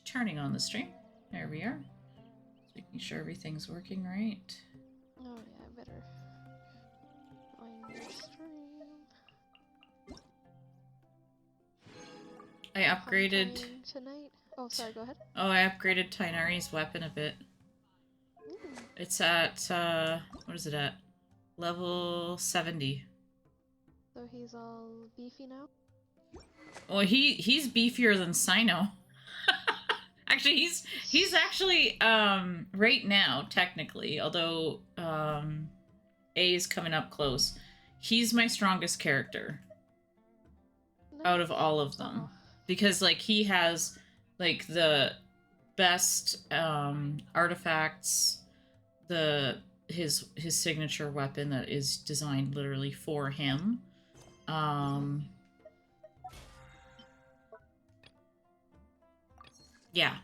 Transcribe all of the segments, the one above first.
Turning on the stream. There we are. Just making sure everything's working right. Oh yeah, I better find your stream. I upgraded tonight. Oh, sorry. Go ahead. Oh, I upgraded Tainari's weapon a bit. Ooh. It's at what is it at? Level 70. So he's all beefy now? Well, he's beefier than Sino. Actually, he's actually right now technically, although A is coming up close. He's my strongest character out of all of them. Because like he has like the best artifacts, his signature weapon that is designed literally for him. Yeah.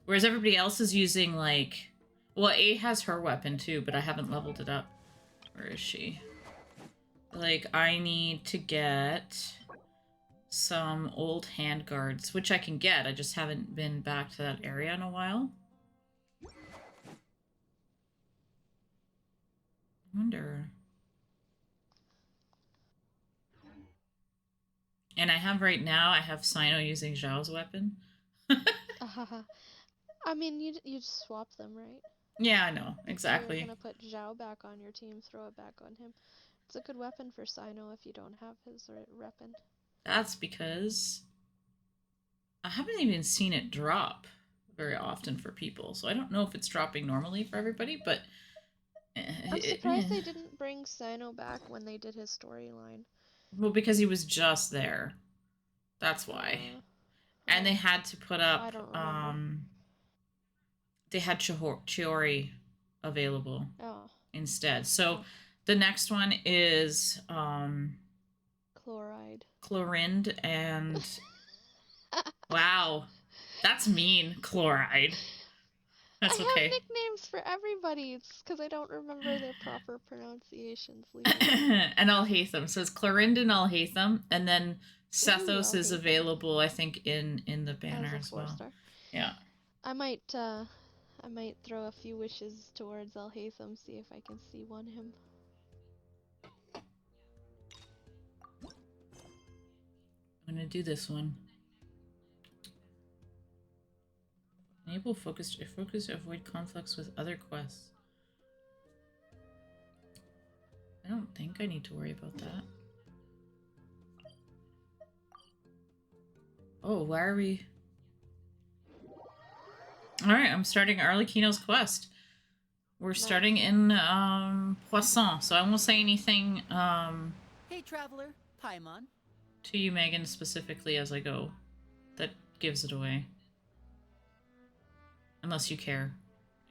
Whereas everybody else is using like, well, A has her weapon too, but I haven't leveled it up. Where is she? Like, I need to get some old handguards, which I can get. I just haven't been back to that area in a while. I wonder. And I have right now, I have Sino using Zhao's weapon. I mean, you just swap them, right? Yeah, I know. Exactly. You're gonna put Zhao back on your team, throw it back on him. It's a good weapon for Sino if you don't have his weapon. That's because I haven't even seen it drop very often for people, so I don't know if it's dropping normally for everybody, but... I'm surprised they didn't bring Sino back when they did his storyline. Well, because he was just there. That's why. And they had to put up, they had Chiori available instead. So the next one is Chlorinde and wow, that's mean. Chloride. That's okay. I have nicknames for everybody. It's because I don't remember their proper pronunciations. And Alhaitham. So it's Chlorinde and Alhaitham, and then Sethos is available, I think, in the banner as well. Yeah. I might throw a few wishes towards Alhaitham, see if I can see one him. I'm gonna do this one. Enable focus to avoid conflicts with other quests. I don't think I need to worry about that. Oh, why are we... Alright, I'm starting Arlicchino's quest. We're starting in Poisson, so I won't say anything hey traveler, Paimon. To you, Megan, specifically as I go. That gives it away. Unless you care.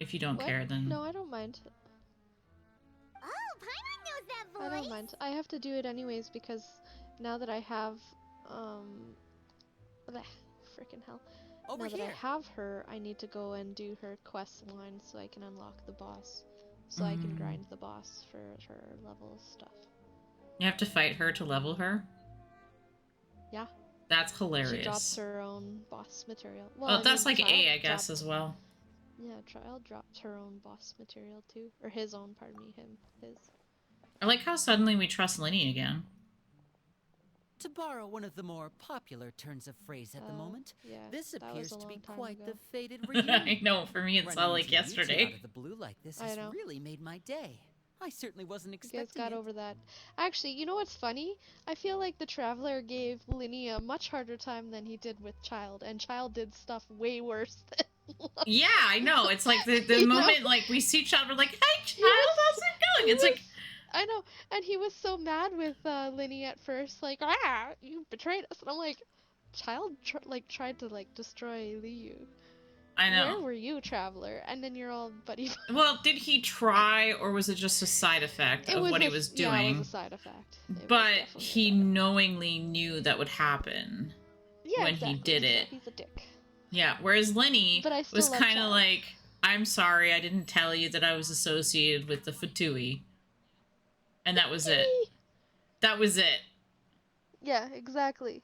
If you don't care, then... No, I don't mind. Oh, Paimon knows that voice! I don't mind. I have to do it anyways because now that I have, frickin' hell. Now that I have her, I need to go and do her quest line so I can unlock the boss. So I can grind the boss for her level stuff. You have to fight her to level her? Yeah. That's hilarious. She drops her own boss material. Well, that's like A, I guess, as well. Yeah, Trial drops her own boss material too. Or his own, pardon me, his. I like how suddenly we trust Linny again. To borrow one of the more popular turns of phrase at the moment, this appears to be quite the fated reunion. I know, for me it's all like yesterday. Out of the blue like this has really made my day. I certainly wasn't expecting it. You guys got over that. Actually, you know what's funny? I feel like the Traveler gave Linny a much harder time than he did with Child, and Child did stuff way worse than yeah, I know. It's like the moment like we see Child, we're like, "Hey, Child, how's it going?" It's like, I know, and he was so mad with Linny at first, like, you betrayed us, and I'm like, Child tried to destroy Liu. I know. Where were you, Traveler? And then you're all buddy. Well, did he try, or was it just a side effect of what he was doing? Yeah, it was a side effect. But he knowingly knew that would happen when he did it. He's a dick. Yeah, whereas Linny was kind of like, I'm sorry, I didn't tell you that I was associated with the Fatui. And that was it. That was it. Yeah, exactly.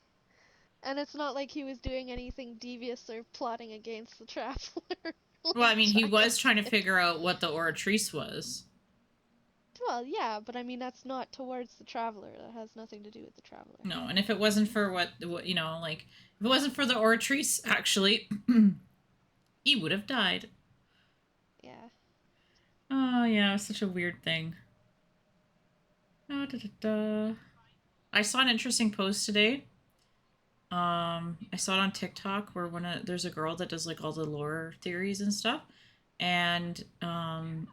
And it's not like he was doing anything devious or plotting against the Traveler. Well, I mean, he was trying to figure out what the Oratrice was. Well, yeah, but I mean, that's not towards the Traveler. That has nothing to do with the Traveler. No, and if it wasn't for what you know, like, if it wasn't for the Oratrice, actually, he would have died. Yeah. Oh, yeah, it was such a weird thing. Da, da, da, da. I saw an interesting post today. I saw it on TikTok where there's a girl that does like all the lore theories and stuff, and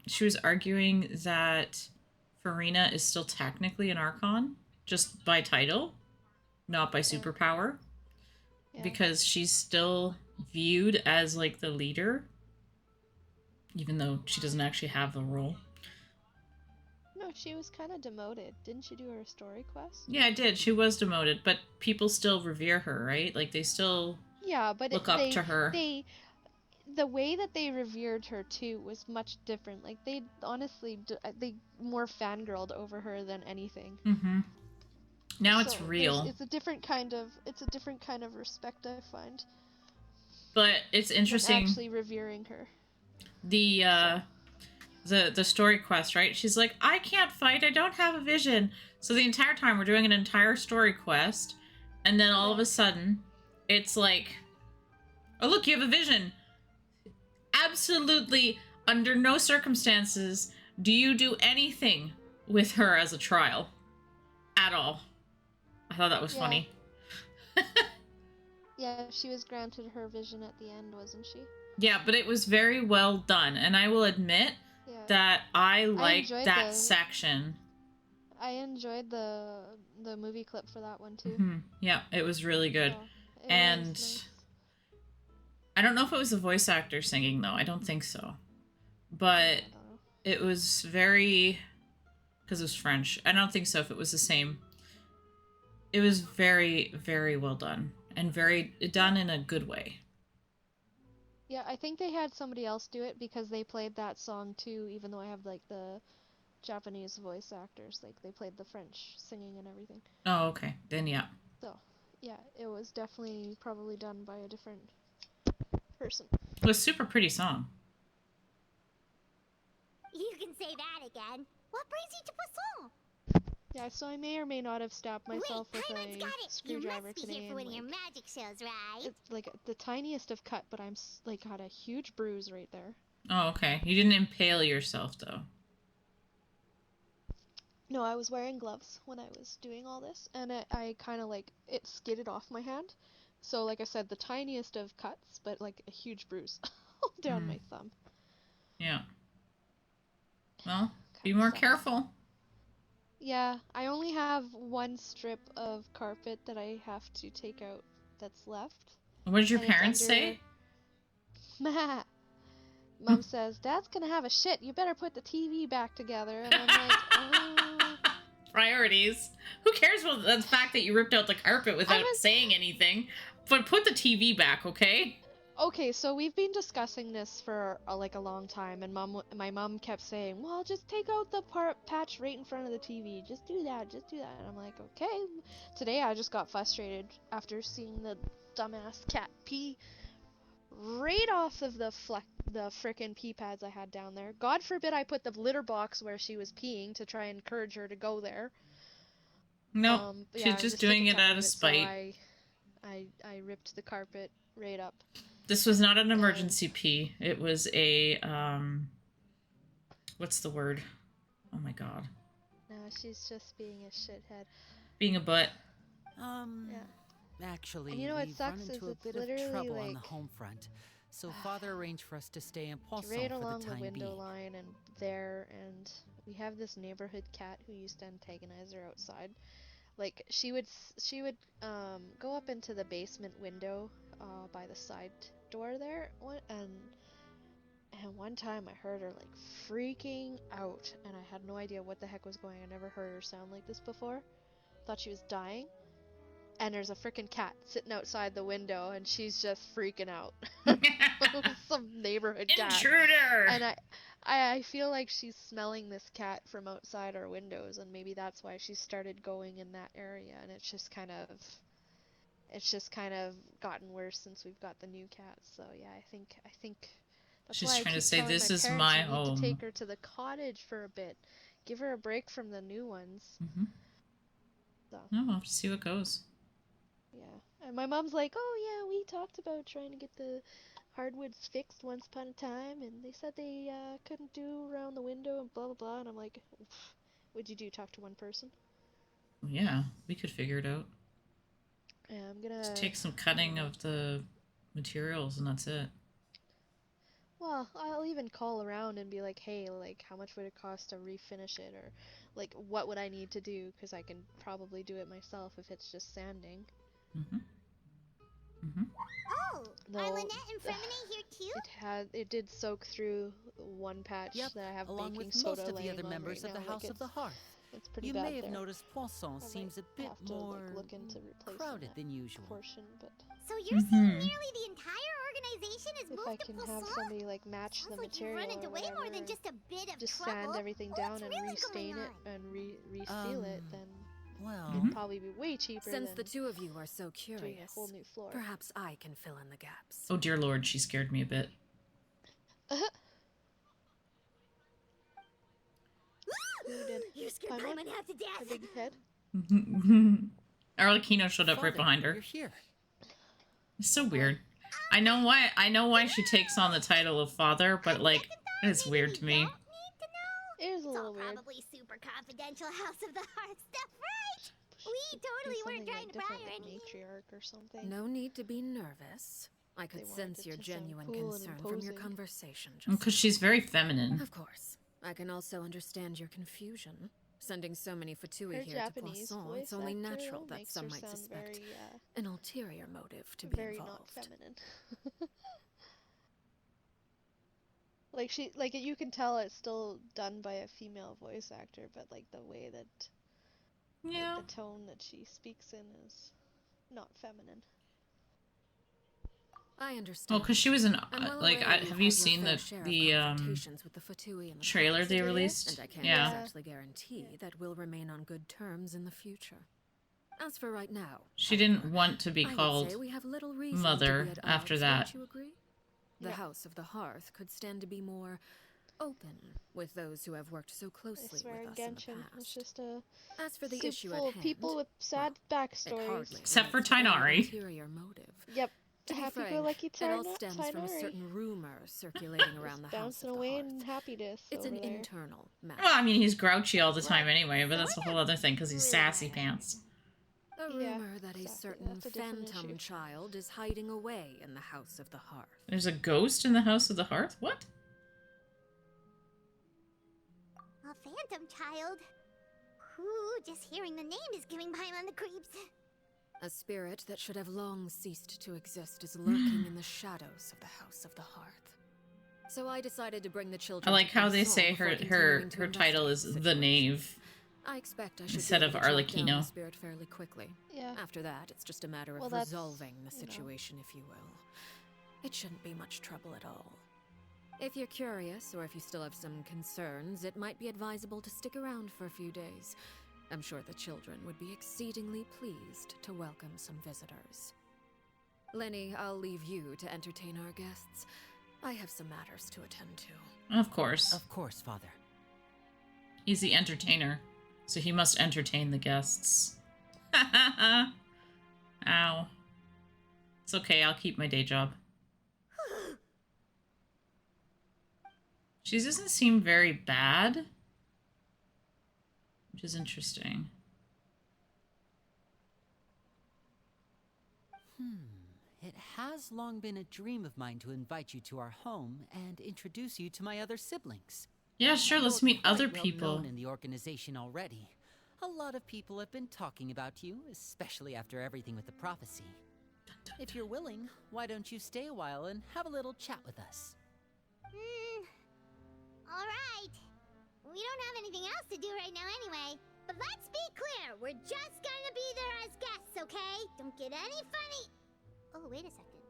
she was arguing that Farina is still technically an Archon, just by title, not by superpower, because she's still viewed as like the leader, even though she doesn't actually have the role. No, she was kind of demoted. Didn't she do her story quest? Yeah, I did. She was demoted, but people still revere her, right? Like, they still look up to her. The way that they revered her, too, was much different. Like, they honestly, they more fangirled over her than anything. Mm-hmm. Now it's real. It's a different kind of respect, I find. But it's interesting. Actually revering her. The story quest, right? She's like, I can't fight, I don't have a vision. So the entire time we're doing an entire story quest, and then all of a sudden, it's like, oh look, you have a vision. Absolutely, under no circumstances do you do anything with her as a trial. At all. I thought that was funny. Yeah, she was granted her vision at the end, wasn't she? Yeah, but it was very well done, and I will admit that I liked that section. I enjoyed the movie clip for that one too. Mm-hmm. Yeah, it was really good. And nice. I don't know if it was the voice actor singing though. I don't think so. But it was very, because it was French. I don't think so if it was the same. It was very, very well done, and very done in a good way. Yeah, I think they had somebody else do it because they played that song too, even though I have like the Japanese voice actors, like they played the French singing and everything. Oh, okay. Then yeah. So, yeah, it was definitely probably done by a different person. It was a super pretty song. You can say that again. What brings you to Poisson? Yeah, so I may or may not have stabbed myself with a screwdriver today. You must be here for one of your magic shows, right? It's like the tiniest of cut, but I'm like got a huge bruise right there. Oh, okay. You didn't impale yourself though. No, I was wearing gloves when I was doing all this, and I kind of like it skidded off my hand. So like I said, the tiniest of cuts, but like a huge bruise down my thumb. Yeah. Well, be more careful. Yeah, I only have one strip of carpet that I have to take out that's left. What did your parents say? Mom says, Dad's gonna have a shit, you better put the TV back together. And I'm like, oh. Priorities. Who cares about the fact that you ripped out the carpet without saying anything? But put the TV back, okay? Okay, so we've been discussing this for like a long time, and my mom kept saying, well, just take out the patch right in front of the TV. Just do that, And I'm like, okay. Today I just got frustrated after seeing the dumbass cat pee right off of the frickin' pee pads I had down there. God forbid I put the litter box where she was peeing to try and encourage her to go there. No, she's just doing it out of spite. So I ripped the carpet right up. This was not an emergency pee. It was a, what's the word? Oh my god. No, she's just being a shithead. Being a butt. Yeah. Actually, and you know what we've sucks run into is a bit of trouble on the home front, so Father arranged for us to stay in Poisson right for along the time window being. line and there, and we have this neighborhood cat who used to antagonize her outside. Like she would go up into the basement window by the side door there, and one time I heard her like freaking out, and I had no idea what the heck was going on. I never heard her sound like this before. Thought she was dying. And there's a freaking cat sitting outside the window, and she's just freaking out. Some neighborhood cat. Intruder! And I feel like she's smelling this cat from outside our windows, and maybe that's why she started going in that area, and it's just kind of it's just kind of gotten worse since we've got the new cat. So yeah, I think that's She's why trying I to keep say, telling this my is parents my I need home. to take her to the cottage for a bit, give her a break from the new ones. Mm-hmm. So. No, I'll have to see what goes. Yeah, and my mom's like, oh yeah, we talked about trying to get the hardwoods fixed once upon a time, and they said they couldn't do around the window and blah blah blah, and I'm like, what'd you do, talk to one person? Yeah, we could figure it out. Yeah, I'm gonna... Just take some cutting of the materials and that's it. Well, I'll even call around and be like, hey, like, how much would it cost to refinish it, or like, what would I need to do, because I can probably do it myself if it's just sanding. Mm-hmm. Mm-hmm. Oh, are Lynette and Fremine here too? It did soak through one patch that I have along baking with soda most of the other right members now. of the House of the Hearth. It's pretty you bad may have there. noticed Poisson seems a bit have to, more look into crowded than usual. Portion, but so you're saying nearly the entire organization is moved to if I can have somebody match Sounds the like material, you've run into way more than just a bit of just trouble. sand everything down and really restain it and reseal it, then well, it'd probably be way cheaper. Since than the two of you are so curious, doing a whole new floor. Perhaps I can fill in the gaps. Oh dear lord, she scared me a bit. You scared Paimon half to death. Her big head. Arlicchino showed up right behind her. You're here. It's so weird. I know why she takes on the title of father, but like it's weird to me. It is a little weird. Probably super confidential House of the Hearth stuff, right? We totally weren't trying to pry or anything. Matriarch or something. No need to be nervous. I could sense your genuine concern from your conversation just Because she's very feminine. Of course. I can also understand your confusion. Sending so many Fatui Her here Japanese to Poisson, voice it's only actor natural that makes some her might sound suspect very, an ulterior motive to be very involved. not feminine. You can tell it's still done by a female voice actor, but like the way that, the tone that she speaks in is not feminine. I understand. Well, because she was in have you seen the trailer they released? And I can't exactly guarantee that we'll remain on good terms in the future. As for right now, she didn't want to be called we have little reason mother to be at after odds, that. Don't you agree? The House of the Hearth could stand to be more open with those who have worked so closely with us in the past. It's just a As for the issue at full of hand, people with sad backstories. Except for Tainari. Ulterior motive. Yep. To be frank, it all stems from a certain rumor circulating around the House of the away Hearth. in happiness. It's an internal matter. Well, I mean, he's grouchy all the time anyway, but that's a whole other thing because he's sassy pants. A rumor that a certain phantom child is hiding away in the House of the Hearth. There's a ghost in the House of the Hearth? What? A phantom child? Ooh, just hearing the name is giving Paimon the creeps. A spirit that should have long ceased to exist is lurking in the shadows of the House of the Hearth. So I decided to bring the children. I like how they say her title is the Knave. I expect I should instead of Arlicchino. The spirit fairly quickly. Yeah. After that, it's just a matter of resolving the situation, if you will. It shouldn't be much trouble at all. If you're curious, or if you still have some concerns, it might be advisable to stick around for a few days. I'm sure the children would be exceedingly pleased to welcome some visitors. Lenny, I'll leave you to entertain our guests. I have some matters to attend to. Of course. Of course, Father. He's the entertainer, so he must entertain the guests. Ow. It's okay, I'll keep my day job. She doesn't seem very bad, which is interesting. It has long been a dream of mine to invite you to our home and introduce you to my other siblings. Yeah, sure, let's meet other people. Well known in the organization already. A lot of people have been talking about you, especially after everything with the prophecy. If you're willing, why don't you stay a while and have a little chat with us? Alright. We don't have anything else to do right now anyway. But let's be clear, we're just gonna be there as guests, okay? Don't get any funny... Oh, wait a second.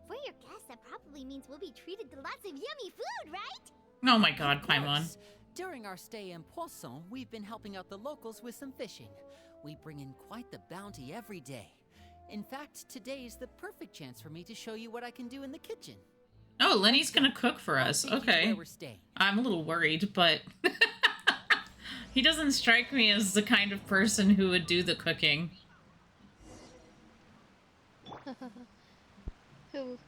For your guests, that probably means we'll be treated to lots of yummy food, right? Oh my god, Paimon. During our stay in Poisson, we've been helping out the locals with some fishing. We bring in quite the bounty every day. In fact, today's the perfect chance for me to show you what I can do in the kitchen. Oh, Lenny's gonna cook for us. I'll take you to Okay. where we're staying. I'm a little worried, but he doesn't strike me as the kind of person who would do the cooking. Who?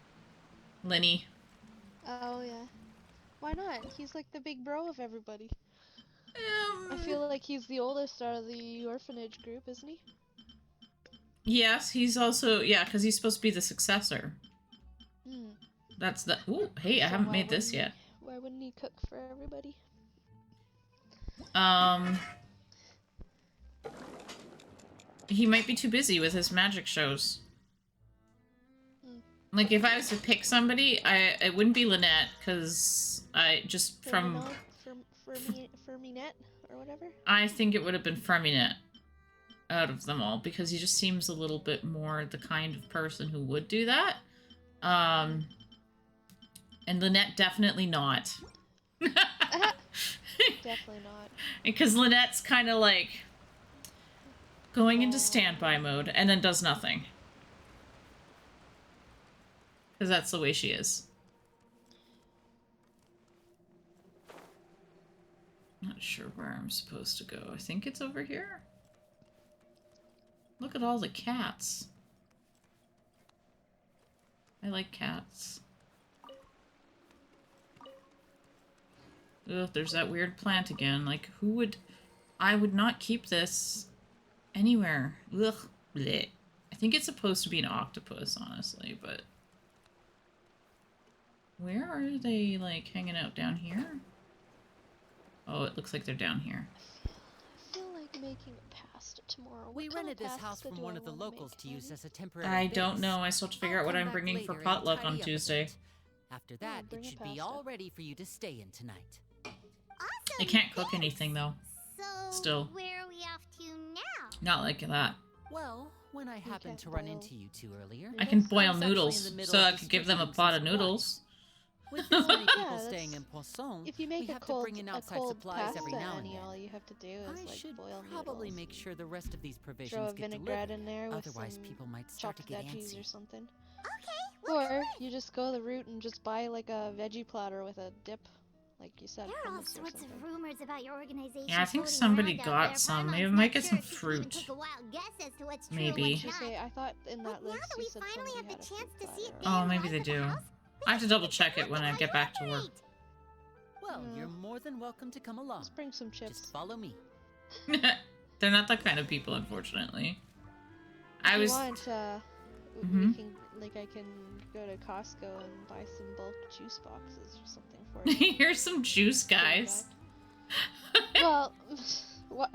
Lenny. Oh yeah. Why not? He's like the big bro of everybody. I feel like he's the oldest out of the orphanage group, isn't he? Yes, he's also, yeah, because he's supposed to be the successor. Hmm. That's the, ooh, hey, I So haven't why made this wouldn't yet. Why wouldn't he cook for everybody? He might be too busy with his magic shows. Like, if I was to pick somebody, it wouldn't be Lynette, because I just Ferminette or whatever? I think it would have been Ferminette out of them all, because he just seems a little bit more the kind of person who would do that. And Lynette, definitely not. Definitely not. Because Lynette's kind of like going into standby mode and then does nothing. Because that's the way she is. Not sure where I'm supposed to go. I think it's over here. Look at all the cats. I like cats. Ugh, there's that weird plant again. Like, who would... I would not keep this anywhere. Ugh. Blech. I think it's supposed to be an octopus, honestly, but... Where are they, like, hanging out? Down here? Oh, it looks like they're down here. I feel like making a pasta tomorrow. We rented this house from one of the locals to use as a temporary I base. don't know. I still have to figure out what I'm bringing for potluck on Tuesday. After that, it should be all ready for you to stay in tonight. Awesome. I can't cook anything, though. So, Still. where are we off to now? Not like that. Well, when I happened to run into you two earlier, I can I boil was actually noodles, in the middle so of I could give them a distributing pot some of noodles. With this many people Yeah, staying in that's- Poisson, If you we make a have to cold, bring in outside cold supplies pasta, every now and Annie, then. all you have to do is I like should boil probably noodles. make sure the rest of these provisions Throw a get vinaigrette delivered. in there with Otherwise, some people might start to chopped get veggies antsy. or something. Okay, Or you just go the route and just buy like a veggie platter with a dip, like you said. there are all hummus or sorts of something. rumors about your organization. Yeah, I think floating somebody around out got there. some. Paimon's Maybe I not might get sure some if she can even fruit. take a wild guess as to what's true Maybe. and I what's was gonna not. say, I thought in that But now list that you we said finally somebody have the had a chance fruit to see it platter. Oh, being maybe they live at the do. house, I have to double let's check it when I how get you back to work. operate. Well, Yeah. you're more than welcome to come along. Let's bring some chips. Just follow me. They're not that kind of people, unfortunately. If I you was... want, Mhm. we can, like, I can go to Costco and buy some bulk juice boxes or something for you. Here's some juice, Bring guys. back. Well, what?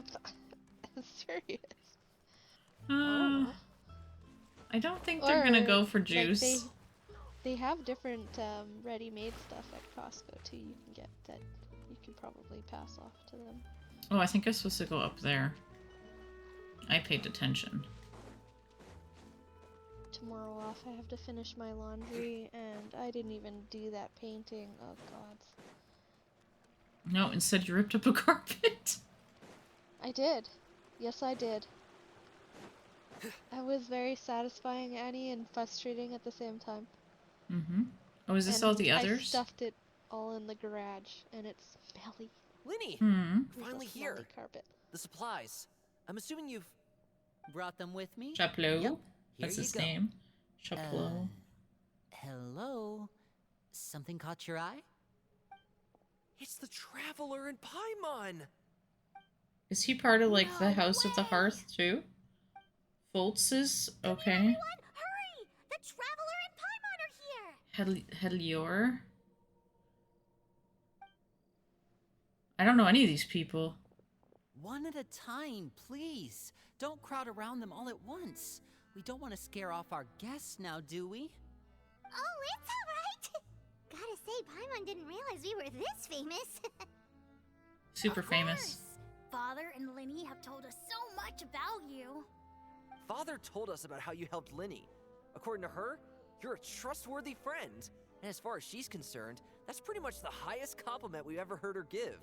I'm serious. I don't think they're gonna go for like, juice. they have different ready-made stuff at Costco too. You can get that. You can probably pass off to them. Oh, I think I'm supposed to go up there. I paid attention. Tomorrow off, I have to finish my laundry, and I didn't even do that painting. Oh God. No, instead you ripped up a carpet. I did. Yes, I did. That was very satisfying, Annie, and frustrating at the same time. Mm-hmm. Oh, is this And all the I others? stuffed it all in the garage, and it's smelly. Linny, Hmm. It's a finally smelly here. carpet. The supplies. I'm assuming you've... Brought them with me? Chaplot? Yep. Here That's you his go. name. Chaplot. Hello? Something caught your eye? It's the Traveler in Paimon! Is he part of, like, the No House of the way! Hearth, too? Foltz's? Okay. Everyone, hurry! The Traveler and Paimon are here! Helior? I don't know any of these people. One at a time, please. Don't crowd around them all at once. We don't want to scare off our guests now, do we? Oh, it's alright! Gotta say, Paimon didn't realize we were this famous. Super Of famous. course. Father and Linny have told us so much about you. Father told us about how you helped Linny. According to her, you're a trustworthy friend. And as far as she's concerned, that's pretty much the highest compliment we've ever heard her give.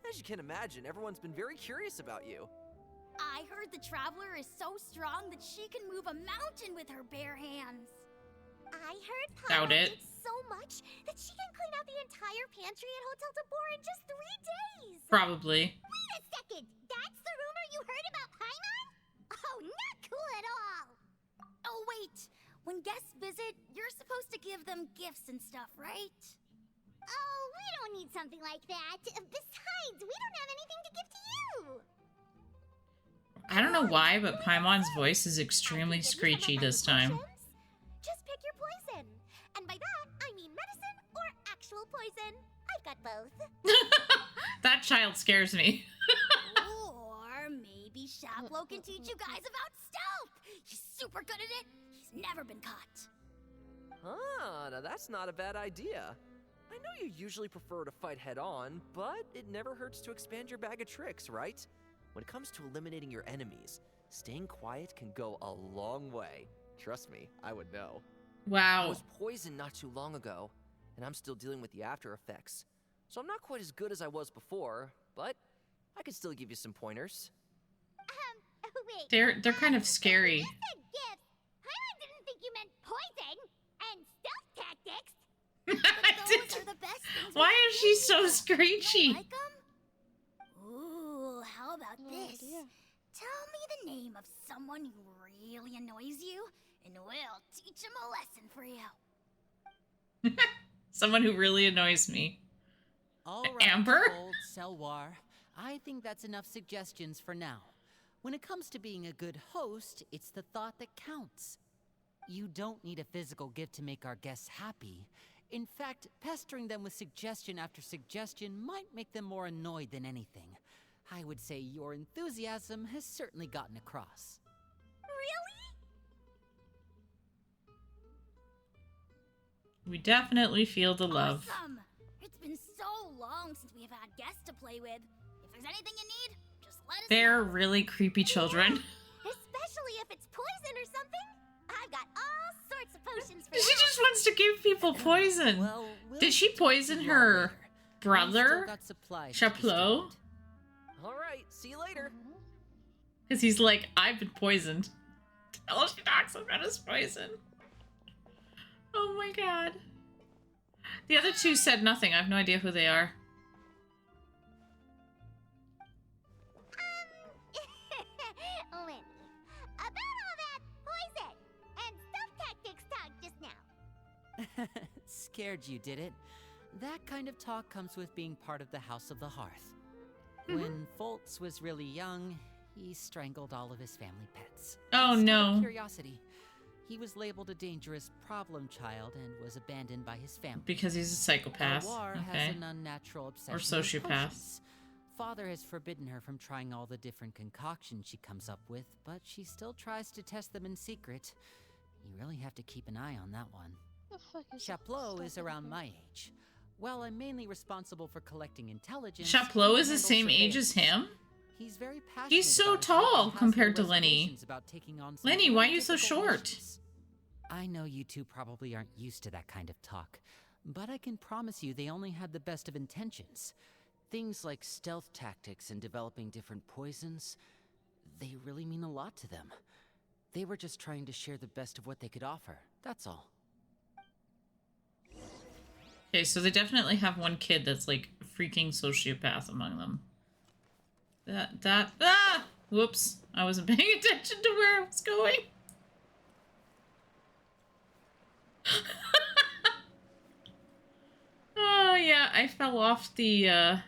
As you can imagine, everyone's been very curious about you. I heard the Traveler is so strong that she can move a mountain with her bare hands. I heard Doubt Paimon it. did so much that she can clean out the entire pantry at Hotel Tabor in just 3 days. Probably. Wait a second. That's the rumor you heard about Paimon? Oh, not cool at all. Oh, wait. When guests visit, you're supposed to give them gifts and stuff, right? Oh, we don't need something like that. Besides, we don't have anything to give to you. I don't know why, but Paimon's voice is extremely I can give you some of screechy my this time. potions. Just pick your poison. And by that, I mean medicine or actual poison. I've got both. That child scares me. Or maybe Shaplo can teach you guys about stealth. He's super good at it. He's never been caught. Ah, now that's not a bad idea. I know you usually prefer to fight head-on, but it never hurts to expand your bag of tricks, right? When it comes to eliminating your enemies, staying quiet can go a long way. Trust me, I would know. I Wow. was poisoned not too long ago, and I'm still dealing with the after effects. So I'm not quite as good as I was before, but I can still give you some pointers. Wait. They're kind of scary. You said gifts. Paimon didn't think you meant poison and stealth tactics. But those are the best things. Why is she so You screechy? like 'em? Ooh, how about this? idea. Tell me the name of someone who really annoys you, and we'll teach him a lesson for you. Someone who really annoys me. All right, Amber? old Selwar. I think that's enough suggestions for now. When it comes to being a good host, it's the thought that counts. You don't need a physical gift to make our guests happy. In fact, pestering them with suggestion after suggestion might make them more annoyed than anything. I would say your enthusiasm has certainly gotten across. Really? We definitely feel the love. Awesome! It's been so long since we've had guests to play with. If there's anything you need, just let us They're know. really creepy children. Especially if it's poison or something. I've got all sorts of potions for She you. just wants to give people poison. Well, we'll Did she poison figure out her later. We've brother? still got supplies to Chapleau? distribute. All right, see you later. Because he's like, I've been poisoned. All she talks about is poison. Oh my god. The other two said nothing. I have no idea who they are. Lenny, about all that poison and stealth tactics talk just now. Scared you, did it? That kind of talk comes with being part of the House of the Hearth. When Foltz was really young, he strangled all of his family pets. Oh, Just out no. of curiosity. He was labeled a dangerous problem child and was abandoned by his family. Because he's a psychopath. Lawar Okay. has an unnatural obsession Or with sociopath. potions. Father has forbidden her from trying all the different concoctions she comes up with, but she still tries to test them in secret. You really have to keep an eye on that one. The fuck is Chapleau is stuff around in my age. While I'm mainly responsible for collecting intelligence, Chapleau he is the handles same age as surveillance. him? He's very passionate. He's so about his work tall and has compared no to Lenny. reservations about taking on some Lenny, why are very you so difficult short? missions. I know you two probably aren't used to that kind of talk, but I can promise you they only had the best of intentions. Things like stealth tactics and developing different poisons, they really mean a lot to them. They were just trying to share the best of what they could offer, that's all. Okay, so they definitely have one kid that's like a freaking sociopath among them. Whoops. I wasn't paying attention to where I was going. Oh, yeah, I fell off the, I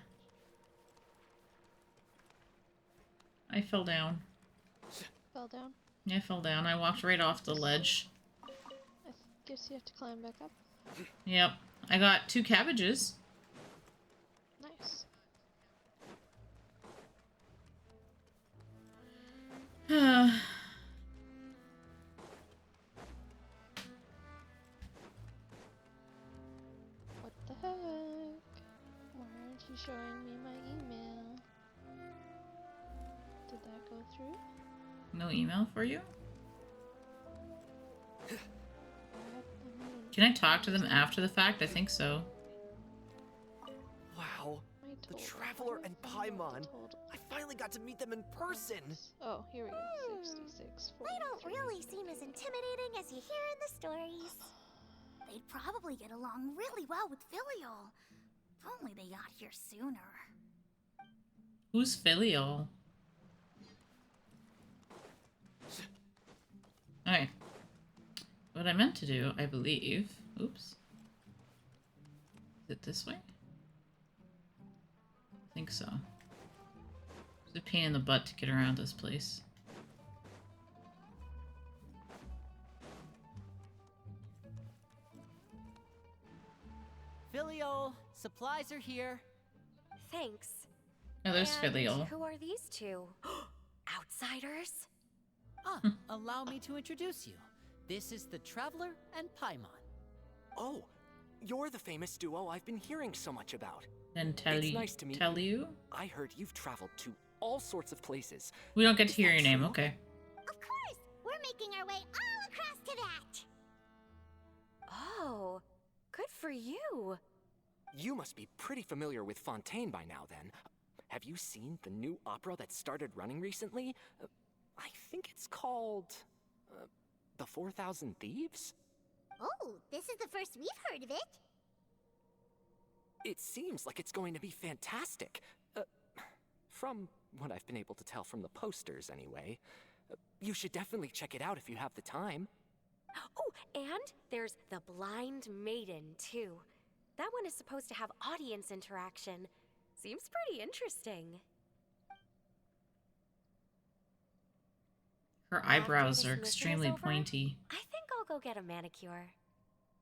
fell down. Fell down. Yeah, I fell down. I walked right off the ledge. I guess you have to climb back up. Yep. I got 2 cabbages. Nice. What the heck? Why aren't you showing me my email? Did that go through? No email for you? What? Can I talk to them after the fact? I think so. Wow, My The Traveler and Paimon. I finally got to meet them in person. Oh, here we go. 66. They don't really seem as intimidating as you hear in the stories. They'd probably get along really well with Filial. If only they got here sooner. Who's Filial? Okay. What I meant to do, I believe. Oops. Is it this way? I think so. It's a pain in the butt to get around this place. Filial, supplies are here. Thanks. Oh, there's And Filial. who are these two? Outsiders? Allow me to introduce you. This is the Traveler and Paimon. Oh, you're the famous duo I've been hearing so much about. And tell It's you. nice to meet Tell you? I heard you've traveled to all sorts of places. We don't get to Is hear that your name. true? Okay. Of course! We're making our way all across to that! Oh, good for you. You must be pretty familiar with Fontaine by now, then. Have you seen the new opera that started running recently? I think it's called... The 4,000 Thieves? Oh, this is the first we've heard of it. It seems like it's going to be fantastic. From what I've been able to tell from the posters, anyway. You should definitely check it out if you have the time. Oh, and there's the Blind Maiden, too. That one is supposed to have audience interaction. Seems pretty interesting. Her After eyebrows this are mission is extremely over, pointy. I think I'll go get a manicure.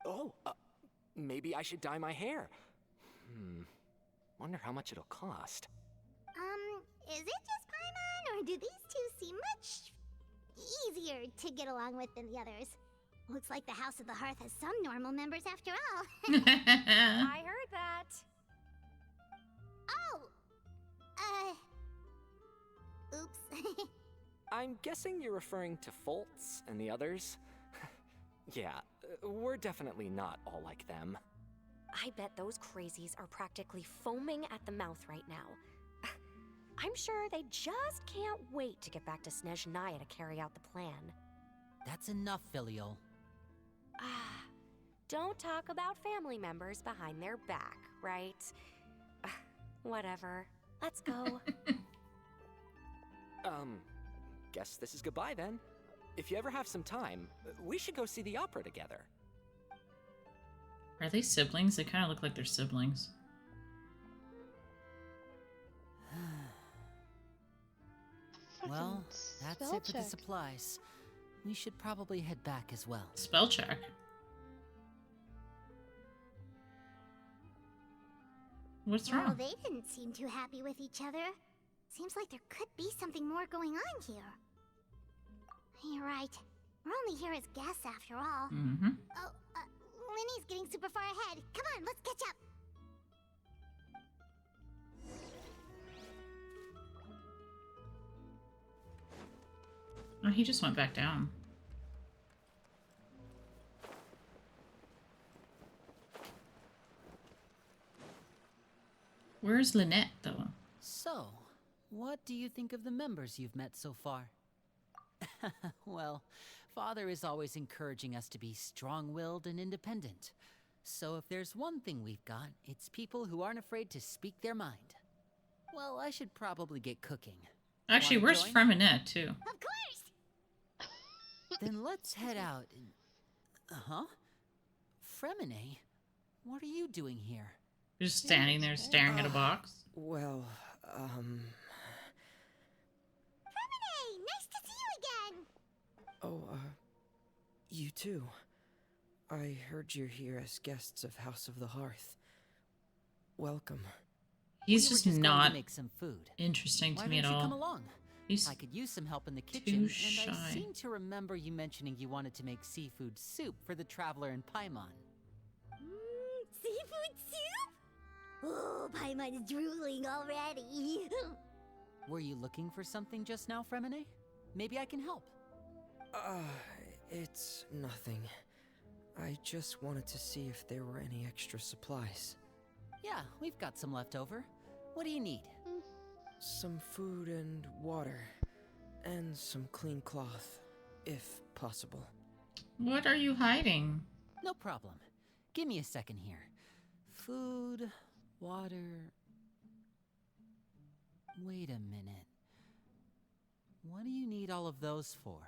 Oh, maybe I should dye my hair. Wonder how much it'll cost. Is it just Paimon, or do these two seem much easier to get along with than the others? Looks like the House of the Hearth has some normal members after all. I heard that. Oh! Oops. I'm guessing you're referring to Foltz and the others? Yeah, we're definitely not all like them. I bet those crazies are practically foaming at the mouth right now. I'm sure they just can't wait to get back to Snezhnaya to carry out the plan. That's enough, Filial. Don't talk about family members behind their back, right? Whatever. Let's go. Guess this is goodbye then. If you ever have some time, we should go see the opera together. Are they siblings? They kind of look like they're siblings. Well, that's spell it for the check. supplies. We should probably head back as well. Spell check. What's Well, wrong? they didn't seem too happy with each other. Seems like there could be something more going on here. You're right. We're only here as guests after all. Mm-hmm. Oh, Linny's getting super far ahead. Come on, let's catch up. Oh, he just went back down. Where's Lynette, though? So, what do you think of the members you've met so far? Well, Father is always encouraging us to be strong-willed and independent. So if there's one thing we've got, it's people who aren't afraid to speak their mind. Well, I should probably get cooking. Actually, Wanna where's join? Freminette, too? Of course! Then let's head out and... Uh-huh. Fremine, what are you doing here? Just standing there staring at a box? Well, Hey, nice to see you again! oh, you too. I heard you're here as guests of House of the Hearth. Welcome. He's We were just going to not make some food. interesting Why to me at don't you come all. along? He's I could use some help in the kitchen, and shy. I seem to remember you mentioning you wanted to make seafood soup for the Traveler and Paimon. Seafood soup? Oh, Paimon's drooling already. Were you looking for something just now, Fremine? Maybe I can help. It's nothing. I just wanted to see if there were any extra supplies. Yeah, we've got some left over. What do you need? Some food and water. And some clean cloth, if possible. What are you hiding? No problem. Give me a second here. Food, water... Wait a minute. What do you need all of those for?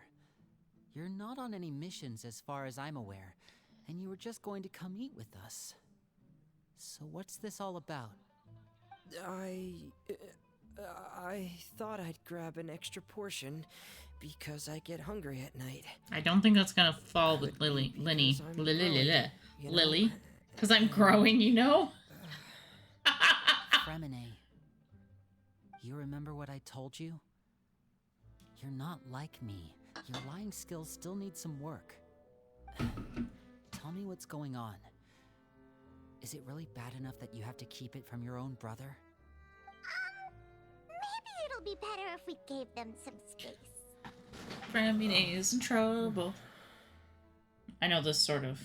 You're not on any missions as far as I'm aware, and you were just going to come eat with us. So what's this all about? I thought I'd grab an extra portion because I get hungry at night. I don't think that's gonna fall with Lily. Lily. Because I'm growing, you know? Fremine, you remember what I told you? You're not like me. Your lying skills still need some work. Tell me what's going on. Is it really bad enough that you have to keep it from your own brother? Maybe it'll be better if we gave them some space. Fremine is in trouble. I know this sort of.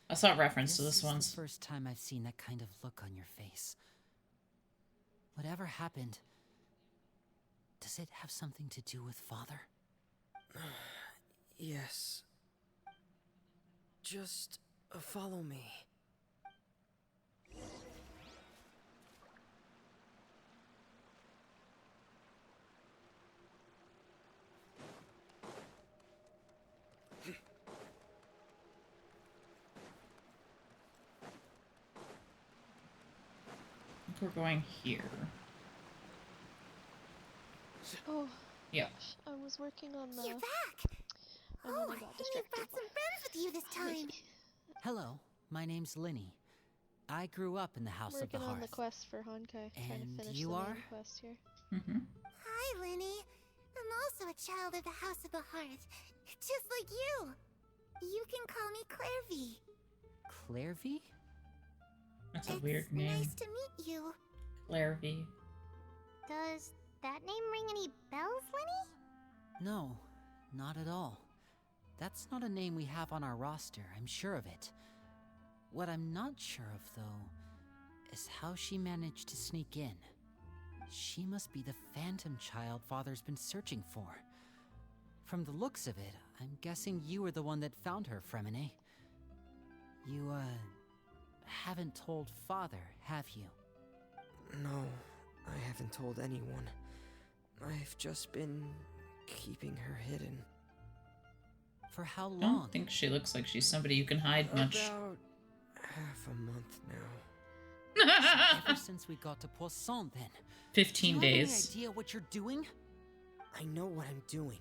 I saw a reference to this once. This is the first time I've seen that kind of look on your face. Whatever happened, does it have something to do with Father? Yes. Just follow me. We're going here. Oh. Yeah. I was working on the... You're back! And then I got you've distracted. brought some friends with you this time. Hello, my name's Linny. I grew up in the House of the Working on the Hearth. quest for Honkai. Trying And to finish you the are? main quest here. Hi, Linny. I'm also a child of the House of the Hearth, just like you. You can call me Clairvy. Clairvy? That's a weird name. Nice to meet you. Clairvy. Does that name ring any bells, Linny? No, not at all. That's not a name we have on our roster, I'm sure of it. What I'm not sure of, though, is how she managed to sneak in. She must be the phantom child Father's been searching for. From the looks of it, I'm guessing you were the one that found her, Fremine. You, haven't told Father, have you? No, I haven't told anyone. I've just been keeping her hidden. For how I long? don't think she looks like she's somebody you can hide much. About half a month now. Ever since we got to Poisson, then. 15 Do you days. have any idea what you're doing? I know what I'm doing.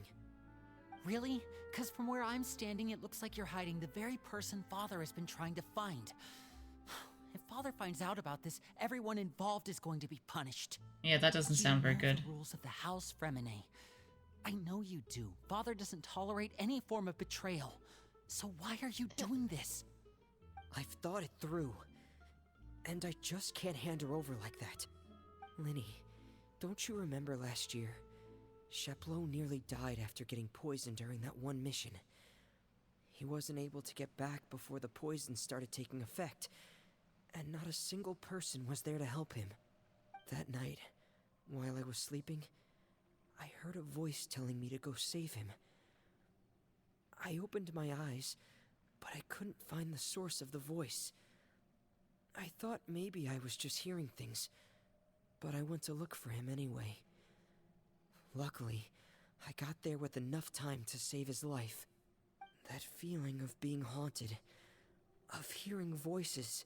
Really? Because from where I'm standing, it looks like you're hiding the very person Father has been trying to find. If Father finds out about this, everyone involved is going to be punished. Yeah, that doesn't sound very good. The rules of the House, Fremine. I know you do. Father doesn't tolerate any form of betrayal. So why are you doing this? I've thought it through. And I just can't hand her over like that. Linny, don't you remember last year? Chaplot nearly died after getting poisoned during that one mission. He wasn't able to get back before the poison started taking effect, and not a single person was there to help him. That night, while I was sleeping, I heard a voice telling me to go save him. I opened my eyes, but I couldn't find the source of the voice. I thought maybe I was just hearing things, but I went to look for him anyway. Luckily, I got there with enough time to save his life. That feeling of being haunted, of hearing voices,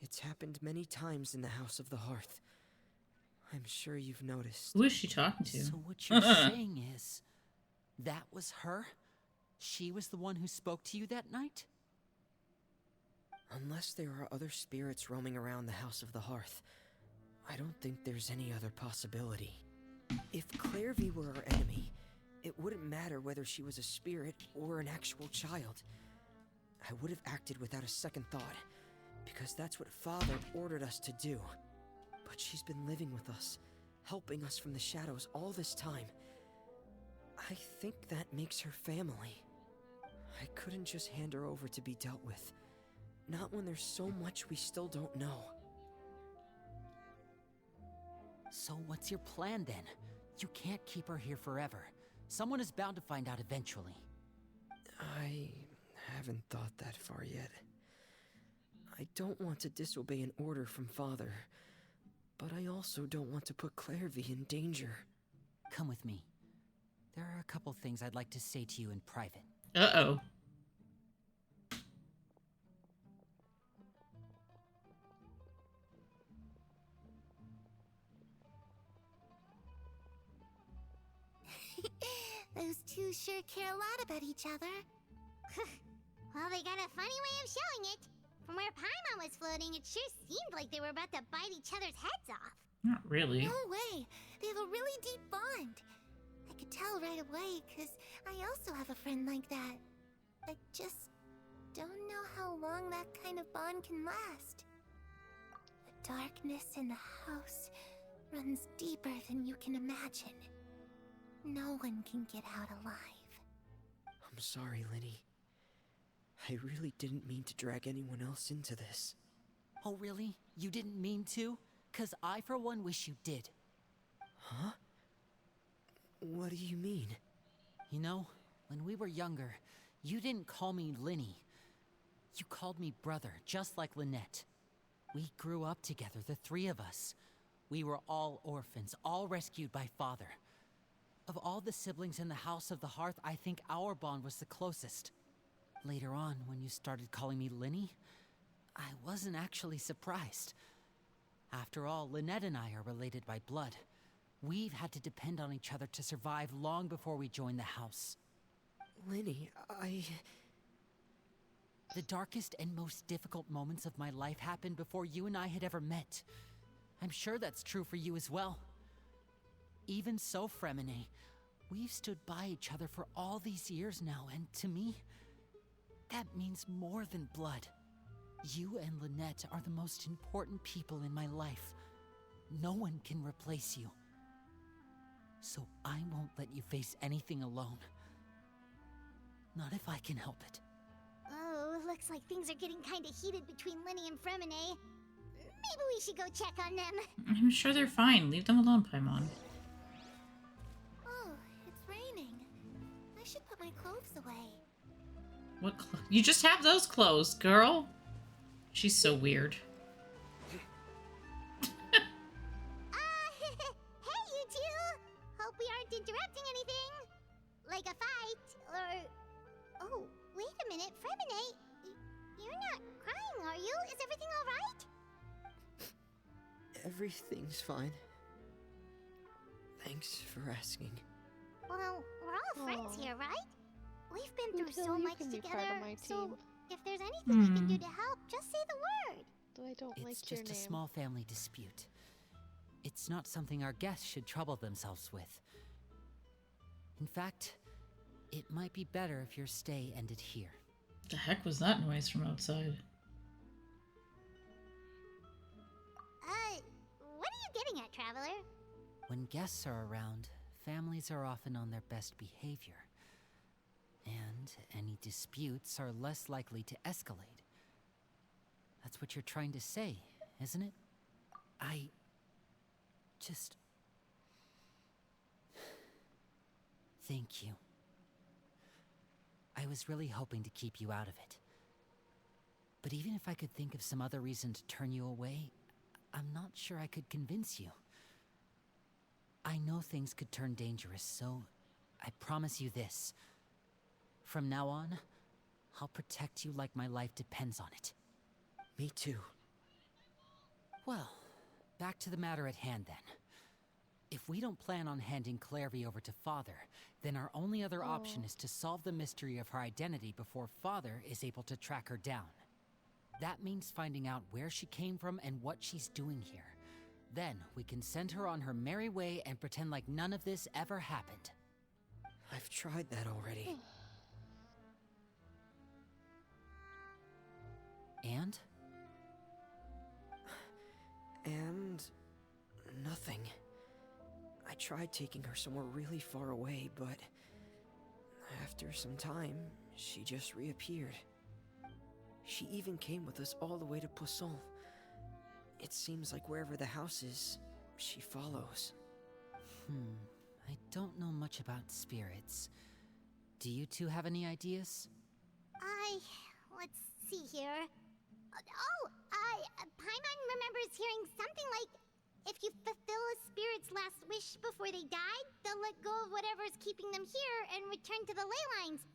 it's happened many times in the House of the Hearth. I'm sure you've noticed. Who is she talking to? So what you're saying is, that was her? She was the one who spoke to you that night? Unless there are other spirits roaming around the House of the Hearth, I don't think there's any other possibility. If Clairvy were our enemy, it wouldn't matter whether she was a spirit or an actual child. I would have acted without a second thought, because that's what Father ordered us to do. But she's been living with us, helping us from the shadows all this time. I think that makes her family. I couldn't just hand her over to be dealt with. Not when there's so much we still don't know. So what's your plan then? You can't keep her here forever. Someone is bound to find out eventually. I haven't thought that far yet. I don't want to disobey an order from Father, but I also don't want to put Clairvy in danger. Come with me. There are a couple things I'd like to say to you in private. Uh-oh. Those two sure care a lot about each other. Well, they got a funny way of showing it. From where Paimon was floating, it sure seemed like they were about to bite each other's heads off. Not really. No way. They have a really deep bond. I could tell right away, because I also have a friend like that. I just don't know how long that kind of bond can last. The darkness in the house runs deeper than you can imagine. No one can get out alive. I'm sorry, Linny. I really didn't mean to drag anyone else into this. Oh, really? You didn't mean to? 'Cause I, for one, wish you did. Huh? What do you mean? You know, when we were younger, you didn't call me Linny. You called me brother, just like Lynette. We grew up together, the three of us. We were all orphans, all rescued by Father. Of all the siblings in the House of the Hearth, I think our bond was the closest. Later on, when you started calling me Linny, I wasn't actually surprised. After all, Lynette and I are related by blood. We've had to depend on each other to survive long before we joined the house. Linny, The darkest and most difficult moments of my life happened before you and I had ever met. I'm sure that's true for you as well. Even so, Fremine, we've stood by each other for all these years now, and to me, that means more than blood. You and Lynette are the most important people in my life. No one can replace you. So I won't let you face anything alone. Not if I can help it. Oh, looks like things are getting kinda heated between Linny and Fremine. Maybe we should go check on them. I'm sure they're fine. Leave them alone, Paimon. Oh, it's raining. I should put my clothes away. What you just have those clothes, girl. She's so weird. Hey, you two! Hope we aren't interrupting anything. Like a fight, or... Oh, wait a minute, Fremine. You're not crying, are you? Is everything alright? everything's fine. Thanks for asking. Well, we're all friends here, right? We've been through so much together, so if there's anything we can do to help, just say the word. Though I don't like your name. It's just a small family dispute. It's not something our guests should trouble themselves with. In fact, it might be better if your stay ended here. The heck was that noise from outside? What are you getting at, Traveler? When guests are around, families are often on their best behavior. And any disputes are less likely to escalate. That's what you're trying to say, isn't it? I just... Thank you. I was really hoping to keep you out of it. But even if I could think of some other reason to turn you away, I'm not sure I could convince you. I know things could turn dangerous, so I promise you this. From now on, I'll protect you like my life depends on it. Me too. Well, back to the matter at hand then. If we don't plan on handing Clairvy over to Father, then our only other option is to solve the mystery of her identity before Father is able to track her down. That means finding out where she came from and what she's doing here. Then we can send her on her merry way and pretend like none of this ever happened. I've tried that already. And? And... nothing. I tried taking her somewhere really far away, but... after some time, she just reappeared. She even came with us all the way to Poisson. It seems like wherever the house is, she follows. I don't know much about spirits. Do you two have any ideas? Let's see here. Paimon remembers hearing something like, if you fulfill a spirit's last wish before they died, they'll let go of whatever's keeping them here and return to the ley lines.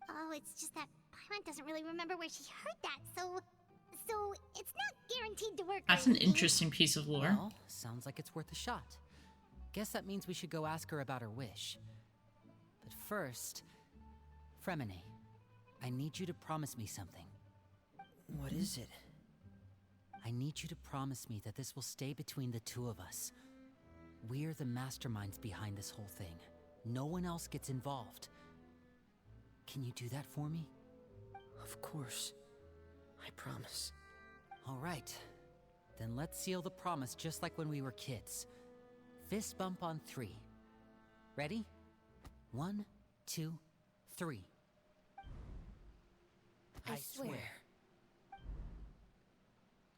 Oh, it's just that Paimon doesn't really remember where she heard that, so it's not guaranteed to work. That's an interesting piece of lore. Well, sounds like it's worth a shot. Guess that means we should go ask her about her wish. But first, Fremine, I need you to promise me something. What is it? I need you to promise me that this will stay between the two of us. We're the masterminds behind this whole thing. No one else gets involved. Can you do that for me? Of course. I promise. All right. Then let's seal the promise just like when we were kids. Fist bump on 3. Ready? 1, 2, 3. I swear.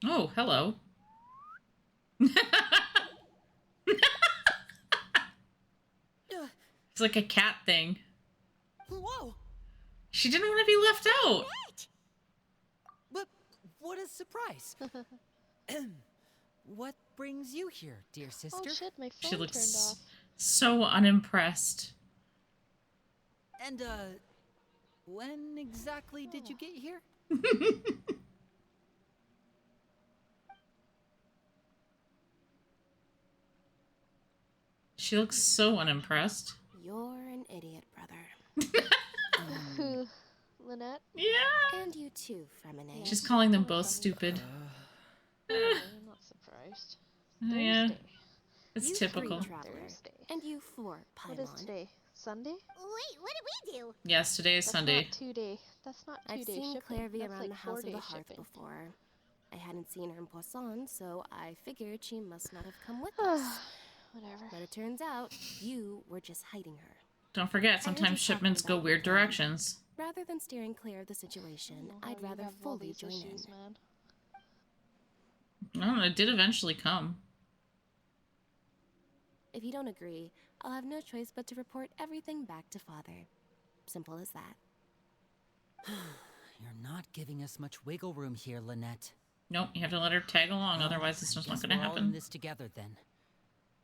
Oh, hello. It's like a cat thing. Whoa! She didn't want to be left out. But what a surprise! What brings you here, dear sister? Oh shit, my phone She turned looks off. so unimpressed. And, when exactly did you get here? She looks so unimpressed. You're an idiot, brother. Who? Lynette? Yeah! And you too, Fremine. She's calling them both stupid. I'm not surprised. Yeah. Thursday. It's You typical. Three, traveler. Thursday. And you 4, Paimon. What is today? Sunday? Wait, what did we do? Yes, today is That's Sunday. not 2 day. That's not 2 I've day seen shipping. Clairvy That's around like the House of 4-day the Hearth shipping. before. I hadn't seen her in Poisson, so I figured she must not have come with us. Whatever. But it turns out you were just hiding her. Don't forget, sometimes just talking shipments go about weird your plan. directions. Rather than steering clear of the situation, I'd rather fully join in. Man. I don't know, it did eventually come. If you don't agree, I'll have no choice but to report everything back to Father. Simple as that. You're not giving us much wiggle room here, Lynette. Nope, you have to let her tag along, otherwise it's just not Guess gonna we're all in happen. this together then.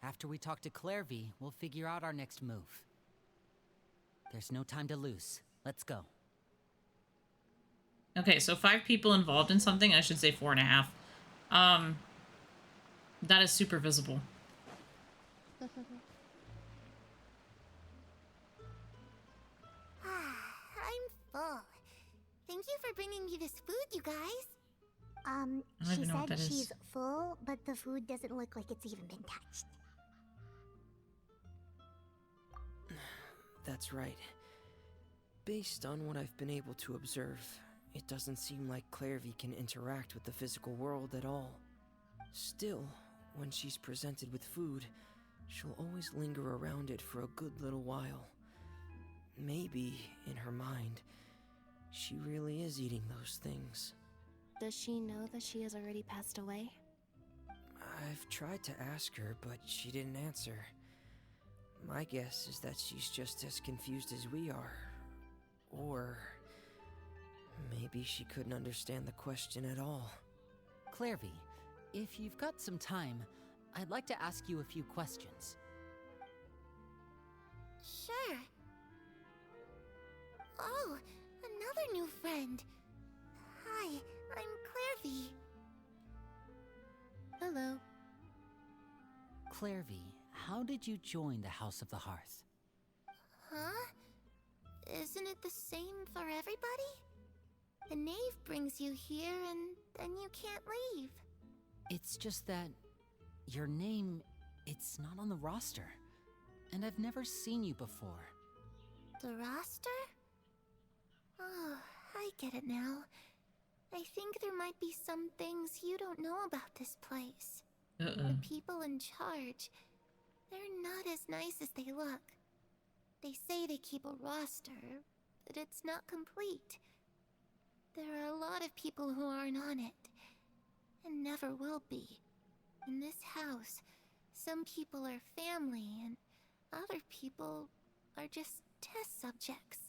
After we talk to Clairvy, we'll figure out our next move. There's no time to lose. Let's go. Okay, so 5 people involved in something. I should say 4.5. That is super visible. I'm full. Thank you for bringing me this food, you guys. don't She even know what said that is. she's full, but the food doesn't look like it's even been touched. That's right. Based on what I've been able to observe, it doesn't seem like Clairvy can interact with the physical world at all. Still, when she's presented with food, she'll always linger around it for a good little while. Maybe, in her mind, she really is eating those things. Does she know that she has already passed away? I've tried to ask her, but she didn't answer. My guess is that she's just as confused as we are. Or maybe she couldn't understand the question at all. Clairvy, if you've got some time, I'd like to ask you a few questions. Sure. Oh, another new friend. Hi, I'm Clairvy. Hello. Clairvy, how did you join the House of the Hearth? Huh? Isn't it the same for everybody? The knave brings you here and then you can't leave. It's just that your name, it's not on the roster. And I've never seen you before. The roster? Oh, I get it now. I think there might be some things you don't know about this place. The people in charge, they're not as nice as they look. They say they keep a roster, but it's not complete. There are a lot of people who aren't on it, and never will be. In this house, Some people are family, and other people are just test subjects.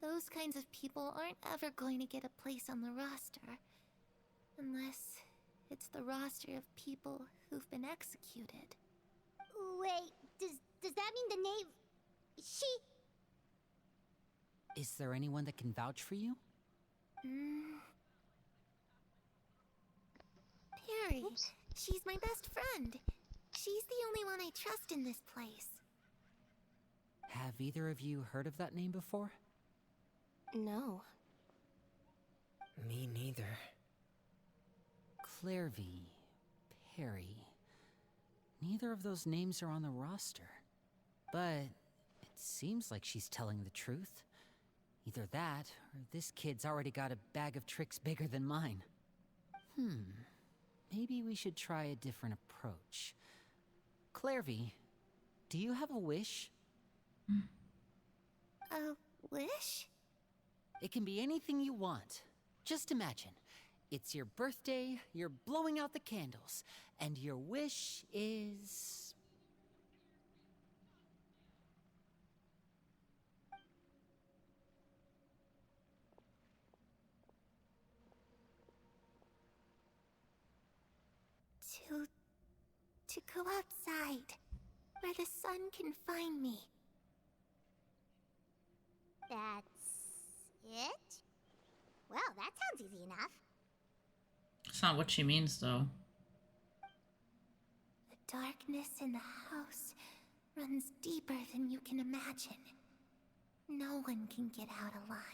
Those kinds of people aren't ever going to get a place on the roster. Unless it's the roster of people who've been executed. Wait, does that mean the name... She... Is there anyone that can vouch for you? Perry. Oops. She's my best friend. She's the only one I trust in this place. Have either of you heard of that name before? No. Me neither. Clairvy, Perry. Neither of those names are on the roster. But it seems like she's telling the truth. Either that, or this kid's already got a bag of tricks bigger than mine. Maybe we should try a different approach. Clairvy, do you have a wish? A wish? It can be anything you want. Just imagine. It's your birthday, you're blowing out the candles, and your wish is... To go outside, where the sun can find me. That's... it? Well, that sounds easy enough. That's not what she means, though. The darkness in the house runs deeper than you can imagine. No one can get out alive.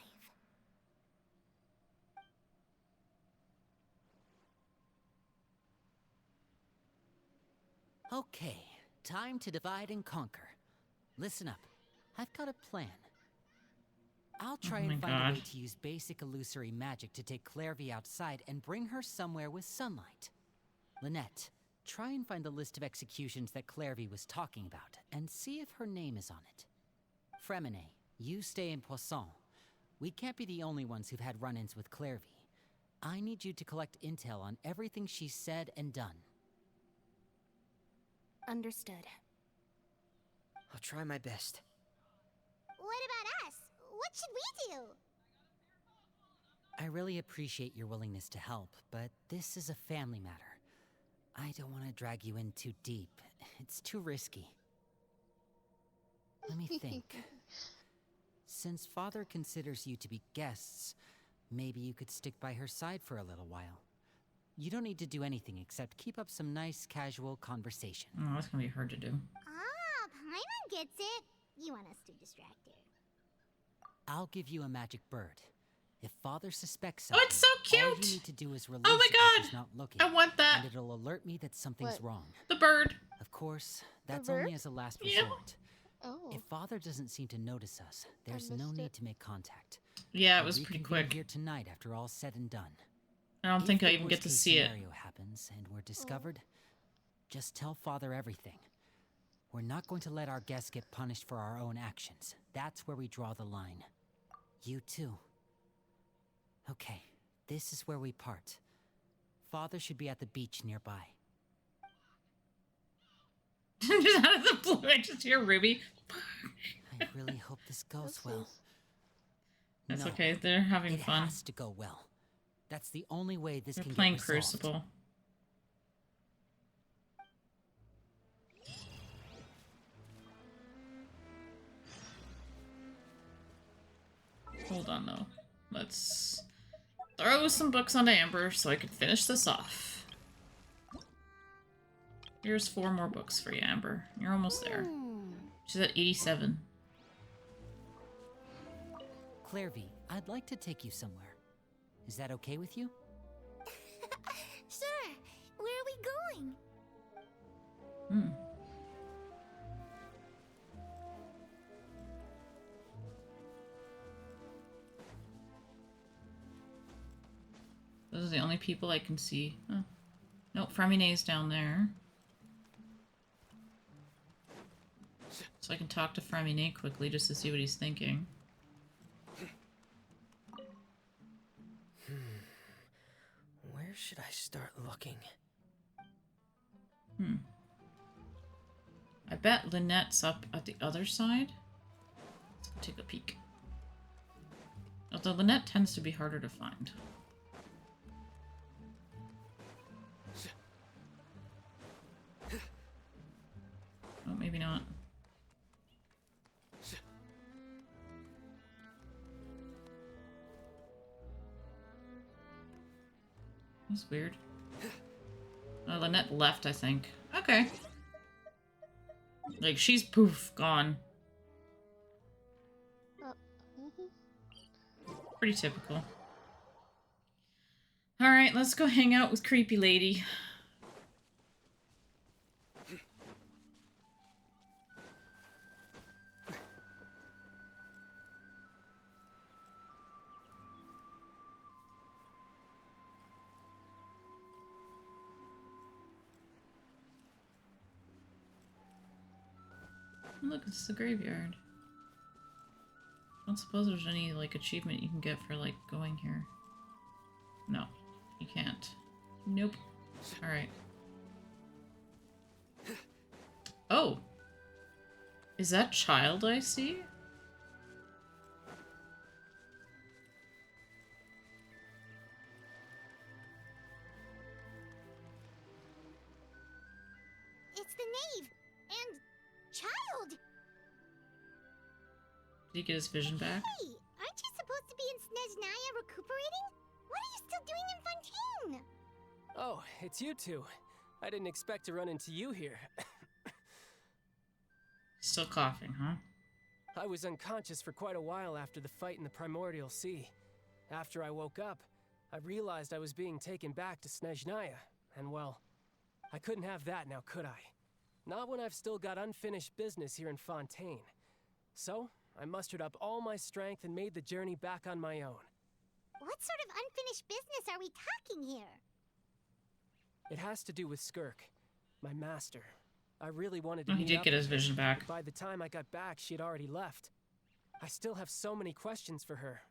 Okay, time to divide and conquer. Listen up, I've got a plan. I'll try and find a way to use basic illusory magic to take Clairvy outside and bring her somewhere with sunlight. Lynette, try and find the list of executions that Clairvy was talking about, and see if her name is on it. Fremine, you stay in Poisson. We can't be the only ones who've had run-ins with Clairvy. I need you to collect intel on everything she's said and done. Understood. I'll try my best. What about us? What should we do? I really appreciate your willingness to help, but this is a family matter. I don't want to drag you in too deep. It's too risky. Let me think. Since Father considers you to be guests, maybe you could stick by her side for a little while. You don't need to do anything except keep up some nice, casual conversation. Oh, that's gonna be hard to do. Ah, Paimon gets it. You want us to distract her. I'll give you a magic bird. If Father suspects Oh, something, it's so cute! all you need to do is release Oh my it when she's God! not looking. I want that! And it'll alert me that something's What? wrong. The bird. Of course, that's bird? only as a last Yeah. resort. Oh. If Father doesn't seem to notice us, there's no missed need it. to make contact. Yeah, it We'll was pretty reconvene quick. here tonight after all's said and done. I don't If think I the even get to worst-case see it. scenario happens and we're discovered, just tell Father everything. We're not going to let our guests get punished for our own actions. That's where we draw the line. You too. Okay, this is where we part. Father should be at the beach nearby. Just out of the blue, I just hear Ruby. I really hope this goes well. That's No, okay, they're having it fun. has to go well. That's the only way this They're can playing get resolved. Crucible. Hold on though. Let's throw some books onto Amber so I can finish this off. Here's 4 more books for you, Amber. You're almost there. She's at 87. Clairvy, I'd like to take you somewhere. Is that okay with you? Sure. Where are we going? Hmm. Those are the only people I can see. Huh. Nope, Fremine's down there. So I can talk to Fremine quickly just to see what he's thinking. Where should I start looking? Hmm. I bet Lynette's up at the other side. Let's go take a peek. Although Lynette tends to be harder to find. Oh, maybe not. That's weird. Oh, Lynette left, I think. Okay. Like, she's poof, gone. Pretty typical. Alright, let's go hang out with Creepy Lady. Look, it's the graveyard. I don't suppose there's any, like, achievement you can get for, like, going here. No, you can't. Nope. Alright. Oh! Is that child I see? It's the knave! And... child! Did he get his vision back? Hey! Aren't you supposed to be in Snezhnaya recuperating? What are you still doing in Fontaine? Oh, it's you two. I didn't expect to run into you here. Still coughing, huh? I was unconscious for quite a while after the fight in the Primordial Sea. After I woke up, I realized I was being taken back to Snezhnaya, and well, I couldn't have that now, could I? Not when I've still got unfinished business here in Fontaine. So, I mustered up all my strength and made the journey back on my own. What sort of unfinished business are we talking here? It has to do with Skirk, my master. I really wanted to Oh, he meet did up get his with her, vision back. but by the time I got back, she had already left. I still have so many questions for her.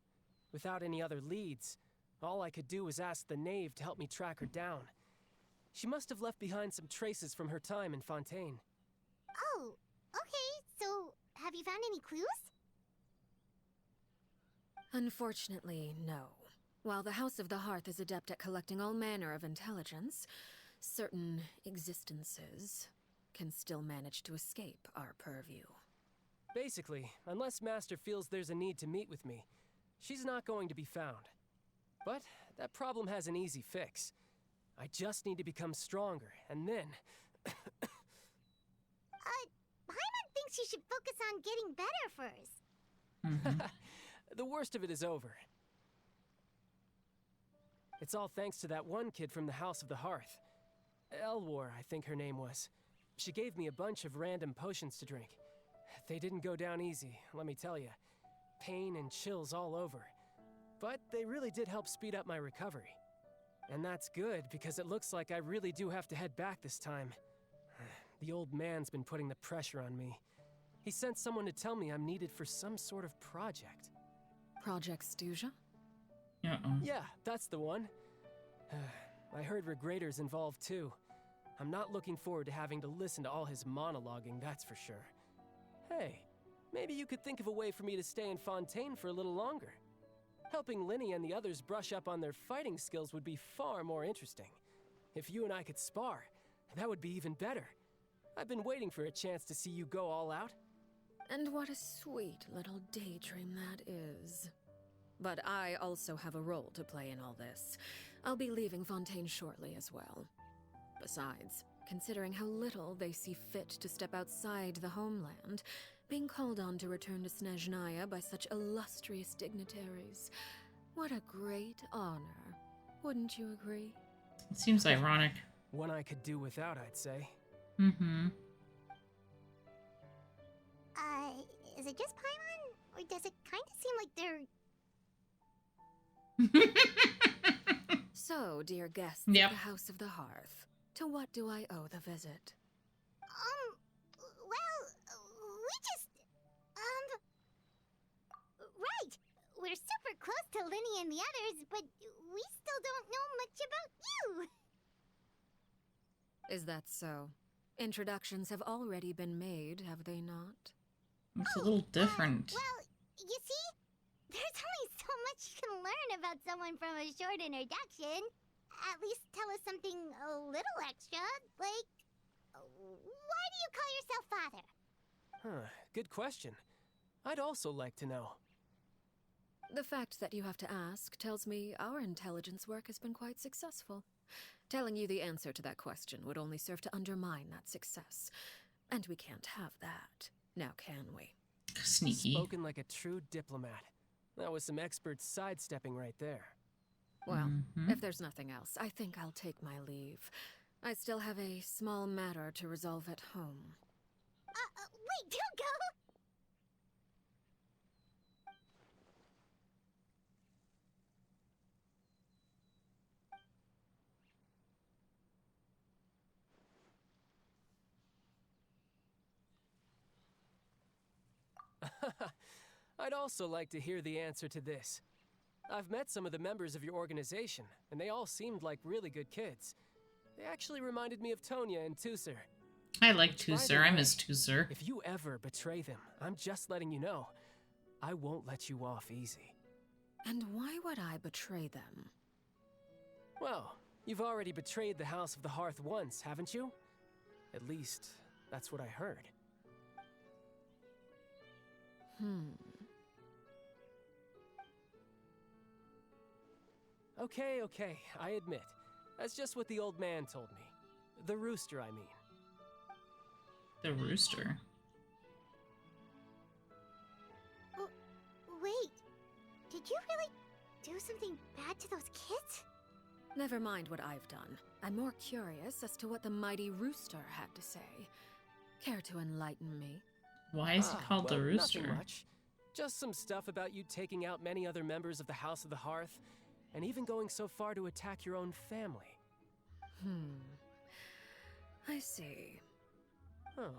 Without any other leads, all I could do was ask the knave to help me track her down. She must have left behind some traces from her time in Fontaine. Oh, okay, so have you found any clues? Unfortunately, no. While the House of the Hearth is adept at collecting all manner of intelligence, certain existences can still manage to escape our purview. Basically, unless Master feels there's a need to meet with me, she's not going to be found. But that problem has an easy fix. I just need to become stronger, and then... Paimon thinks you should focus on getting better first. The worst of it is over. It's all thanks to that one kid from the House of the Hearth. Elwar, I think her name was. She gave me a bunch of random potions to drink. They didn't go down easy, let me tell you. Pain and chills all over. But they really did help speed up my recovery. And that's good, because it looks like I really do have to head back this time. The old man's been putting the pressure on me. He sent someone to tell me I'm needed for some sort of project. Project Stuja? Uh-oh. Yeah, that's the one. I heard Regrader's involved too. I'm not looking forward to having to listen to all his monologuing, that's for sure. Hey, maybe you could think of a way for me to stay in Fontaine for a little longer. Helping Linny and the others brush up on their fighting skills would be far more interesting. If you and I could spar, that would be even better. I've been waiting for a chance to see you go all out. And what a sweet little daydream that is. But I also have a role to play in all this. I'll be leaving Fontaine shortly as well. Besides, considering how little they see fit to step outside the homeland, being called on to return to Snezhnaya by such illustrious dignitaries, what a great honor. Wouldn't you agree? It seems ironic. One I could do without, I'd say. Mm-hmm. Is it just Paimon? Or does it kind of seem like they're... So, dear guests Yep. of the House of the Hearth, to what do I owe the visit? Well, we just... Right! We're super close to Linny and the others, but we still don't know much about you! Is that so? Introductions have already been made, have they not? It's a little different. Well, you see, there's only so much you can learn about someone from a short introduction. At least tell us something a little extra, like, why do you call yourself father? Huh, good question. I'd also like to know. The fact that you have to ask tells me our intelligence work has been quite successful. Telling you the answer to that question would only serve to undermine that success. And we can't have that, now can we? Sneaky. Spoken like a true diplomat. That was some expert sidestepping right there. Well, if there's nothing else, I think I'll take my leave. I still have a small matter to resolve at home. Wait, don't go! I'd also like to hear the answer to this. I've met some of the members of your organization, and they all seemed like really good kids. They actually reminded me of Tonya and Tusser. I like Tusser. I miss Tusser. If you ever betray them, I'm just letting you know, I won't let you off easy. And why would I betray them? Well, you've already betrayed the House of the Hearth once, haven't you? At least, that's what I heard. Okay, I admit. That's just what the old man told me. The rooster, I mean. The rooster? Wait, did you really do something bad to those kids? Never mind what I've done. I'm more curious as to what the mighty rooster had to say. Care to enlighten me? Why is he called the rooster? Nothing much. Just some stuff about you taking out many other members of the House of the Hearth, and even going so far to attack your own family. I see. Oh,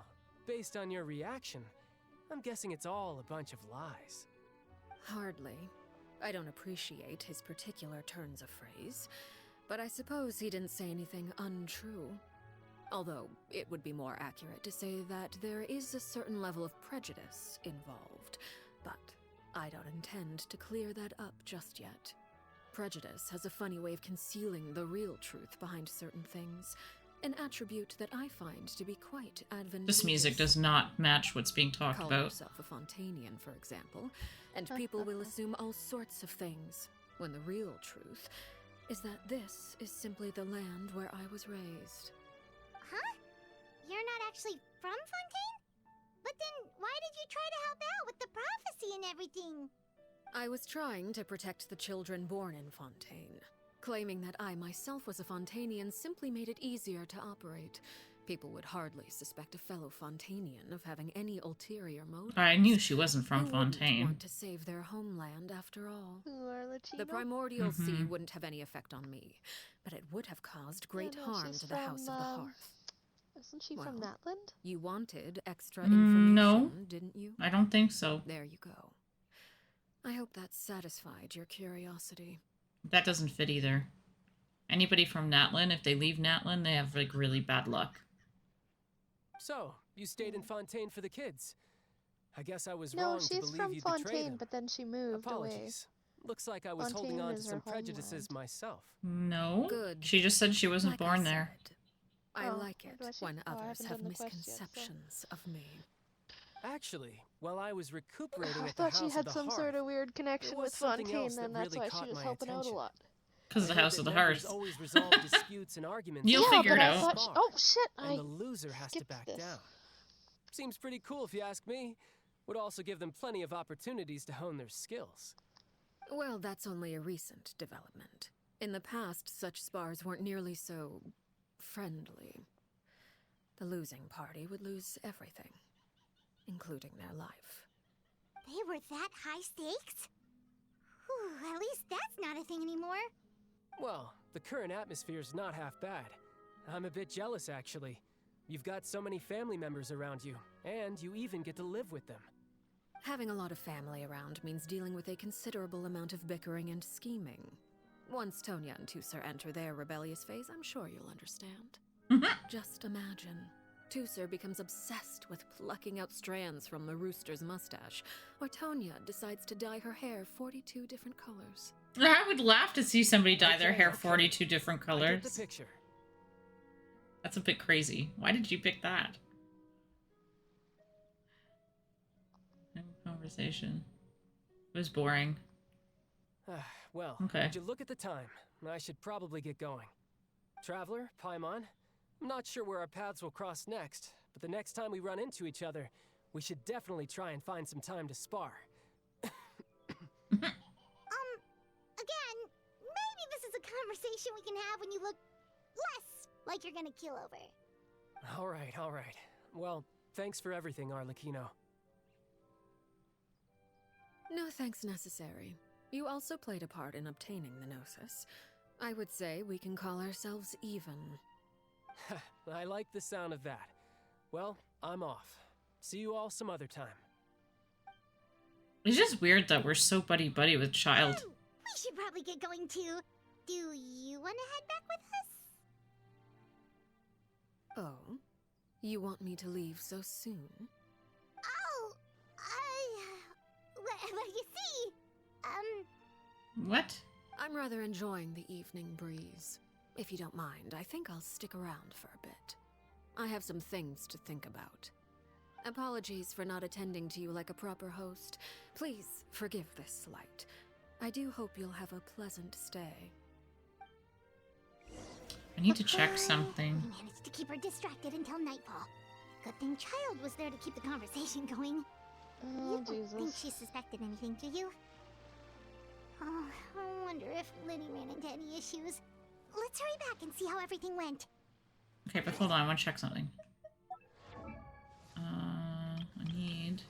based on your reaction, I'm guessing it's all a bunch of lies. Hardly. I don't appreciate his particular turns of phrase, but I suppose he didn't say anything untrue. Although, it would be more accurate to say that there is a certain level of prejudice involved, but I don't intend to clear that up just yet. Prejudice has a funny way of concealing the real truth behind certain things, an attribute that I find to be quite advantageous. This music does not match what's being talked Call about. yourself a Fontanian, for example, and people will assume all sorts of things, when the real truth is that this is simply the land where I was raised. Huh? You're not actually from Fontaine? But then why did you try to help out with the prophecy and everything? I was trying to protect the children born in Fontaine. Claiming that I myself was a Fontanian simply made it easier to operate. People would hardly suspect a fellow Fontanian of having any ulterior motive. I knew she wasn't from They Fontaine. wouldn't want to save their homeland after all. Arlicchino? The primordial sea wouldn't have any effect on me, but it would have caused great harm to the House of the Hearth. Isn't she from Natland? You wanted extra information, No. didn't you? I don't think so. There you go. I hope that satisfied your curiosity. That doesn't fit either. Anybody from Natlan, if they leave Natlan, they have, like, really bad luck. So, you stayed in Fontaine for the kids. I guess I was No, wrong to she's believe from you'd betray Fontaine, them. but then she moved away. Apologies. Looks like I was holding Fontaine on to is some her prejudices homeland. myself. No. Good. She just said she wasn't Like born I there. said, I Oh, like what it do I say? when Oh, I others haven't have done the quest yet, so- misconceptions of me. Actually, while I was recuperating I at the thought House she of had the some Hearth, sort of weird connection there was with something Fontaine, else that and that's really why caught she was my helping out a attention. lot. Because of the I heard House that of the members Hearth. always resolve disputes and arguments. You'll yeah, figure but it I out. thought oh shit! And the loser has to back this. down. Seems pretty cool if you ask me. Would also give them plenty of opportunities to hone their skills. Well, that's only a recent development. In the past, such spars weren't nearly so friendly. The losing party would lose everything, including their life. They were that high stakes? Whew, at least that's not a thing anymore. Well, the current atmosphere's not half bad. I'm a bit jealous, actually. You've got so many family members around you, and you even get to live with them. Having a lot of family around means dealing with a considerable amount of bickering and scheming. Once Tonya and Tusser enter their rebellious phase, I'm sure you'll understand. Just imagine. Tusser becomes obsessed with plucking out strands from the rooster's mustache, or Tonya decides to dye her hair 42 different colors. I would laugh to see somebody dye their hair 42 different colors. I get the picture. That's a bit crazy. Why did you pick that? Conversation. It was boring. Well, okay. Would you look at the time? I should probably get going. Traveler, Paimon, I'm not sure where our paths will cross next, but the next time we run into each other, we should definitely try and find some time to spar. Again, maybe this is a conversation we can have when you look less like you're gonna kill over. All right. Well, thanks for everything, Arlicchino. No thanks necessary. You also played a part in obtaining the Gnosis. I would say we can call ourselves even. I like the sound of that. Well, I'm off. See you all some other time. It's just weird that we're so buddy-buddy with Child. Oh, we should probably get going too. Do you want to head back with us? Oh? You want me to leave so soon? Oh, well, you see, What? I'm rather enjoying the evening breeze. If you don't mind, I think I'll stick around for a bit. I have some things to think about. Apologies for not attending to you like a proper host. Please forgive this slight. I do hope you'll have a pleasant stay. I need to check something. We managed to keep her distracted until nightfall. Good thing Child was there to keep the conversation going. Oh, You don't think she suspected anything, do you? Oh, I wonder if Liddy ran into any issues. Let's hurry back and see how everything went. Okay, but hold on, I want to check something. I need...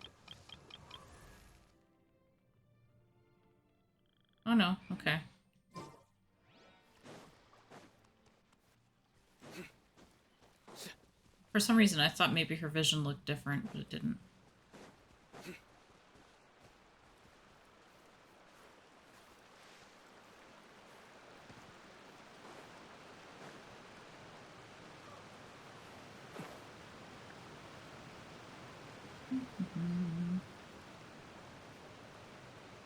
Oh no, okay. For some reason, I thought maybe her vision looked different, but it didn't.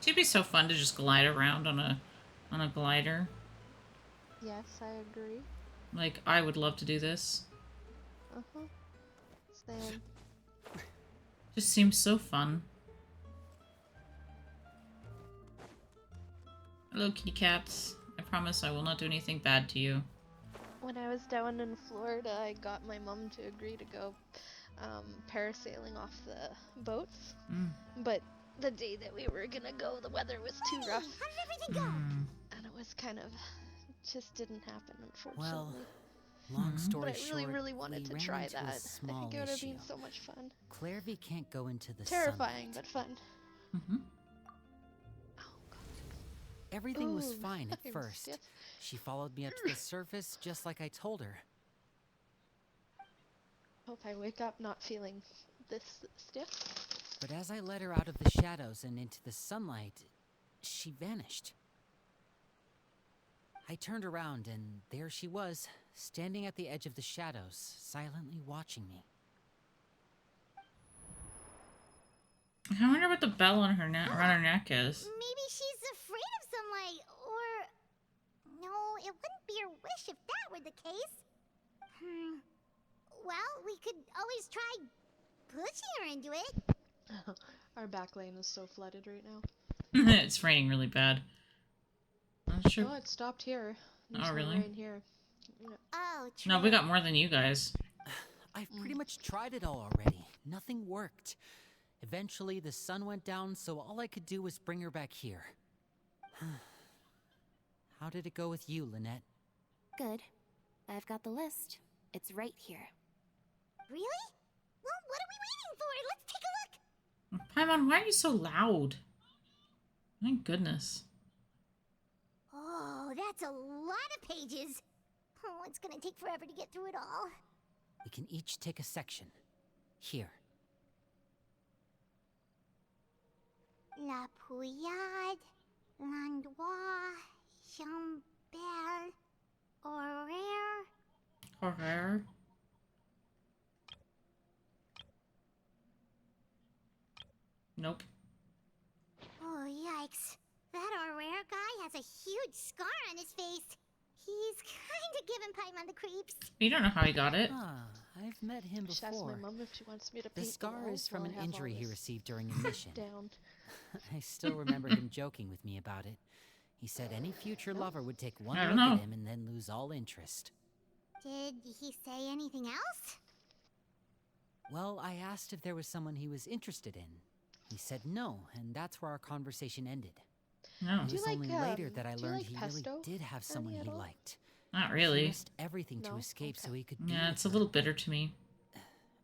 It'd be so fun to just glide around on a glider. Yes, I agree. Like, I would love to do this. Uh-huh. Same. Just seems so fun. Hello, kitty cats. I promise I will not do anything bad to you. When I was down in Florida, I got my mom to agree to go parasailing off the boats. But the day that we were gonna go, the weather was too rough. How did everything go? And it was kind of... just didn't happen, unfortunately. Well, long story but I really, short, really wanted to try that. I think it would have been issue. so much fun. Clarvey can't go into the Terrifying, sunlight. but fun. Everything was Ooh, fine at I'm first. stiff. She followed me up to the surface just like I told her. Hope I wake up not feeling this stiff. But as I led her out of the shadows and into the sunlight, she vanished. I turned around and there she was, standing at the edge of the shadows, silently watching me. I wonder what the bell on her neck is. Maybe she's afraid of sunlight, or... No, it wouldn't be her wish if that were the case. Well, we could always try pushing her into it. Our back lane is so flooded right now. It's raining really bad. Not sure. Oh, it stopped here. There's Oh, no really? rain here. Yeah. Oh, true. No, we got more than you guys. I've pretty much tried it all already. Nothing worked. Eventually, the sun went down, so all I could do was bring her back here. How did it go with you, Lynette? Good. I've got the list. It's right here. Really? Well, what are we waiting for? Let's take a look. Paimon, why are you so loud? My goodness. Oh, that's a lot of pages. Oh, it's gonna take forever to get through it all. We can each take a section. Here. La Pouillade, L'Endroit, Chambel, Horaire. Horror. Nope. Oh, yikes. That our rare guy has a huge scar on his face. He's kinda giving Paimon the creeps. You don't know how he got it. Ah, I've met him Just ask my before. mom if she wants me to The paint scar walls is from while an I have all injury he this received during a mission. down. I still remember him joking with me about it. He said any future lover would take one I look don't know. at him and then lose all interest. Did he say anything else? Well, I asked if there was someone he was interested in. He said no, and that's where our conversation ended. No. It was only later that I do you learned like he pesto, really did have someone Ernie, he at all? liked. Not He really. risked everything to No? escape Okay. so he could be Yeah, with it's a her. little bitter to me.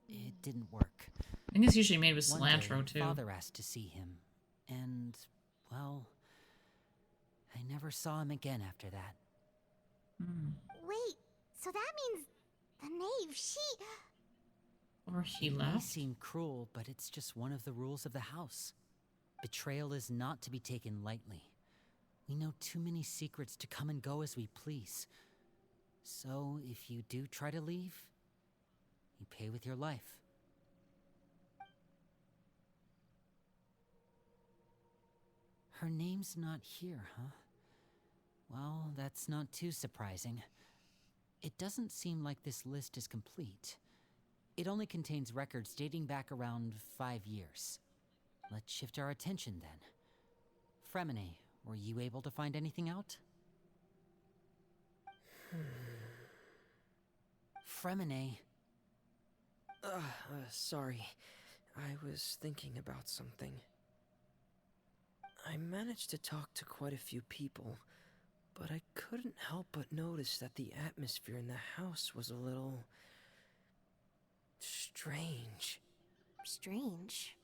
It didn't work. I think it's usually made with One cilantro, day, too. Father asked to see him, and, well, I never saw him again after that. Wait, so that means the knave, she... Or he It may left. seem cruel, but it's just one of the rules of the house. Betrayal is not to be taken lightly. We know too many secrets to come and go as we please. So, if you do try to leave, you pay with your life. Her name's not here, huh? Well, that's not too surprising. It doesn't seem like this list is complete. It only contains records dating back around 5 years. Let's shift our attention then. Fremine, were you able to find anything out? Fremine. Sorry. I was thinking about something. I managed to talk to quite a few people, but I couldn't help but notice that the atmosphere in the house was a little... strange. Strange?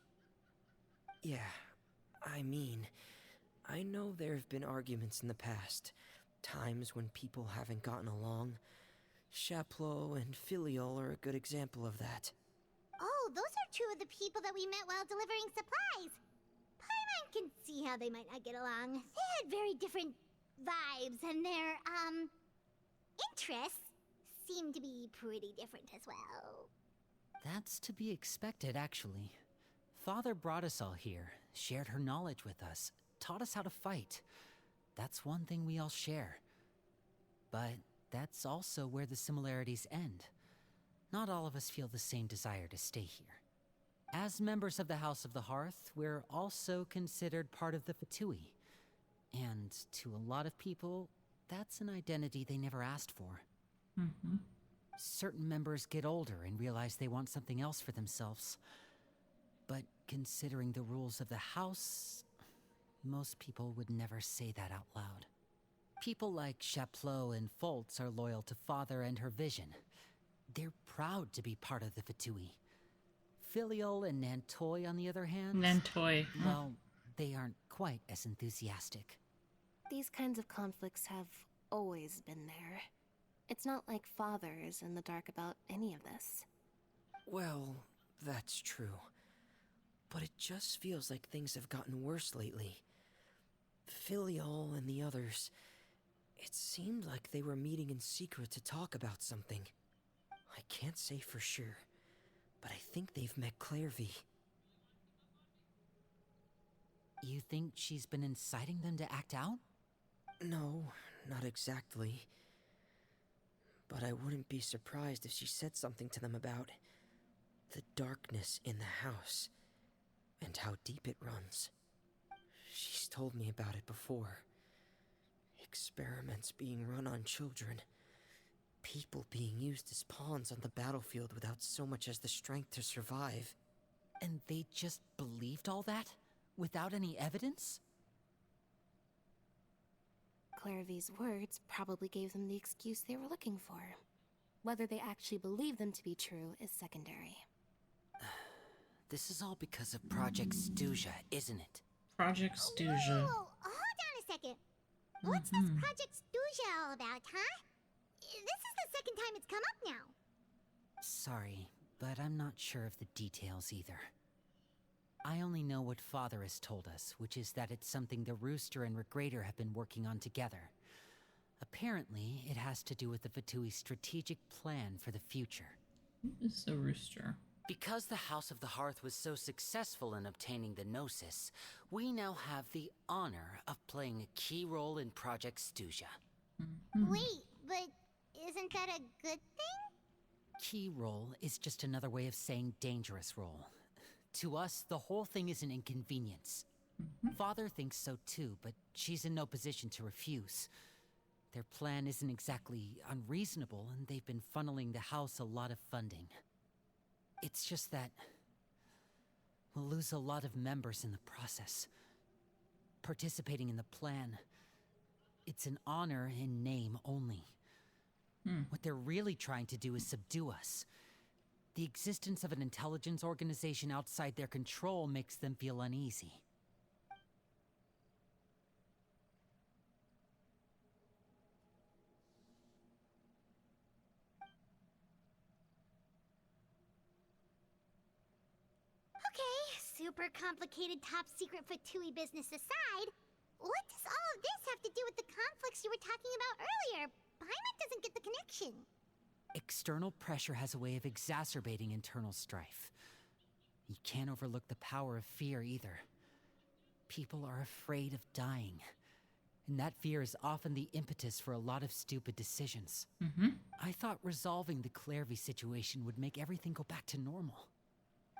Yeah, I mean, I know there have been arguments in the past, times when people haven't gotten along. Chaplot and Filial are a good example of that. Oh, those are two of the people that we met while delivering supplies. Paimon can see how they might not get along. They had very different vibes, and their, interests seem to be pretty different as well. That's to be expected, actually. Father brought us all here, shared her knowledge with us, taught us how to fight. That's one thing we all share. But that's also where the similarities end. Not all of us feel the same desire to stay here. As members of the House of the Hearth, we're also considered part of the Fatui. And to a lot of people, that's an identity they never asked for. Certain members get older and realize they want something else for themselves. But considering the rules of the house, most people would never say that out loud. People like Chaplot and Foltz are loyal to Father and her vision. They're proud to be part of the Fatui. Filial and Nantoy, on the other hand... Nantoy. Well, they aren't quite as enthusiastic. These kinds of conflicts have always been there. It's not like Father is in the dark about any of this. Well, that's true. But it just feels like things have gotten worse lately. Filial and the others... It seemed like they were meeting in secret to talk about something. I can't say for sure, but I think they've met Clairvy. You think she's been inciting them to act out? No, not exactly. But I wouldn't be surprised if she said something to them about the darkness in the house and how deep it runs. She's told me about it before. Experiments being run on children. People being used as pawns on the battlefield without so much as the strength to survive. And they just believed all that? Without any evidence? Clairvy's words probably gave them the excuse they were looking for. Whether they actually believe them to be true is secondary. This is all because of Project Stuja, isn't it? Project Stuja. Whoa, hold on a second. What's this Project Stuja all about, huh? This is the second time it's come up now. Sorry, but I'm not sure of the details either. I only know what Father has told us, which is that it's something the Rooster and Regrader have been working on together. Apparently, it has to do with the Fatui's strategic plan for the future. Who is the Rooster? Because the House of the Hearth was so successful in obtaining the Gnosis, we now have the honor of playing a key role in Project Stuja. Wait, but isn't that a good thing? Key role is just another way of saying dangerous role. To us, the whole thing is an inconvenience. Father thinks so too, but she's in no position to refuse. Their plan isn't exactly unreasonable, and they've been funneling the house a lot of funding. It's just that we'll lose a lot of members in the process. Participating in the plan, it's an honor in name only. What they're really trying to do is subdue us. The existence of an intelligence organization outside their control makes them feel uneasy. Super complicated top secret Fatui business aside, what does all of this have to do with the conflicts you were talking about earlier? Paimon doesn't get the connection. External pressure has a way of exacerbating internal strife. You can't overlook the power of fear either. People are afraid of dying, and that fear is often the impetus for a lot of stupid decisions. I thought resolving the Clairvy situation would make everything go back to normal.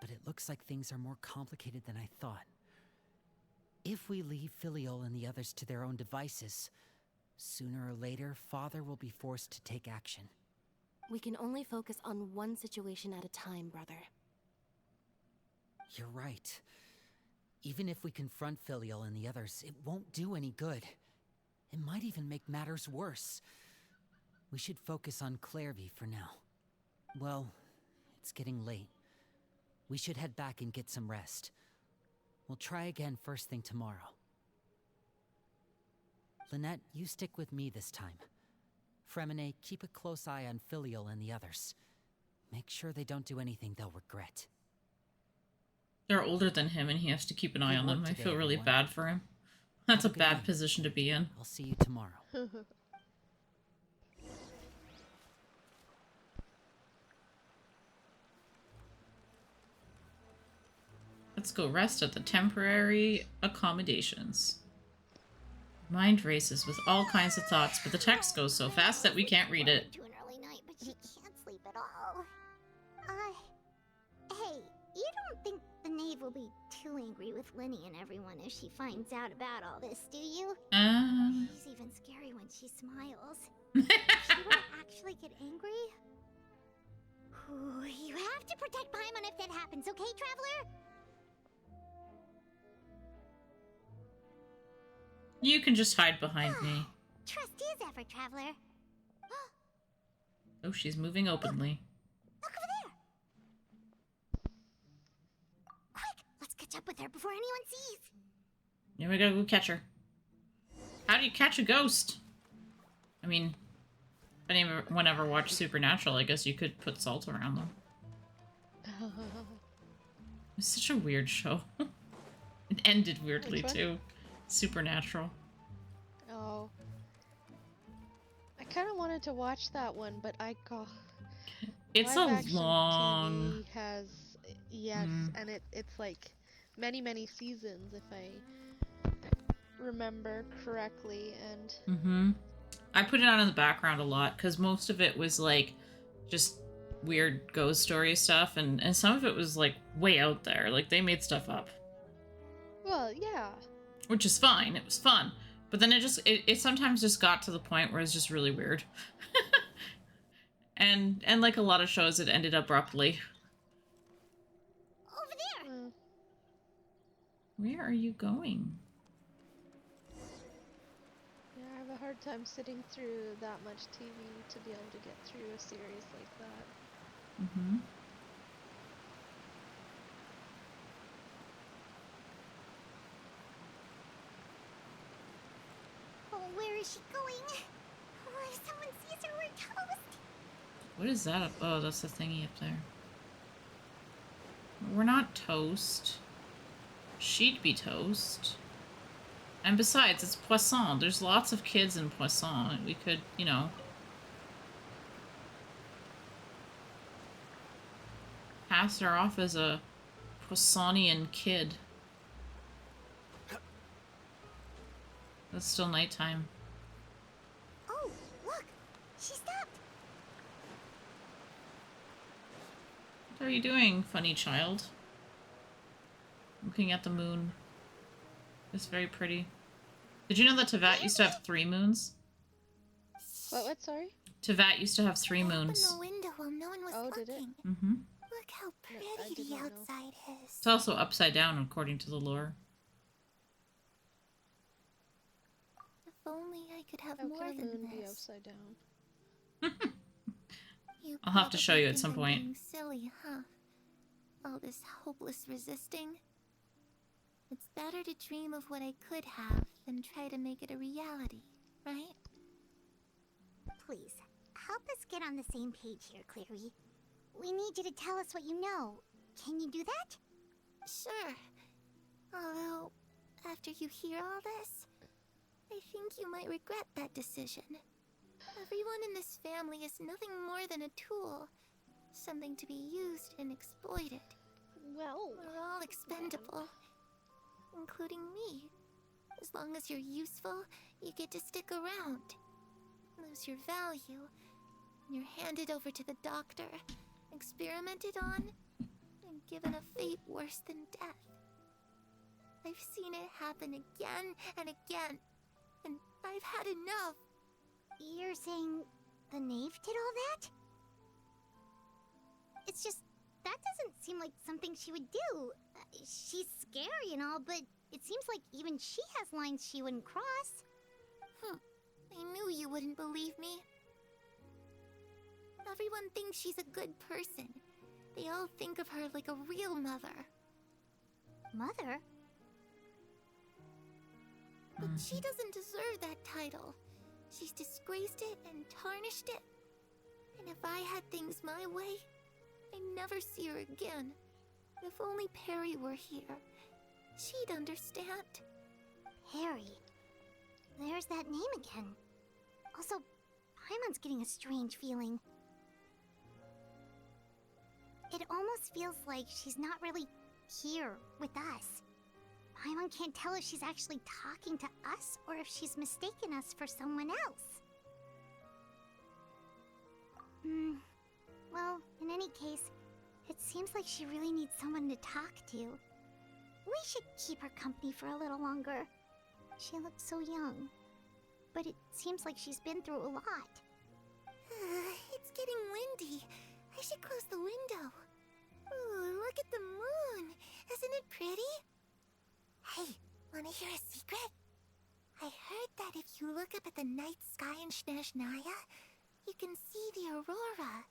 But it looks like things are more complicated than I thought. If we leave Filiol and the others to their own devices, sooner or later, Father will be forced to take action. We can only focus on one situation at a time, brother. You're right. Even if we confront Filiol and the others, it won't do any good. It might even make matters worse. We should focus on Clairvy for now. Well, it's getting late. We should head back and get some rest. We'll try again first thing tomorrow. Lynette, you stick with me this time. Fremine, keep a close eye on Filiol and the others. Make sure they don't do anything they'll regret. They're older than him and he has to keep an eye on them. I feel really bad for him. That's a bad position to be in. I'll see you tomorrow. Let's go rest at the temporary accommodations. Mind races with all kinds of thoughts, but the text goes so fast that we can't read it. To an early night, but she can't sleep at all. Hey, you don't think the knave will be too angry with Linny and everyone if she finds out about all this, do you? She's even scary when she smiles. She won't actually get angry? Ooh, you have to protect Paimon if that happens, okay, Traveler? You can just hide behind me. Trust is effort, Traveler. Oh, she's moving openly. Look over there! Quick, let's catch up with her before anyone sees. Yeah, we gotta go catch her. How do you catch a ghost? I mean, if anyone ever watched Supernatural, I guess you could put salt around them. It's such a weird show. It ended weirdly, too. Supernatural. Oh. I kind of wanted to watch that one, but I got... It's a long... TV has... Yes, and it's like many seasons, if I remember correctly, and... I put it on in the background a lot, because most of it was, like, just weird ghost story stuff, and some of it was, like, way out there. Like, they made stuff up. Well, yeah. Which is fine. It was fun. But then it sometimes just got to the point where it's just really weird. and like a lot of shows, it ended abruptly. Over there! Where are you going? Yeah, I have a hard time sitting through that much TV to be able to get through a series like that. Where is she going? Oh, if someone sees her, we're toast. What is that? Oh, that's the thingy up there. We're not toast. She'd be toast. And besides, it's Poisson. There's lots of kids in Poisson. We could, you know... pass her off as a Poissonian kid. It's still nighttime. Oh, look! She stopped! What are you doing, funny child? Looking at the moon. It's very pretty. Did you know that Tevat used to have 3 moons? What, sorry? Tevat used to have 3 moons. Open the window while no one was looking. Did it? Mm-hmm. Look how pretty the outside is. It's also upside down, according to the lore. If only I could have How more can a than moon this. be upside down? I'll have to show you at some probably point. think I'm being silly, huh? All this hopeless resisting. It's better to dream of what I could have than try to make it a reality, right? Please, help us get on the same page here, Clary. We need you to tell us what you know. Can you do that? Sure. Although, after you hear all this, I think you might regret that decision. Everyone in this family is nothing more than a tool. Something to be used and exploited. Well, we're all expendable. Including me. As long as you're useful, you get to stick around. Lose your value. You're handed over to the doctor, experimented on, and given a fate worse than death. I've seen it happen again and again, and I've had enough. You're saying the knave did all that? It's just, that doesn't seem like something she would do. She's scary and all, but it seems like even she has lines she wouldn't cross. I knew you wouldn't believe me. Everyone thinks she's a good person. They all think of her like a real mother. Mother? But she doesn't deserve that title. She's disgraced it and tarnished it. And if I had things my way, I'd never see her again. If only Perry were here, she'd understand. Perry. There's that name again. Also, Paimon's getting a strange feeling. It almost feels like she's not really here with us. Paimon can't tell if she's actually talking to us or if she's mistaken us for someone else. Well, in any case, it seems like she really needs someone to talk to. We should keep her company for a little longer. She looks so young. But it seems like she's been through a lot. It's getting windy. I should close the window. Ooh, look at the moon. Isn't it pretty? Hey, wanna hear a secret? I heard that if you look up at the night sky in Snezhnaya, you can see the aurora.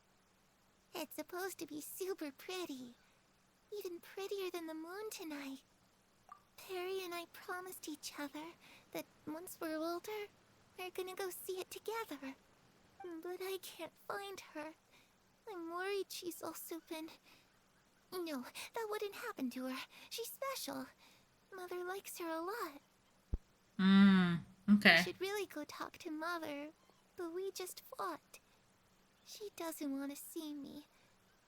It's supposed to be super pretty. Even prettier than the moon tonight. Perry and I promised each other that once we're older, we're gonna go see it together. But I can't find her. I'm worried she's also been... No, that wouldn't happen to her. She's special. Mother likes her a lot. Okay. I should really go talk to Mother, but we just fought. She doesn't want to see me,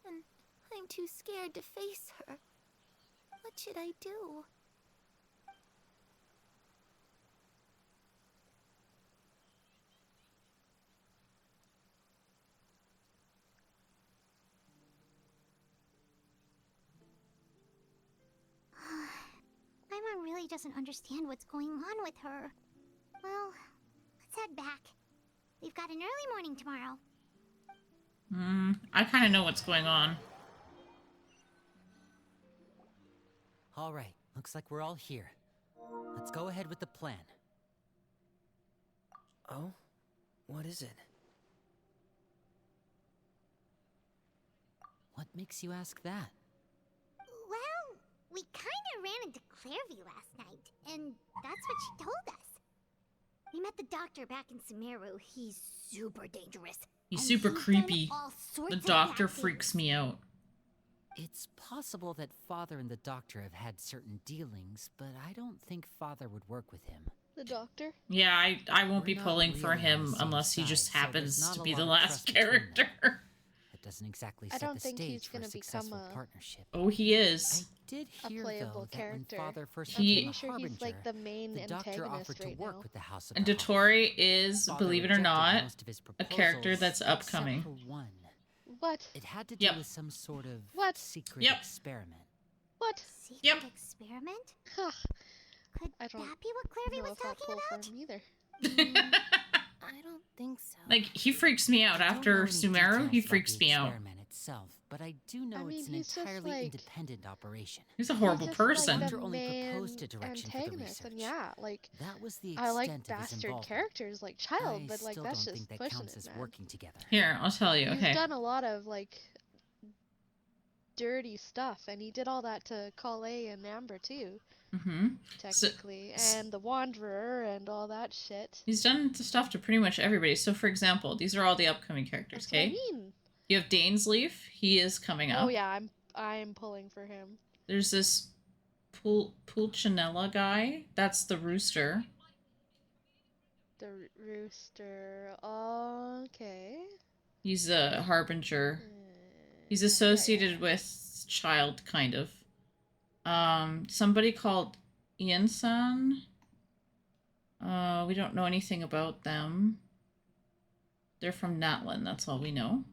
and I'm too scared to face her. What should I do? Paimon really doesn't understand what's going on with her. Well, let's head back. We've got an early morning tomorrow. I kind of know what's going on. All right, looks like we're all here. Let's go ahead with the plan. Oh? What is it? What makes you ask that? Well, we kinda ran into Clairvy last night, and that's what she told us. We met the doctor back in Sumeru. He's super dangerous. He's and super he's done creepy. all sorts The of doctor bad freaks things. me out. It's possible that Father and the Doctor have had certain dealings, but I don't think Father would work with him. The doctor? Yeah, I won't be We're not pulling for really on him the same unless he just side, so there's happens not to a be lot the of last trust between them. character. At doesn't exactly I set don't the think he's stage for a gonna become successful a partnership. Oh, he is. I did a hear, playable though, that character. when Father first I'm He- became pretty a sure he's like harbinger, the main the doctor antagonist offered to right work now. with the House of And the Hearth. Dotori is, Father believe it or rejected not, most of his a character proposals, that's except upcoming. for one. What? It had to do Yep. with some sort of What? secret Yep. experiment. What? Secret Yep. experiment? Huh. Could I don't that be what Clairvy know was if I'll talking pull for about? him either. I don't think so. Like, he freaks me out. I don't After know any Sumeru, he details about freaks the me out. experiment itself, but I do know I mean, it's an he's just entirely like- independent operation. He's a horrible He's just person. like Doctor the only main proposed a direction for the antagonist, and research. yeah, like That was the I like extent of his bastard involvement. characters like Child, I but like still that's don't just think that pushing counts it, as man. working together. Here, I'll tell you. He's Okay. done a lot of like dirty stuff, and he did all that to Kale and Amber too, Mm-hmm. technically, and the Wanderer and all that shit. He's done stuff to pretty much everybody. So, for example, these are all the upcoming characters, That's what I okay? mean. You have Dainsleif. He is coming up. Oh yeah, I'm pulling for him. There's this Pulcinella guy. That's the rooster. The rooster. Okay. He's a harbinger. He's Yeah, associated with Child, kind of. Somebody called Ian-san. We don't know anything about them. They're from Natlin, that's all we know.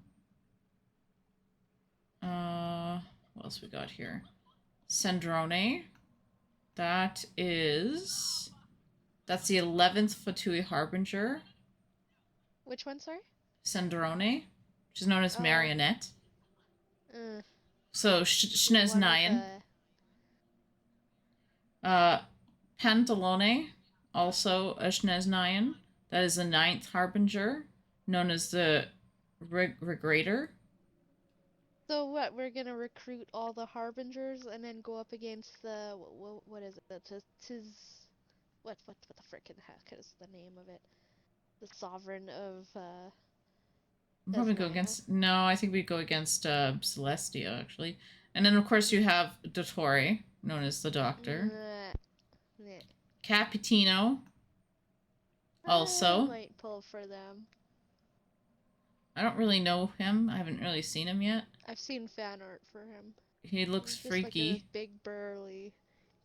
What else we got here? Sandrone. That's the 11th Fatui Harbinger. Which one, sorry? Sandrone. She's known as Oh. Marionette. Uh, So, Shnez one Nyan. of Pantalone, also a Shnez Nyan. That is the 9th Harbinger, known as the Regrator. So what? We're gonna recruit all the harbingers and then go up against the what is it? What the frickin' heck is the name of it? The sovereign of We'll probably go Desmaya. against... No, I think we go against Celestia, actually. And then, of course, you have Dottore, known as the Doctor. Meh. Capitino, I also. might pull for them. I don't really know him. I haven't really seen him yet. I've seen fan art for him. He looks He's just like freaky. a big burly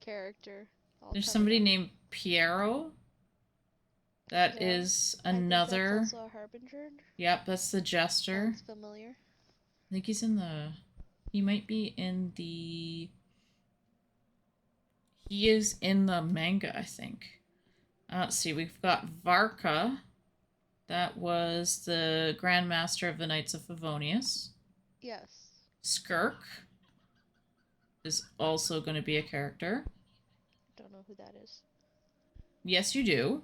character. all There's covered somebody up. named Piero. That Yeah, is I think another... that's also a harbinger. Yep, that's the Jester. Sounds familiar. I think he's in the... He might be in the... He is in the manga, I think. Let's see, we've got Varka. That was the Grandmaster of the Knights of Favonius. Yes. Skirk is also going to be a character. Don't know who that is. Yes, you do.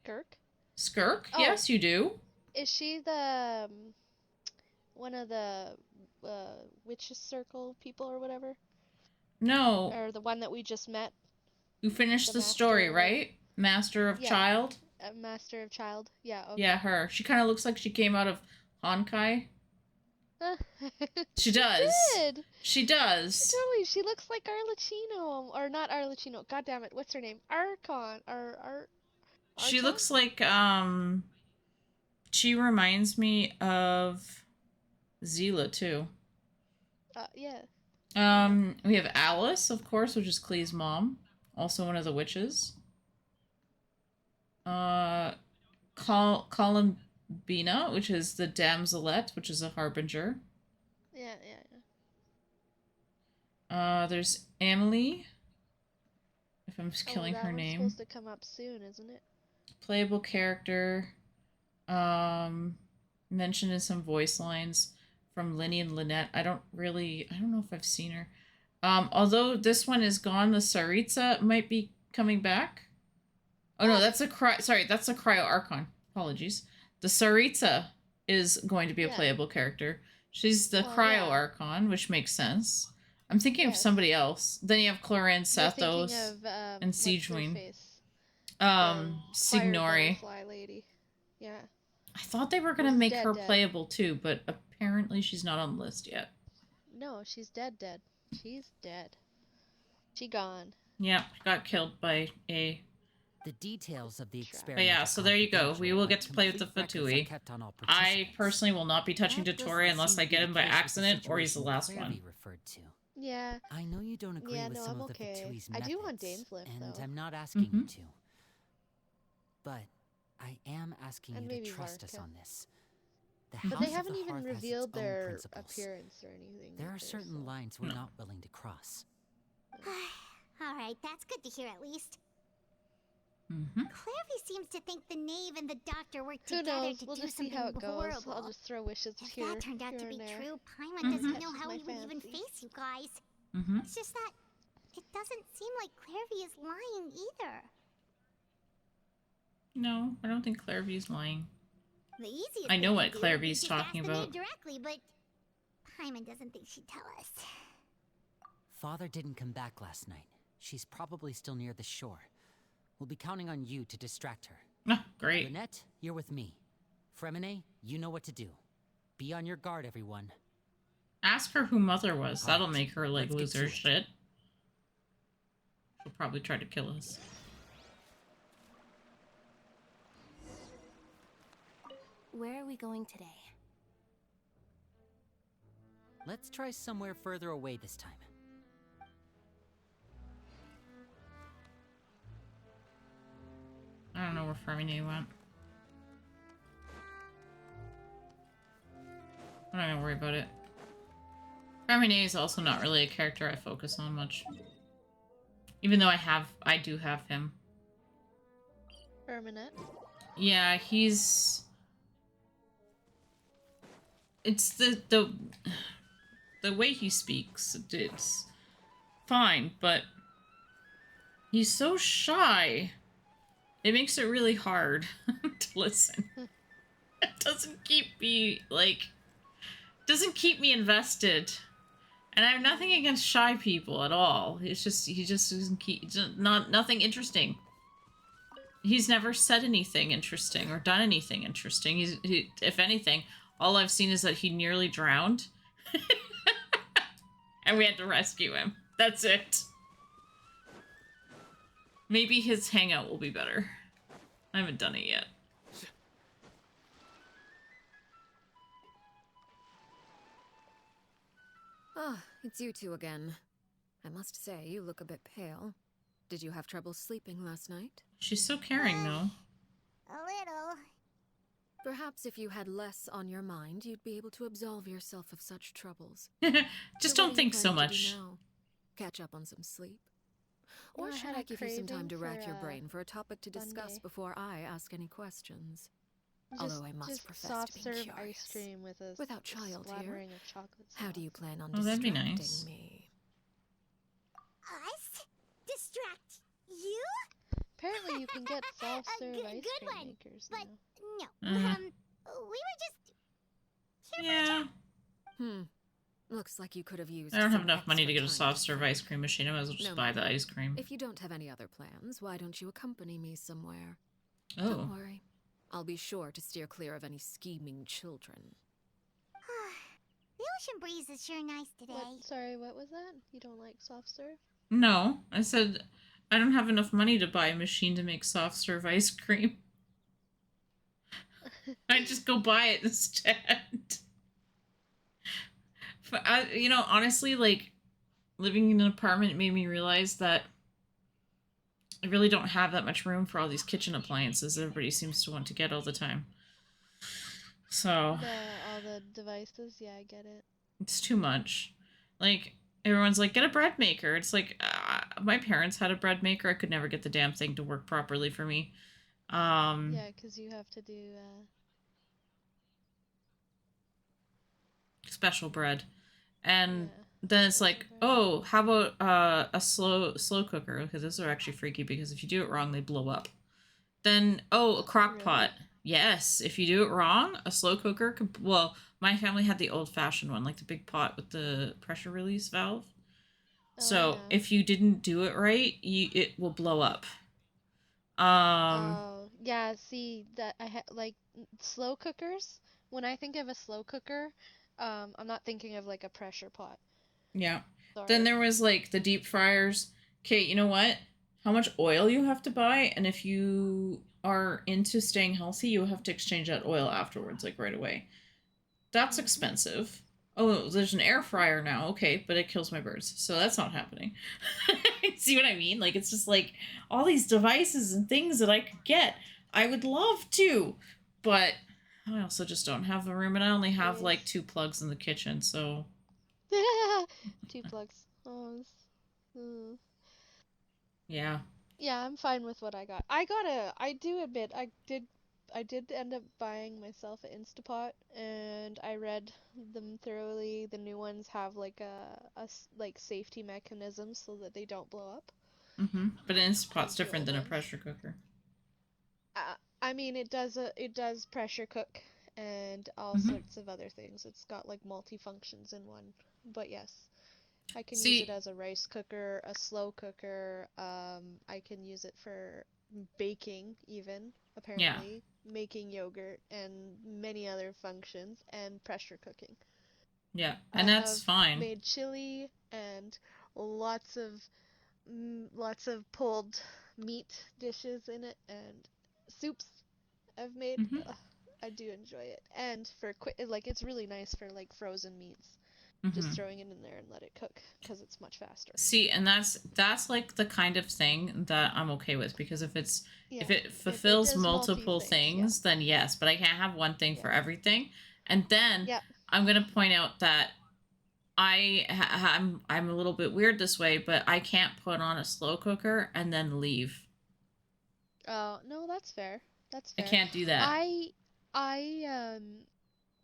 Kirk? Skirk? Oh. Yes, you do. Is she the one of the witches circle people or whatever? No. Or the one that we just met? You finished the the story, master- right? Master of Yeah. Child? Master of Child? Yeah, okay. Yeah, her. She kind of looks like she came out of Honkai. She does. Did. She does. Totally. She looks like Arlicchino. Or not Arlicchino. God damn it. What's her name? Archon. She Archon? looks like, she reminds me of Zila, too. Yeah. We have Alice, of course, which is Clee's mom. Also one of the witches. Columbina, which is the Damselette, which is a harbinger. Yeah. There's Emily. If I'm just Oh, killing that her one's name. supposed to come up soon, isn't it? Playable character. Mentioned in some voice lines from Linny and Lynette. I don't know if I've seen her. Although this one is gone, the Saritsa might be coming back. Oh no, that's a Cryo Archon. Apologies. The Saritsa is going to be a Yeah. playable character. She's the Well, Cryo yeah. Archon, which makes sense. I'm thinking of Yes. somebody else. Then you have Cloran You're Sethos thinking of, and what's her Siegewing. face? Fire Signori. butterfly lady. Yeah. I thought they were gonna Who's make dead, her dead. playable too, but apparently she's not on the list yet. No, she's dead. She's dead. She gone. Yeah, got killed by a The details of the But experiment. But yeah, so there you go. We will get to play with the Fatui. I personally will not be touching Dottore unless I get him by accident or he's the last one. Yeah. I know you don't agree with some of the Fatui's I methods, do want Dane's lift, and though. I'm not asking you to. But I am asking you to trust us on this. But they haven't even revealed their appearance or anything. There are certain lines we're not willing to cross. Alright, that's good to hear at least. Mm-hmm. Clarvy seems to think the knave and the doctor work Who together knows? to We'll do just see something how it goes. horrible. I'll just throw wishes If here. that turned out to here be and there. true, Paimon doesn't know That's how my he would even fancy. face you guys. Mm-hmm. It's just that it doesn't seem like Clarvy is lying either. No, I don't think Clairvy's lying. The easiest I know thing what to do would be Clairvy's just talking ask the knave about. directly, but Paimon doesn't think she'd tell us. Father didn't come back last night. She's probably still near the shore. We'll be counting on you to distract her. Oh, great. Lynette, you're with me. Fremine, you know what to do. Be on your guard, everyone. Ask her who Mother was. That'll make her, like, Let's lose get her to it. shit. She'll probably try to kill us. Where are we going today? Let's try somewhere further away this time. I don't know where Fermine went. I'm not gonna worry about it. Fermine is also not really a character I focus on much. Even though I do have him. Permanent. Yeah, he's... It's the way he speaks. It's fine, but he's so shy. It makes it really hard to listen. It doesn't keep me, like... doesn't keep me invested. And I have nothing against shy people at all. It's just, he just doesn't keep... nothing interesting. He's never said anything interesting or done anything interesting. If anything, all I've seen is that he nearly drowned. And we had to rescue him. That's it. Maybe his hangout will be better. I haven't done it yet. Ah, it's you two again. I must say, you look a bit pale. Did you have trouble sleeping last night? She's so caring, though. A little. Perhaps if you had less on your mind, you'd be able to absolve yourself of such troubles. Just So don't what are you think so planning to do much. now? Catch up on some sleep? You Or know, I should had I a give you some time craving to rack for, your brain for a topic to discuss Sunday. before I ask any questions? Just, Although I must just profess soft to be serve curious. ice cream with a Without child here, splattering of chocolate how do sauce. you plan on Oh, that'd be distracting nice. me? Us? Distract you? Apparently you can get soft serve Good- ice good cream one, makers But now. no. Uh-huh. We were just... Yeah. Looks like you could have used I don't have some enough money to extra get a time soft serve ice cream machine. I might as well just No buy the matter. ice cream. If you don't have any other plans, why don't you accompany me somewhere? Oh. Don't worry. I'll be sure to steer clear of any scheming children. The ocean breeze is sure nice today. Sorry, what was that? You don't like soft serve? No, I said I don't have enough money to buy a machine to make soft serve ice cream. I just go buy it instead. But you know, honestly, like, living in an apartment made me realize that I really don't have that much room for all these kitchen appliances everybody seems to want to get all the time. So... all the devices? Yeah, I get it. it's too much. Like, everyone's like, get a bread maker. It's like, my parents had a bread maker. I could never get the damn thing to work properly for me. Yeah, because you have to do, special bread. And then it's like, oh, how about a slow cooker? Because those are actually freaky because if you do it wrong, they blow up. Then, oh, a crock pot. Yes, if you do it wrong, a slow cooker could, well, my family had the old-fashioned one, like the big pot with the pressure release valve. So if you didn't do it right, it will blow up. yeah, see, that like, slow cookers, when I think of a slow cooker, I'm not thinking of, like, a pressure pot. Yeah. Sorry. Then there was, like, the deep fryers. Okay, you know what? how much oil you have to buy, and if you are into staying healthy, you have to exchange that oil afterwards, like right away. That's expensive. Oh, there's an air fryer now. Okay, but it kills my birds, so that's not happening. See what I mean? Like, it's just like all these devices and things that I could get. I would love to, but I also just don't have the room, and I only have like 2 plugs in the kitchen, so. 2 plugs. Oh, yeah. Yeah, I'm fine with what I got. I do admit, I did end up buying myself an Instapot, and I read them thoroughly. The new ones have like like safety mechanisms so that they don't blow up. But an Instapot's different than a pressure cooker. I mean, it does pressure cook and all sorts of other things. It's got like multi-functions in one. But yes, I can use it as a rice cooker, a slow cooker. I can use it for baking even, apparently. Yeah. Making yogurt and many other functions, and pressure cooking. Yeah, and that's fine. Made chili and lots of pulled meat dishes in it, and soups I've made. I do enjoy it, and for like it's really nice for like frozen meats. Just throwing it in there and let it cook because it's much faster. See, and that's like the kind of thing that I'm okay with, because if it fulfills multiple things, then yes, but I can't have one thing for everything. And then I'm gonna point out that I'm a little bit weird this way, but I can't put on a slow cooker and then leave. Oh no, that's fair. That's fair. I can't do that.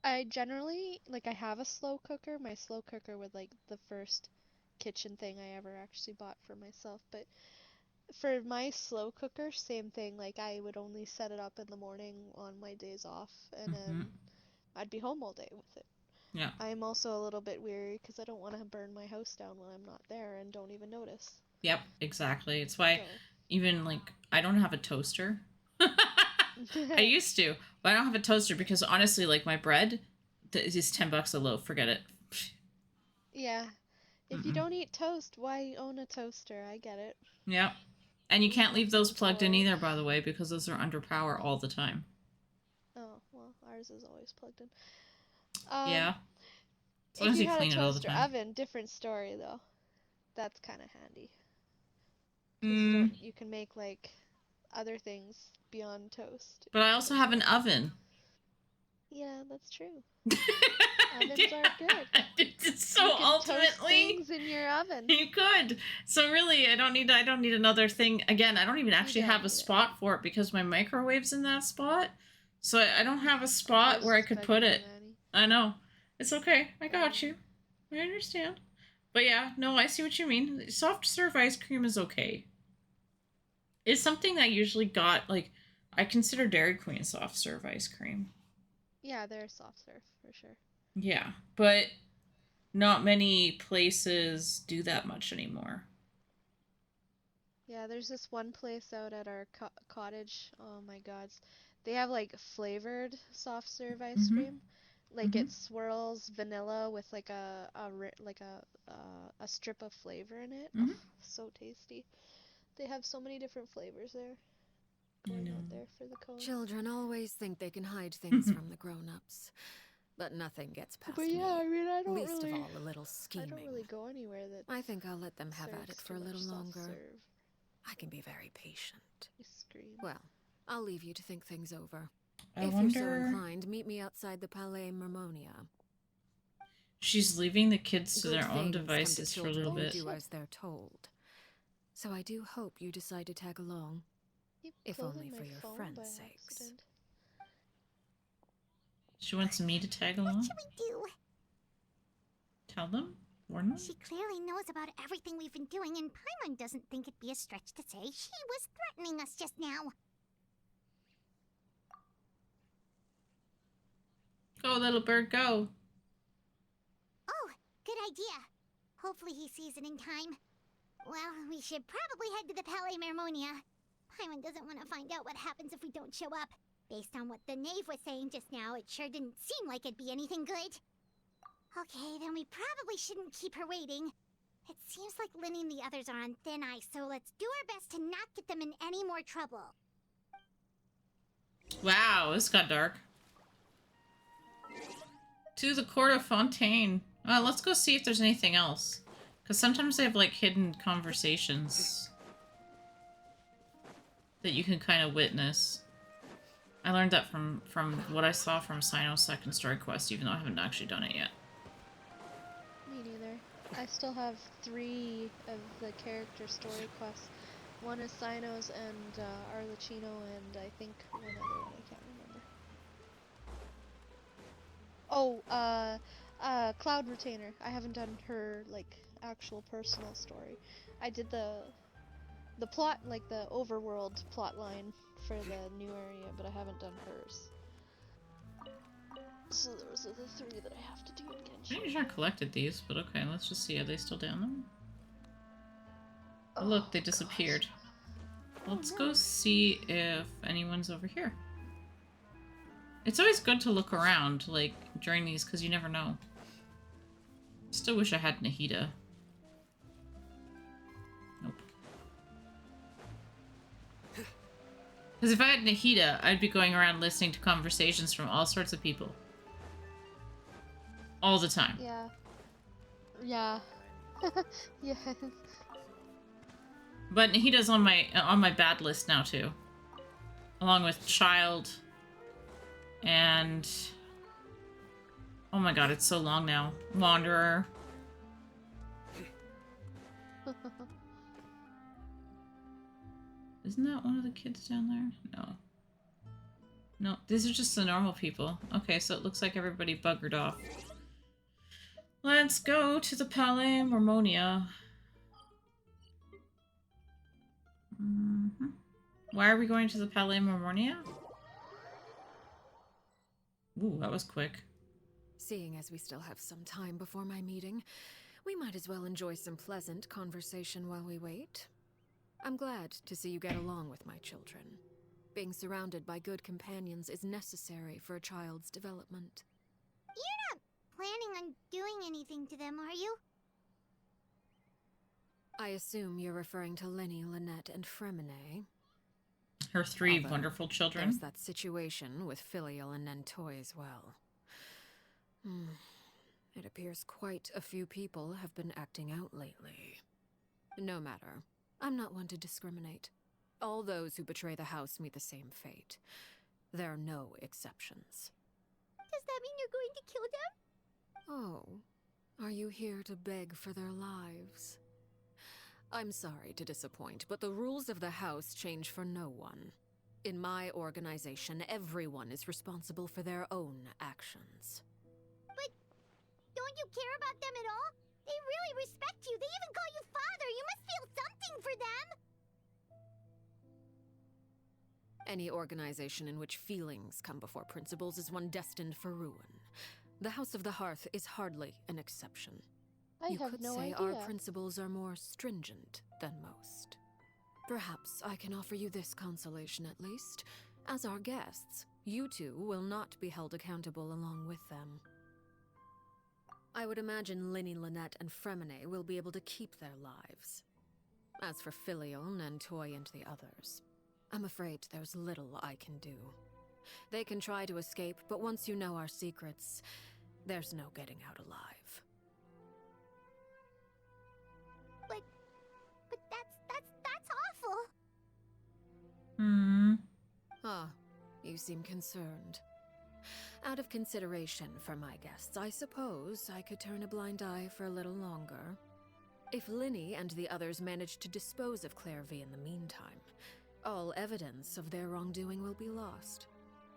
I generally, like, I have a slow cooker. My slow cooker was, like, the first kitchen thing I ever actually bought for myself. But for my slow cooker, same thing. Like, I would only set it up in the morning on my days off, and then I'd be home all day with it. Yeah. I'm also a little bit weary because I don't want to burn my house down when I'm not there and don't even notice. Yep, exactly. It's why even, like, I don't have a toaster. I used to, but I don't have a toaster because honestly, like, my bread is $10 a loaf. Forget it. Yeah. If you don't eat toast, why own a toaster? I get it. Yeah. And you can't leave those plugged in either, by the way, because those are under power all the time. Oh, well, ours is always plugged in. Yeah. As long as you clean it all the time. If you had a toaster oven, different story, though. That's kind of handy. 'Cause you can make, like, other things beyond toast. But I also have an oven. Yeah, that's true. Ovens are good. So you can ultimately, toast things in your oven. You could. So really, I don't need another thing. Again, I don't even actually have a spot for it because my microwave's in that spot. So I don't have a spot where I could put it. I know. It's okay. I got you. I understand. But yeah, no, I see what you mean. Soft serve ice cream is okay. It's something that I usually got, like, I consider Dairy Queen soft serve ice cream. Yeah, they're soft serve, for sure. Yeah, but not many places do that much anymore. Yeah, there's this one place out at our cottage. Oh my god. They have, like, flavored soft serve ice cream. Like, it swirls vanilla with, like, a strip of flavor in it. Oh, so tasty. They have so many different flavors there. Going out there for the cones. Children always think they can hide things from the grown-ups, but nothing gets past me. But yeah, I mean, I don't least really. of all, a little scheming. I don't really go anywhere that. I think I'll let them have at it for a little longer. I can be very patient. Well, I'll leave you to think things over. If you're so inclined, meet me outside the Palais Mermonia. She's leaving the kids to their own devices for a little bit. Do as they're told. So I do hope you decide to tag along, if only for your friends' sakes. She wants me to tag along? What should we do? Tell them? Warn them? She clearly knows about everything we've been doing, and Paimon doesn't think it'd be a stretch to say she was threatening us just now. Go, little bird, go. Oh, good idea. Hopefully he sees it in time. Well, we should probably head to the Palais Mermonia. Paimon doesn't want to find out what happens if we don't show up. Based on what the knave was saying just now, it sure didn't seem like it'd be anything good. Okay, then we probably shouldn't keep her waiting. It seems like Linny and the others are on thin ice, so let's do our best to not get them in any more trouble. Wow, this got dark. To the court of Fontaine. Let's go see if there's anything else. Because sometimes they have, like, hidden conversations that you can kind of witness. I learned that from what I saw from Sino's second story quest, even though I haven't actually done it yet. Me neither. I still have 3 of the character story quests. One is Sino's and Arlicchino, and I think one other one, I can't remember. Oh, Cloud Retainer. I haven't done her, like, actual personal story. I did the plot, like the overworld plot line for the new area, but I haven't done hers. So those are the 3 that I have to do in Genshin. I usually collected these, but okay, let's just see. Are they still down there? Oh, look, they disappeared. God. Let's go see if anyone's over here. It's always good to look around, like, during these, because you never know. Still wish I had Nahida. Nope. Because if I had Nahida, I'd be going around listening to conversations from all sorts of people. All the time. Yeah. Yeah. Yes. But Nahida's on my bad list now too. Along with Child and oh my god, it's so long now. Wanderer. Isn't that one of the kids down there? No. No, these are just the normal people. Okay, so it looks like everybody buggered off. Let's go to the Palais Mormonia. Why are we going to the Palais Mormonia? Ooh, that was quick. Seeing as we still have some time before my meeting, we might as well enjoy some pleasant conversation while we wait. I'm glad to see you get along with my children. Being surrounded by good companions is necessary for a child's development. You're not planning on doing anything to them, are you? I assume you're referring to Lenny, Lynette, and Fremine. Her 3 wonderful children. There's that situation with Filial and Nentoy as well. It appears quite a few people have been acting out lately. No matter. I'm not one to discriminate. All those who betray the house meet the same fate. There are no exceptions. Does that mean you're going to kill them? Oh, are you here to beg for their lives? I'm sorry to disappoint, but the rules of the house change for no one. In my organization, everyone is responsible for their own actions. But don't you care about them at all? They really respect you. They even call you father. You must feel something for them. Any organization in which feelings come before principles is one destined for ruin. The House of the Hearth is hardly an exception. You could say idea. Our principles are more stringent than most. Perhaps I can offer you this consolation at least. As our guests, you two will not be held accountable along with them. I would imagine Linny, Lynette, and Fremine will be able to keep their lives. As for Filial, Nentoy, and the others, I'm afraid there's little I can do. They can try to escape, but once you know our secrets, there's no getting out alive. But that's awful. Ah, you seem concerned. Out of consideration for my guests, I suppose I could turn a blind eye for a little longer. If Linny and the others manage to dispose of Clairvy in the meantime, all evidence of their wrongdoing will be lost.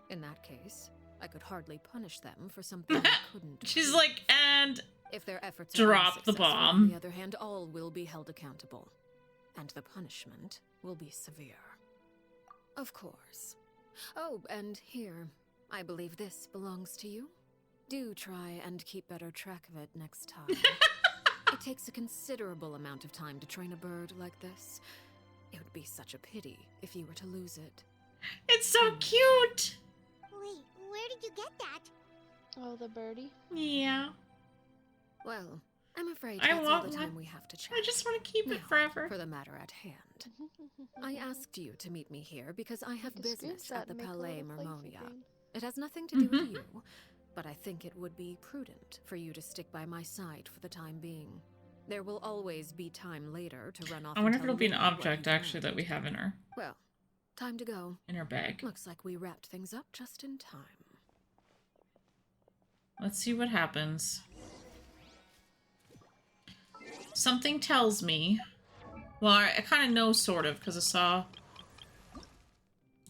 In that case, I could hardly punish them for something I couldn't. She's like, and if their efforts drop the bomb. On the other hand, all will be held accountable, and the punishment will be severe. Of course. Oh, and here, I believe this belongs to you. Do try and keep better track of it next time. It takes a considerable amount of time to train a bird like this. It would be such a pity if you were to lose it. It's so cute! Wait, where did you get that? Oh, the birdie? Yeah. Well, I'm afraid I that's all the want time one. we have to chat. I just want to keep Now, it forever. for the matter at hand. I asked you to meet me here because I have Take a business screenshot at the and make a Palais little flag Mermonia. figurine. It has nothing to do with you, but I think it would be prudent for you to stick by my side for the time being. There will always be time later to run off. I wonder and if it'll tell be an Lily what object you've actually that learned. we have in our Well, time to go. bag. Looks like we wrapped things up just in time. Let's see what happens. Something tells me. Well, I kind of know, sort of, because I saw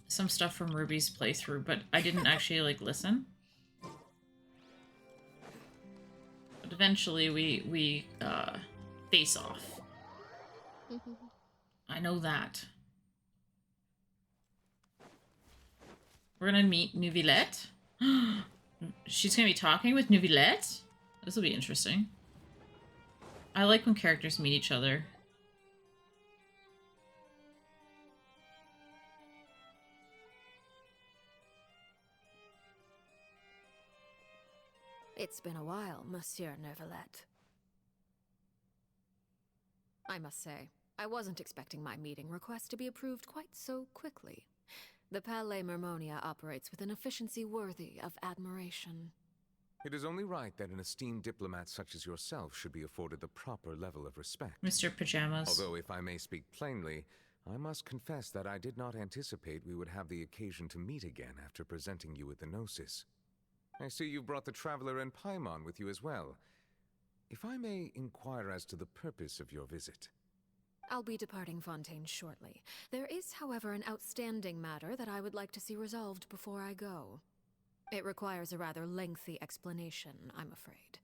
some stuff from Ruby's playthrough, but I didn't actually, like, listen. But eventually we face off. I know that. We're gonna meet Neuvillette. She's gonna be talking with Neuvillette? This will be interesting. I like when characters meet each other. It's been a while, Monsieur Neuvillette. I must say, I wasn't expecting my meeting request to be approved quite so quickly. The Palais Mermonia operates with an efficiency worthy of admiration. It is only right that an esteemed diplomat such as yourself should be afforded the proper level of respect. Mr. Pajamas. Although, if I may speak plainly, I must confess that I did not anticipate we would have the occasion to meet again after presenting you with the Gnosis. I see you've brought the Traveler and Paimon with you as well. If I may inquire as to the purpose of your visit. I'll be departing Fontaine shortly. There is, however, an outstanding matter that I would like to see resolved before I go. It requires a rather lengthy explanation, I'm afraid.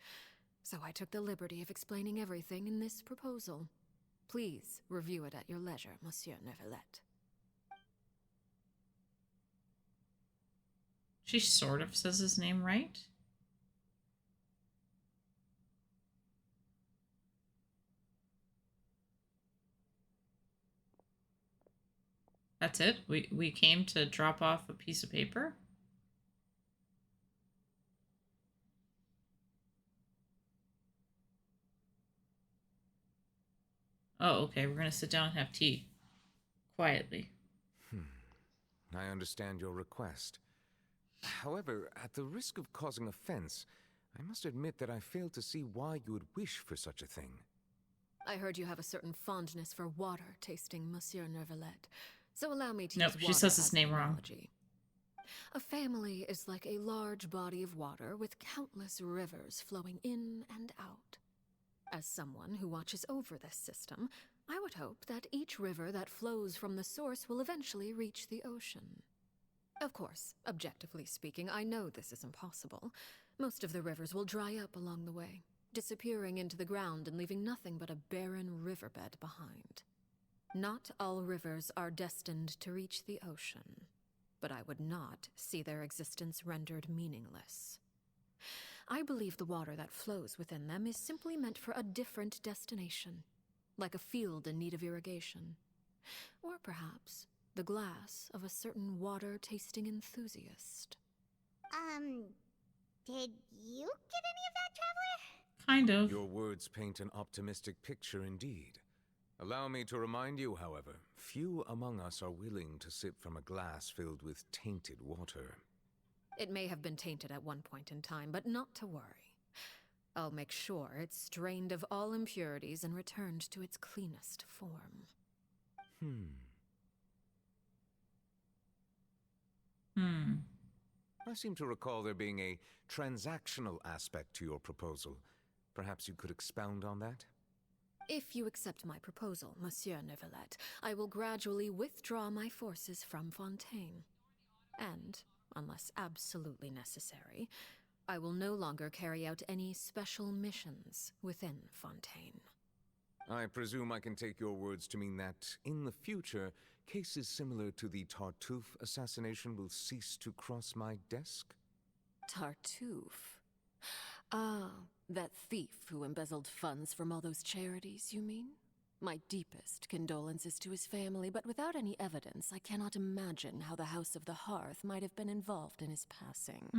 So I took the liberty of explaining everything in this proposal. Please review it at your leisure, Monsieur Neuvillette. She sort of says his name right. That's it? We came to drop off a piece of paper? Oh, okay. We're gonna sit down and have tea. Quietly. I understand your request. However, at the risk of causing offense, I must admit that I fail to see why you would wish for such a thing. I heard you have a certain fondness for water tasting, Monsieur Neuvillette. So allow me to Nope, use she water says his as name an wrong. analogy. A family is like a large body of water with countless rivers flowing in and out. As someone who watches over this system, I would hope that each river that flows from the source will eventually reach the ocean. Of course, objectively speaking, I know this is impossible. Most of the rivers will dry up along the way, disappearing into the ground and leaving nothing but a barren riverbed behind. Not all rivers are destined to reach the ocean, but I would not see their existence rendered meaningless. I believe the water that flows within them is simply meant for a different destination, like a field in need of irrigation. Or perhaps the glass of a certain water-tasting enthusiast. Did you get any of that, Traveler? Kind of. Your words paint an optimistic picture indeed. Allow me to remind you, however, few among us are willing to sip from a glass filled with tainted water. It may have been tainted at one point in time, but not to worry. I'll make sure it's strained of all impurities and returned to its cleanest form. I seem to recall there being a transactional aspect to your proposal. Perhaps you could expound on that? If you accept my proposal, Monsieur Neuvillette, I will gradually withdraw my forces from Fontaine. And, unless absolutely necessary, I will no longer carry out any special missions within Fontaine. I presume I can take your words to mean that, in the future, cases similar to the Tartuffe assassination will cease to cross my desk? Tartuffe? Ah, that thief who embezzled funds from all those charities, you mean? My deepest condolences to his family, but without any evidence, I cannot imagine how the House of the Hearth might have been involved in his passing.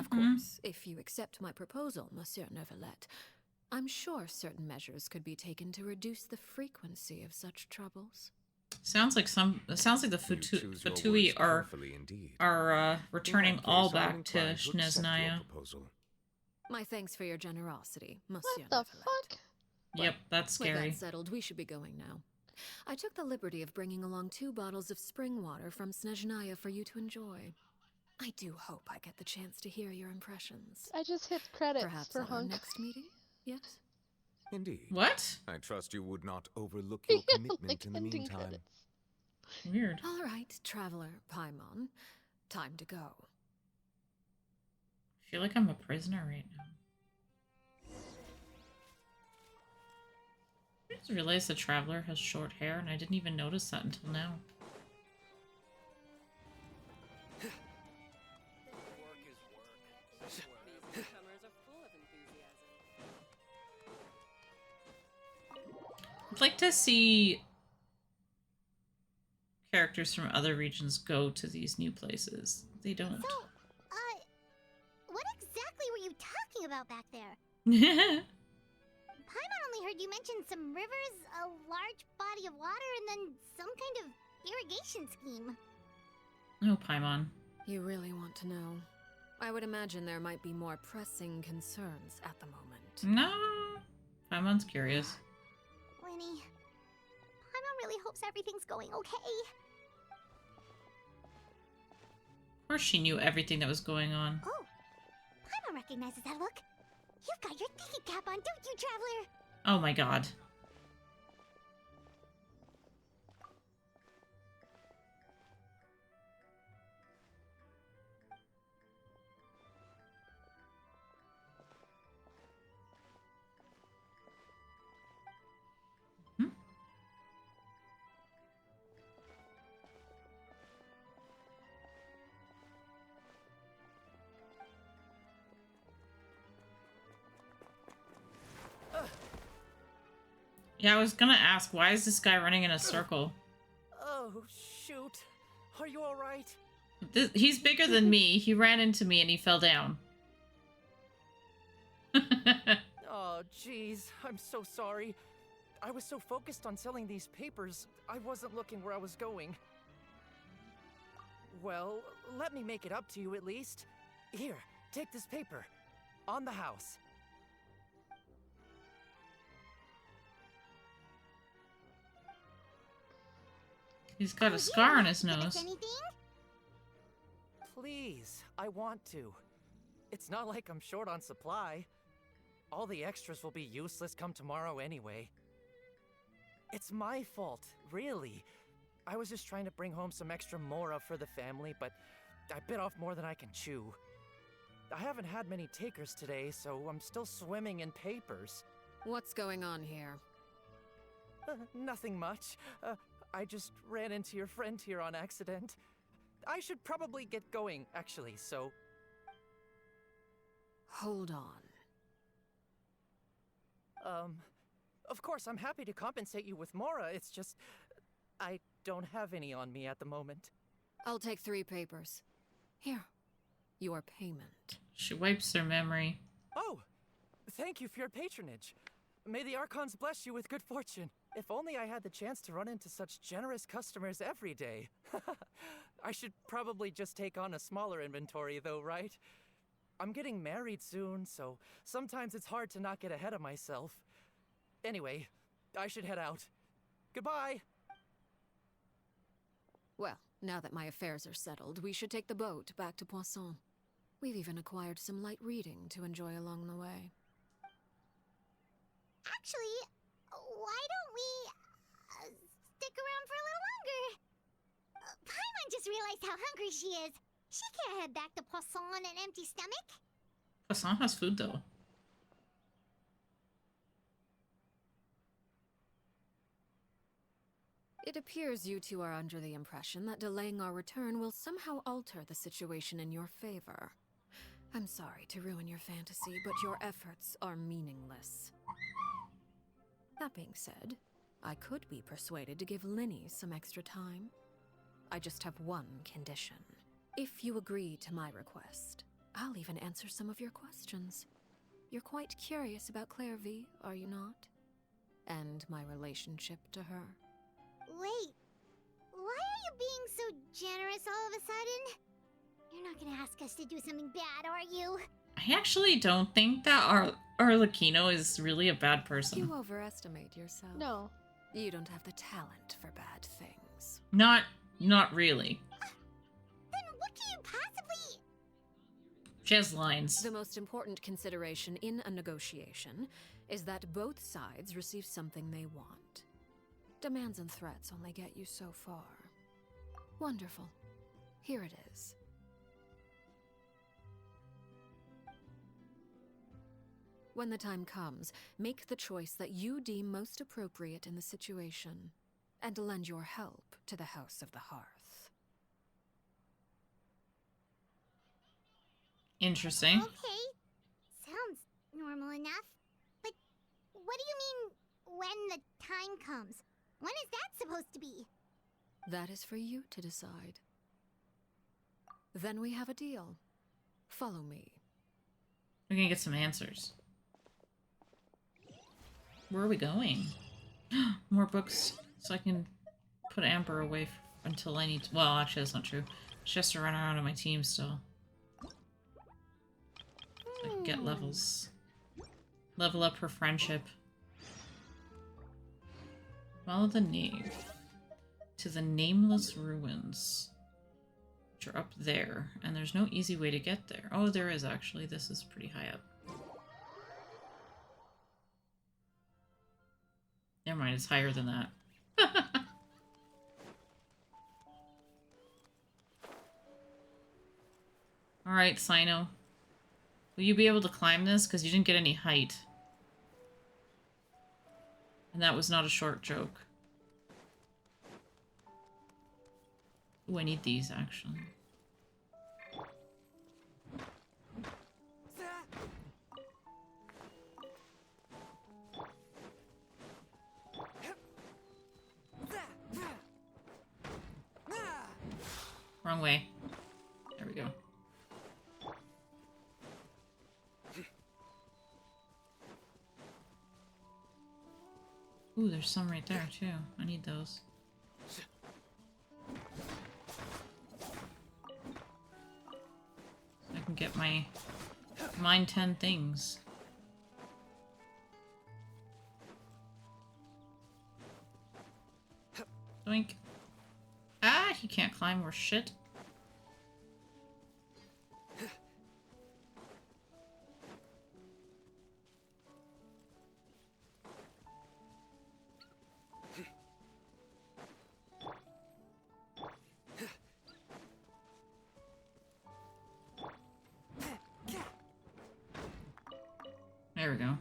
Of course, if you accept my proposal, Monsieur Neuvillette, I'm sure certain measures could be taken to reduce the frequency of such troubles. Sounds like the Fatui are returning all back to Snezhnaya. My thanks for your generosity, Monsieur. What the fuck? Yep, that's scary. With that settled, we should be going now. I took the liberty of bringing along 2 bottles of spring water from Snezhnaya for you to enjoy. I do hope I get the chance to hear your impressions. I just hit credits Perhaps for at our Hunk. next meeting? Yes? Indeed. What? I trust you would not overlook your commitment Like in the ending meantime. credits. Weird. All right, traveler Paimon. Time to go. I feel like I'm a prisoner right now. I just realized the traveler has short hair, and I didn't even notice that until now. I'd like to see characters from other regions go to these new places. They don't. So, what exactly were you talking about back there? Oh, Paimon only heard you mention some rivers, a large body of water, and then some kind of irrigation scheme. Paimon. You really want to know? I would imagine there might be more pressing concerns at the moment. No. Paimon's curious. Winnie, Paimon really hopes everything's going okay. Of course she knew everything that was going on. Oh, Paimon recognizes that look. You've got your thinking cap on, don't you, Traveler? Oh my god. Yeah, I was gonna ask, why is this guy running in a circle? Oh, shoot. Are you alright? He's bigger than me. He ran into me and he fell down. Oh, jeez. I'm so sorry. I was so focused on selling these papers, I wasn't looking where I was going. Well, let me make it up to you at least. Here, take this paper. On the house. He's got a scar on his nose. Please, I want to. It's not like I'm short on supply. All the extras will be useless come tomorrow anyway. It's my fault, really. I was just trying to bring home some extra mora for the family, but I bit off more than I can chew. I haven't had many takers today, so I'm still swimming in papers. What's going on here? Nothing much. I just ran into your friend here on accident. I should probably get going, actually, so... Hold on. Of course, I'm happy to compensate you with mora, it's just... I don't have any on me at the moment. I'll take 3 papers. Here. Your payment. She wipes her memory. Oh! Thank you for your patronage. May the Archons bless you with good fortune. If only I had the chance to run into such generous customers every day. I should probably just take on a smaller inventory though, right? I'm getting married soon, so sometimes it's hard to not get ahead of myself. Anyway, I should head out. Goodbye! Well, now that my affairs are settled, we should take the boat back to Poisson. We've even acquired some light reading to enjoy along the way. Actually, why don't we stick around for a little longer? Paimon just realized how hungry she is. She can't head back to Poisson on an empty stomach. Poisson has food, though. It appears you two are under the impression that delaying our return will somehow alter the situation in your favor. I'm sorry to ruin your fantasy, but your efforts are meaningless. That being said, I could be persuaded to give Linny some extra time. I just have one condition. If you agree to my request, I'll even answer some of your questions. You're quite curious about Clairvy, are you not? And my relationship to her. Wait, why are you being so generous all of a sudden? You're not gonna ask us to do something bad, are you? I actually don't think that Arlicchino is really a bad person. You overestimate yourself. No. You don't have the talent for bad things. Not really. Then what can you possibly... She has lines. The most important consideration in a negotiation is that both sides receive something they want. Demands and threats only get you so far. Wonderful. Here it is. When the time comes, make the choice that you deem most appropriate in the situation, and lend your help to the House of the Hearth. Interesting. Okay. Sounds normal enough. But what do you mean, when the time comes? When is that supposed to be? That is for you to decide. Then we have a deal. Follow me. We're gonna get some answers. Where are we going? More books, so I can put Amber away until I need to... Well, actually, that's not true. She has to run around on my team still. So I can get levels. Level up her friendship. Follow the knave to the nameless ruins, which are up there. And there's no easy way to get there. Oh, there is actually. This is pretty high up. Never mind, it's higher than that. Alright, Sino. Will you be able to climb this? Because you didn't get any height. And that was not a short joke. Ooh, I need these, actually. Wrong way. There we go. Ooh, there's some right there, too. I need those. I can get my... mine 10 things. Doink. Ah, he can't climb or shit. There we go.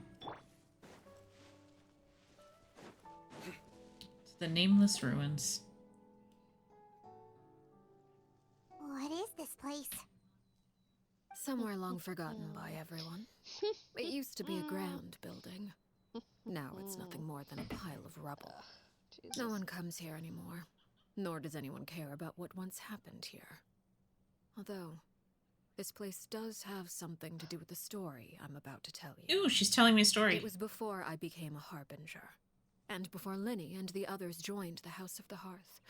It's the nameless ruins. What is this place? Somewhere long forgotten by everyone. It used to be a grand building. Now it's nothing more than a pile of rubble. No one comes here anymore, nor does anyone care about what once happened here. Although, this place does have something to do with the story I'm about to tell you. Ooh, she's telling me a story. It was before I became a Harbinger, and before Linny and the others joined the House of the Hearth.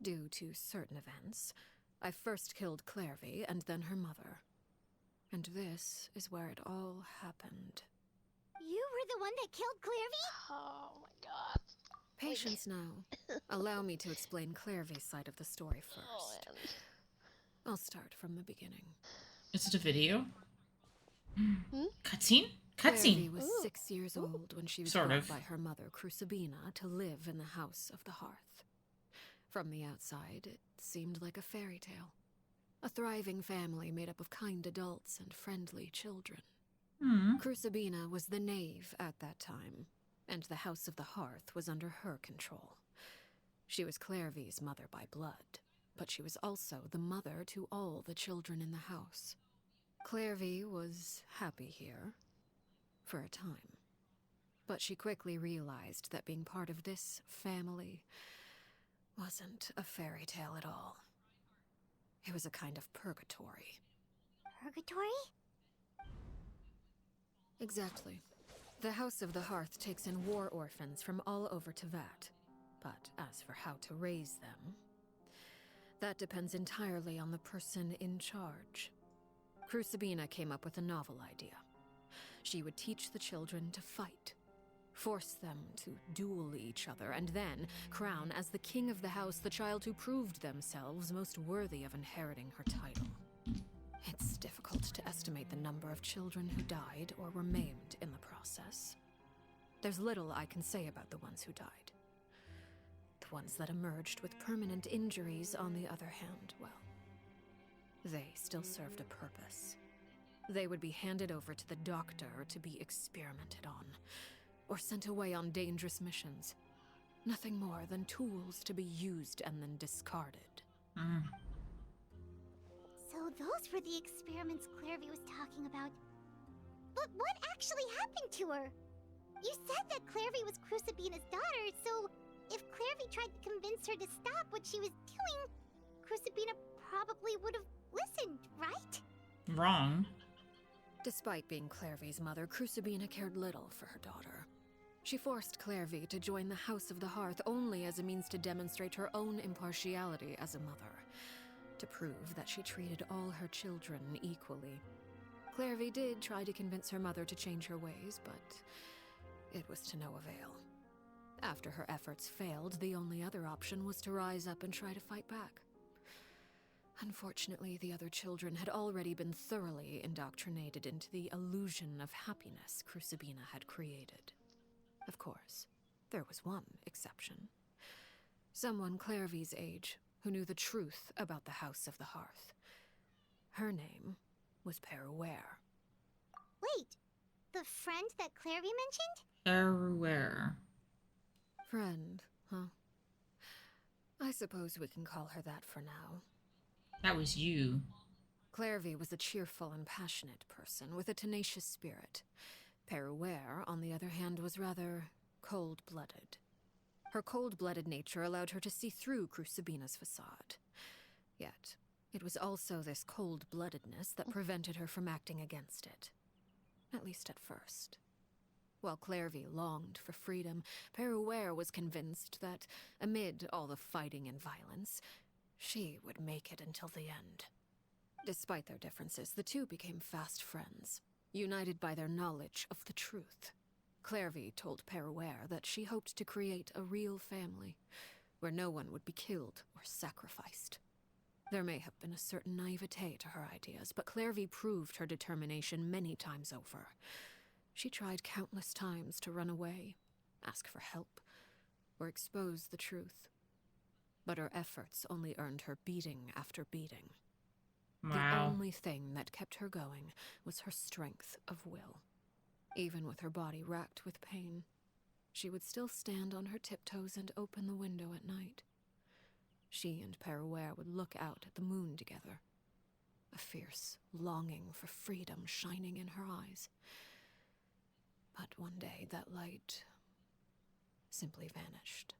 Due to certain events, I first killed Clairvy and then her mother. And this is where it all happened. You were the one that killed Clairvy? Oh my god. Patience now. Allow me to explain Clairvy's side of the story first. Oh, I'll start from the beginning. Is it a video? Hmm? Cutscene? Cutscene! Clairvy was 6 years old when she was Sort brought of. by her mother, Crucibina, to live in the House of the Hearth. From the outside, it seemed like a fairy tale. A thriving family made up of kind adults and friendly children. Crucibina was the knave at that time, and the House of the Hearth was under her control. She was Clairvy's mother by blood, but she was also the mother to all the children in the house. Clairvy was happy here, for a time. But she quickly realized that being part of this family wasn't a fairy tale at all. It was a kind of purgatory. Purgatory? Exactly. The House of the Hearth takes in war orphans from all over Teyvat. But as for how to raise them, that depends entirely on the person in charge. Crucibina came up with a novel idea. She would teach the children to fight, force them to duel each other, and then crown as the king of the house the child who proved themselves most worthy of inheriting her title. It's difficult to estimate the number of children who died or were maimed in the process. There's little I can say about the ones who died. The ones that emerged with permanent injuries, on the other hand, well, they still served a purpose. They would be handed over to the doctor to be experimented on, or sent away on dangerous missions. Nothing more than tools to be used and then discarded. So those were the experiments Clairvy was talking about. But what actually happened to her? You said that Clairvy was Crucibina's daughter, so if Clairvy tried to convince her to stop what she was doing, Crucibina probably would have listened, right? Wrong. Despite being Clairvy's mother, Crucibina cared little for her daughter. She forced Clairvy to join the House of the Hearth only as a means to demonstrate her own impartiality as a mother, to prove that she treated all her children equally. Clairvy did try to convince her mother to change her ways, but it was to no avail. After her efforts failed, the only other option was to rise up and try to fight back. Unfortunately, the other children had already been thoroughly indoctrinated into the illusion of happiness Crucibina had created. Of course, there was one exception. Someone Clairvy's age who knew the truth about the House of the Hearth. Her name was Peruere. Wait, the friend that Clairvy mentioned? Peruere. Friend, huh? I suppose we can call her that for now. That was you. Clairvy was a cheerful and passionate person with a tenacious spirit. Peruere, on the other hand, was rather cold-blooded. Her cold-blooded nature allowed her to see through Crucibina's facade. Yet, it was also this cold-bloodedness that prevented her from acting against it. At least at first. While Clairvy longed for freedom, Peruere was convinced that, amid all the fighting and violence, she would make it until the end. Despite their differences, the two became fast friends, united by their knowledge of the truth. Clairvy told Peruere that she hoped to create a real family, where no one would be killed or sacrificed. There may have been a certain naivete to her ideas, but Clairvy proved her determination many times over. She tried countless times to run away, ask for help, or expose the truth. But her efforts only earned her beating after beating. Wow. The only thing that kept her going was her strength of will. Even with her body racked with pain, she would still stand on her tiptoes and open the window at night. She and Peruere would look out at the moon together, a fierce longing for freedom shining in her eyes. But one day that light simply vanished.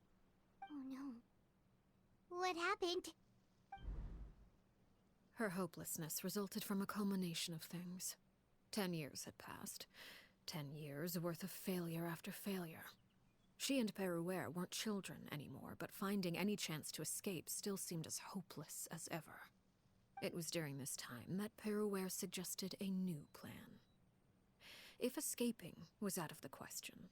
Oh no. What happened? Her hopelessness resulted from a culmination of things. 10 years had passed. 10 years worth of failure after failure. She and Peruere weren't children anymore, but finding any chance to escape still seemed as hopeless as ever. It was during this time that Peruere suggested a new plan. If escaping was out of the question,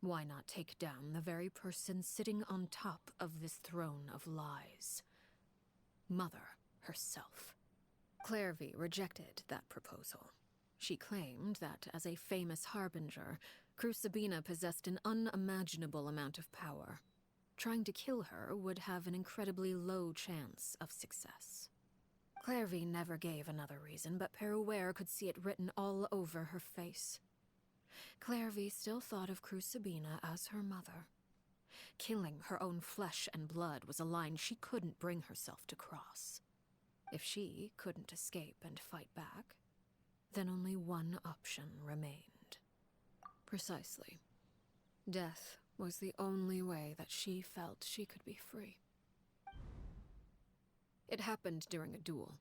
why not take down the very person sitting on top of this throne of lies? Mother herself. Clairvy rejected that proposal. She claimed that, as a famous harbinger, Crucibina possessed an unimaginable amount of power. Trying to kill her would have an incredibly low chance of success. Clairvy never gave another reason, but Peruere could see it written all over her face. Clairvy still thought of Crucibina as her mother. Killing her own flesh and blood was a line she couldn't bring herself to cross. If she couldn't escape and fight back, then only one option remained. Precisely. Death was the only way that she felt she could be free. It happened during a duel.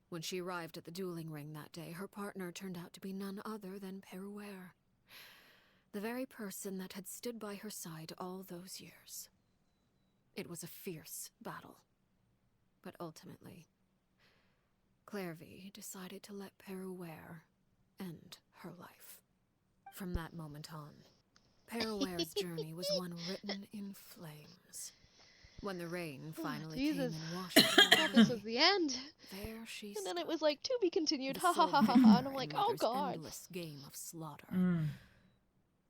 When she arrived at the dueling ring that day, her partner turned out to be none other than Peruere, the very person that had stood by her side all those years. It was a fierce battle, but ultimately, Clairvy decided to let Peruere end her life. From that moment on, Peruere's journey was one written in flames. When the rain finally came and washed it I thought this was the end. there she And then it was like, to be continued, the ha ha sole ha ha victor ha, and I'm in like, oh Mother's god. endless game of slaughter. Mm.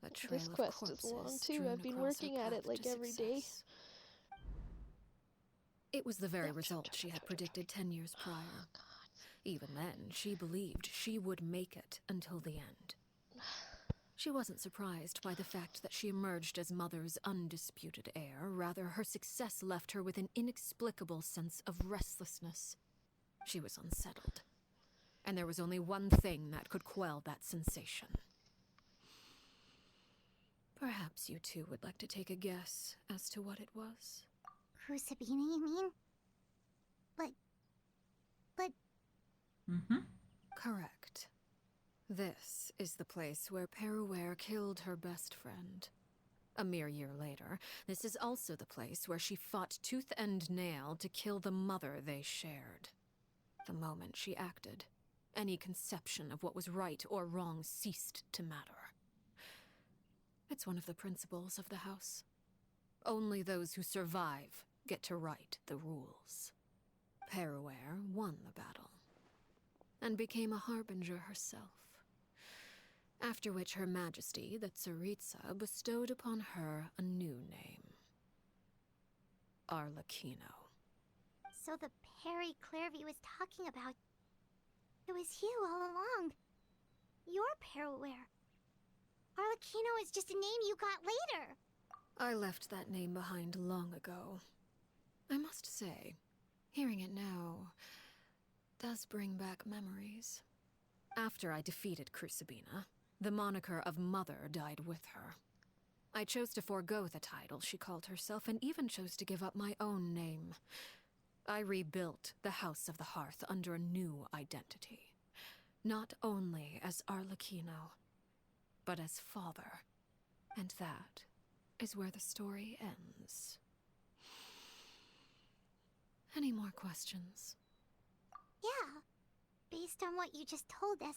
A trail This of quest is corpses long too, strewn I've been across her working at it path like to every day. success. It was the very result she had predicted 10 years prior. Even then, she believed she would make it until the end. She wasn't surprised by the fact that she emerged as Mother's undisputed heir. Rather, her success left her with an inexplicable sense of restlessness. She was unsettled. And there was only one thing that could quell that sensation. Perhaps you two would like to take a guess as to what it was? Crucibina, you mean? But... Mm-hmm. Correct. This is the place where Peruere killed her best friend. A mere year later, this is also the place where she fought tooth and nail to kill the mother they shared. The moment she acted, any conception of what was right or wrong ceased to matter. It's one of the principles of the house. Only those who survive get to write the rules. Peruere won the battle, and became a harbinger herself. After which Her Majesty, the Tsaritsa, bestowed upon her a new name. Arlicchino. So the Perry Clairvy was talking about... It was you all along. You're Peruere. Arlicchino is just a name you got later. I left that name behind long ago. I must say, hearing it now does bring back memories. After I defeated Crucibina, the moniker of Mother died with her. I chose to forego the title she called herself, and even chose to give up my own name. I rebuilt the House of the Hearth under a new identity. Not only as Arlicchino, but as father. And that is where the story ends. Any more questions? Yeah. Based on what you just told us,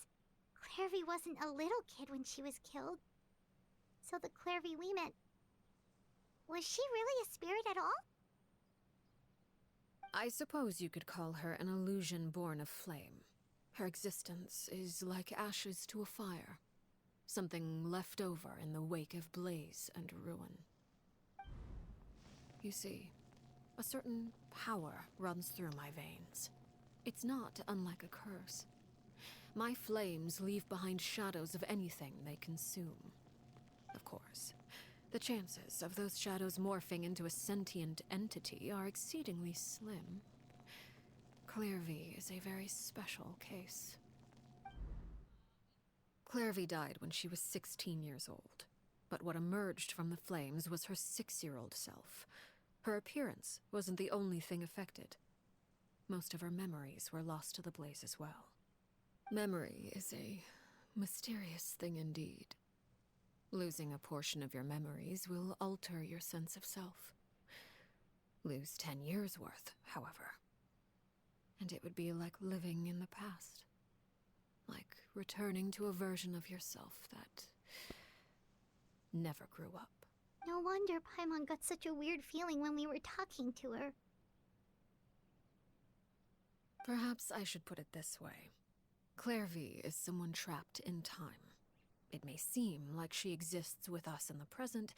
Clairvy wasn't a little kid when she was killed. So the Clairvy we met... Was she really a spirit at all? I suppose you could call her an illusion born of flame. Her existence is like ashes to a fire. Something left over in the wake of blaze and ruin. You see, a certain power runs through my veins. It's not unlike a curse. My flames leave behind shadows of anything they consume. Of course, the chances of those shadows morphing into a sentient entity are exceedingly slim. Clairvy is a very special case. Clairvy died when she was 16 years old, but what emerged from the flames was her 6-year-old self. Her appearance wasn't the only thing affected. Most of her memories were lost to the blaze as well. Memory is a mysterious thing indeed. Losing a portion of your memories will alter your sense of self. Lose 10 years' worth, however, and it would be like living in the past. Like returning to a version of yourself that never grew up. No wonder Paimon got such a weird feeling when we were talking to her. Perhaps I should put it this way. Clairvy is someone trapped in time. It may seem like she exists with us in the present,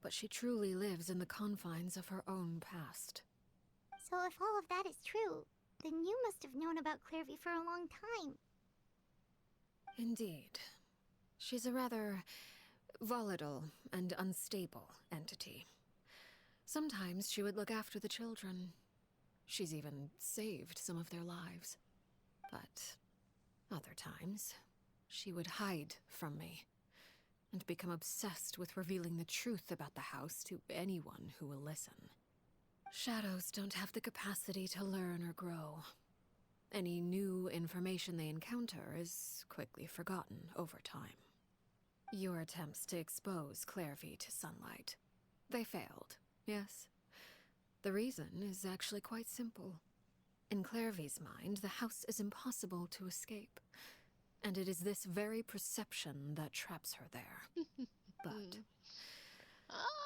but she truly lives in the confines of her own past. So if all of that is true, then you must have known about Clairvy for a long time. Indeed. She's a rather volatile and unstable entity. Sometimes she would look after the children. She's even saved some of their lives. But other times, she would hide from me and become obsessed with revealing the truth about the house to anyone who will listen. Shadows don't have the capacity to learn or grow. Any new information they encounter is quickly forgotten over time. Your attempts to expose Clairvy to sunlight. They failed, yes. The reason is actually quite simple. In Clairvy's mind, the house is impossible to escape. And it is this very perception that traps her there. But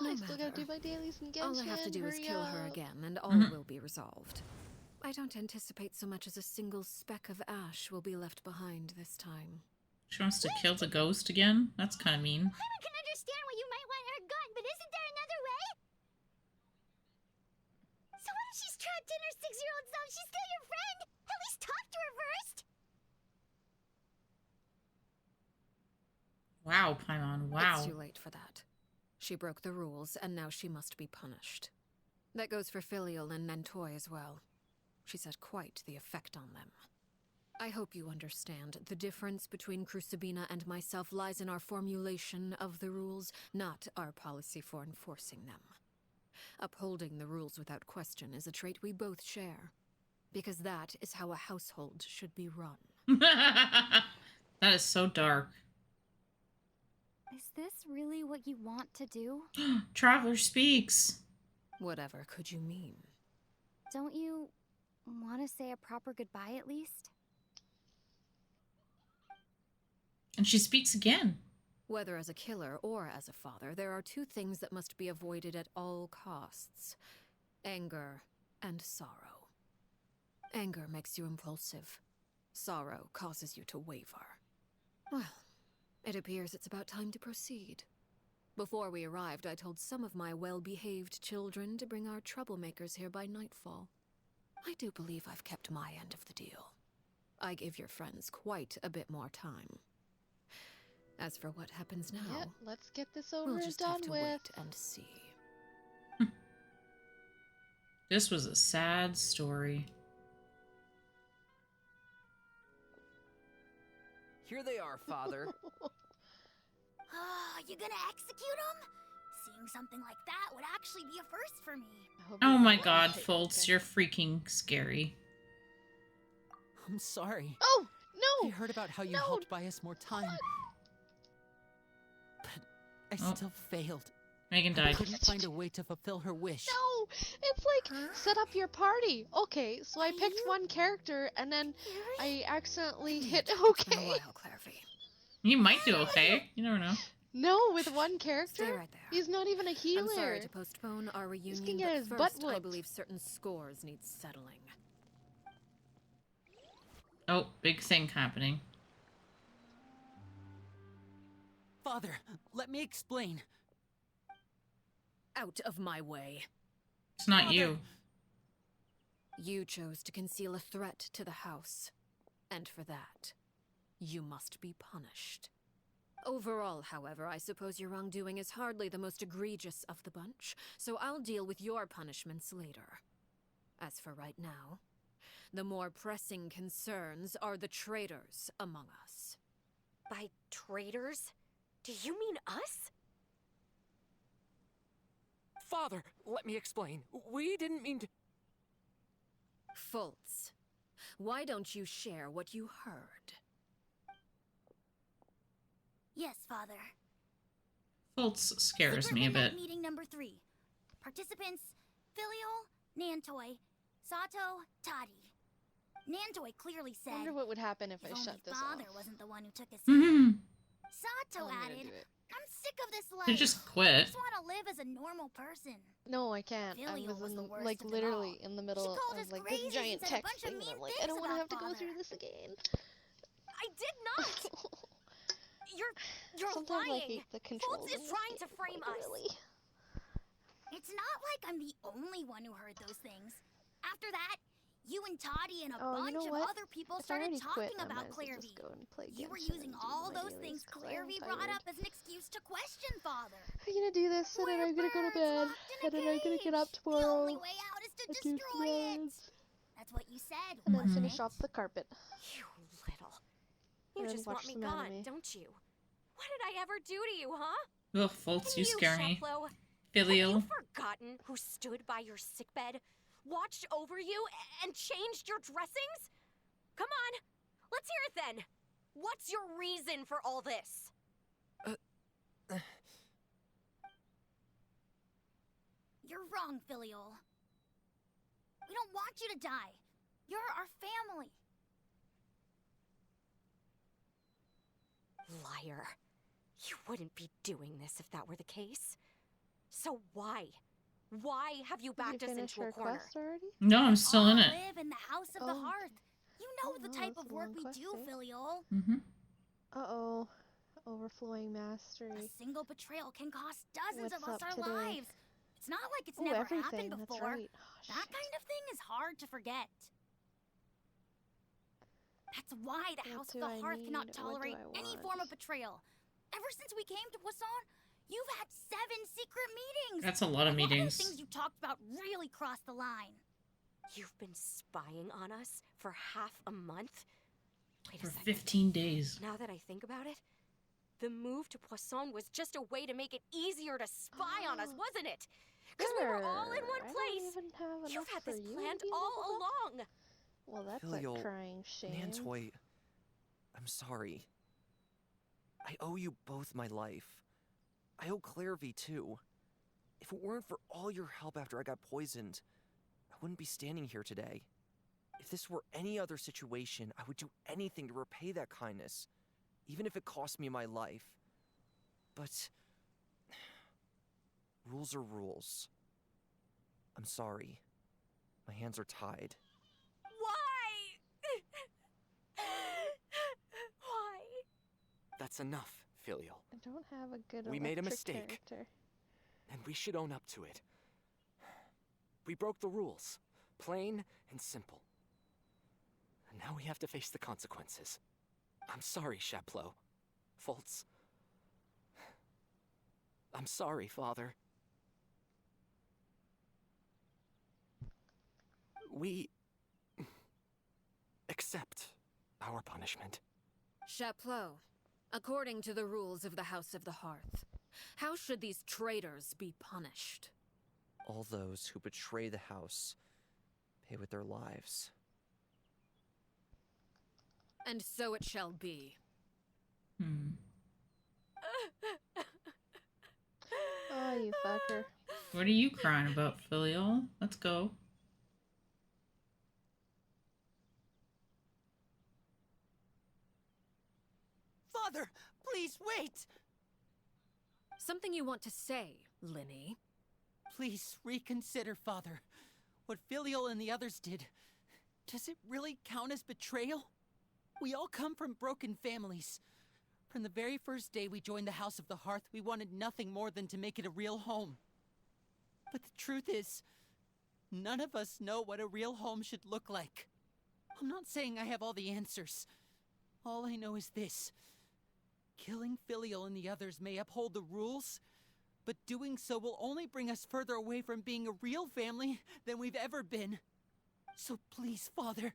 no I still gotta do matter. my dailies in Genshin. All I have to do is Hurry kill her up. again, and all will be resolved. I don't anticipate so much as a single speck of ash will be left behind this time. She wants to kill the ghost again? That's kind of mean. I can understand why you might want her gun, but isn't there another way? So what if she's trapped in her 6-year-old self? She's still your friend! At least talk to her first! Wow, Paimon, wow. It's too late for that. She broke the rules, and now she must be punished. That goes for Filial and Nantoy as well. She's had quite the effect on them. I hope you understand. The difference between Crucibina and myself lies in our formulation of the rules, not our policy for enforcing them. Upholding the rules without question is a trait we both share, because that is how a household should be run. That is so dark. Is this really what you want to do? Traveler speaks. Whatever could you mean? Don't you want to say a proper goodbye at least? And she speaks again. Whether as a killer or as a father, there are two things that must be avoided at all costs: anger and sorrow. Anger makes you impulsive. Sorrow causes you to waver. Well, it appears it's about time to proceed. Before we arrived, I told some of my well-behaved children to bring our troublemakers here by nightfall. I do believe I've kept my end of the deal. I give your friends quite a bit more time. As for what happens now, Yeah, let's get this over we'll and just done have to with. wait and see. This was a sad story. Here they are, Father. You gonna execute him? Seeing something like that would actually be a first for me. Oh my god, Foltz, you're freaking scary. I'm sorry. Oh, I no! heard about how you No! helped buy us more time. But I still failed. Megan I died. couldn't find a way to fulfill her wish. No! It's like, set up your party. Okay, so I picked one character, and then I accidentally hit It's been a okay. while, Clairvy. You might do okay. You never know. No, with one character? Stay right there. He's not even a healer. I'm sorry to postpone our reunion, can get his but butt first, I whooped. believe certain scores need settling. Oh, big thing happening. Father, let me explain. Out of my way. It's not Father. you. You chose to conceal a threat to the house. And for that, you must be punished. Overall, however, I suppose your wrongdoing is hardly the most egregious of the bunch, so I'll deal with your punishments later. As for right now, the more pressing concerns are the traitors among us. By traitors? Do you mean us? Father, let me explain. We didn't mean to... Foltz, why don't you share what you heard? Yes, Father. Foltz scares Secret me a Midnight bit. Meeting number 3. Participants: Filial, Nantoy, Sato, Toddy. Nantoy clearly I said, wonder what would happen if I if only shut this Father off. wasn't the one who took his seat. Mhm. Sato I'm gonna added, do it. I'm sick of this life. You just I quit. just want to live as a normal person. No, I can't. I Filial was was in the the, worst like of them literally all. in the middle called of us like crazy this and giant said a text bunch of thing, and mean I'm like, I things don't want to about have to go Father. through this again. I did not! You're Sometimes I lying! hate the controls. Foltz in is this trying to game, frame like, us. Really. It's not like I'm the only one who heard those things. After that, you and Toddy and a Oh, you bunch know of what? other people If I started already quit, talking I about might as well Clairvy. just go and play You were Genshin using and do all my those dailies, things 'cause I am Clairvy brought tired. up as an excuse to question Father. I'm gonna do this, and then We're I'm gonna go to birds bed, locked in a and then I'm gonna get up cage. The only tomorrow. way out is to and do destroy it. threads, That's what you said, and then wasn't finish it? off the carpet. You little. You And just watch want me some gone, anime. don't you? What did I ever do to you, huh? Ugh, Foltz, you scare me. Sheplo, have Filial. you forgotten who stood by your sickbed, watched over you, and changed your dressings? Come on! Let's hear it then! What's your reason for all this? You're wrong, Filial. We don't want you to die. You're our family. Liar. You wouldn't be doing this if that were the case. So why? Why have you backed us into a corner? No, I'm still in it. Live in the House of the Hearth. You know the type of work we do, Filial. Uh-oh. Overflowing mastery. A single betrayal can cost dozens What's of us up our today? lives. It's not like it's never happened That's before. right. That kind of thing is hard to forget. That's why the House of the Hearth cannot tolerate any form of betrayal. Ever since we came to Poisson, you've had 7 secret meetings. That's a lot of meetings. A lot of the things you talked about really crossed the line. You've been spying on us for half a month? Wait a For second. 15 days. Now that I think about it, the move to Poisson was just a way to make it easier to spy on us, wasn't it? Because we were all in one place. You've had this planned all along. Well, that's Filial, a crying shame. Nantoy, I'm sorry. I owe you both my life. I owe Clairvy too. If it weren't for all your help after I got poisoned, I wouldn't be standing here today. If this were any other situation, I would do anything to repay that kindness, even if it cost me my life. But rules are rules. I'm sorry. My hands are tied. Why? That's enough, Filial. I don't have a good We made a electric mistake. character. And we should own up to it. We broke the rules. Plain and simple. And now we have to face the consequences. I'm sorry, Chapleau. Foltz. I'm sorry, Father. We accept our punishment. Chapleau, according to the rules of the House of the Hearth, how should these traitors be punished? All those who betray the house pay with their lives. And so it shall be. Oh, you fucker. What are you crying about, Filial? Let's go. Father, please wait! Something you want to say, Linny? Please reconsider, Father. What Filial and the others did, does it really count as betrayal? We all come from broken families. From the very first day we joined the House of the Hearth, we wanted nothing more than to make it a real home. But the truth is, none of us know what a real home should look like. I'm not saying I have all the answers. All I know is this. Killing Filial and the others may uphold the rules, but doing so will only bring us further away from being a real family than we've ever been. So please, Father,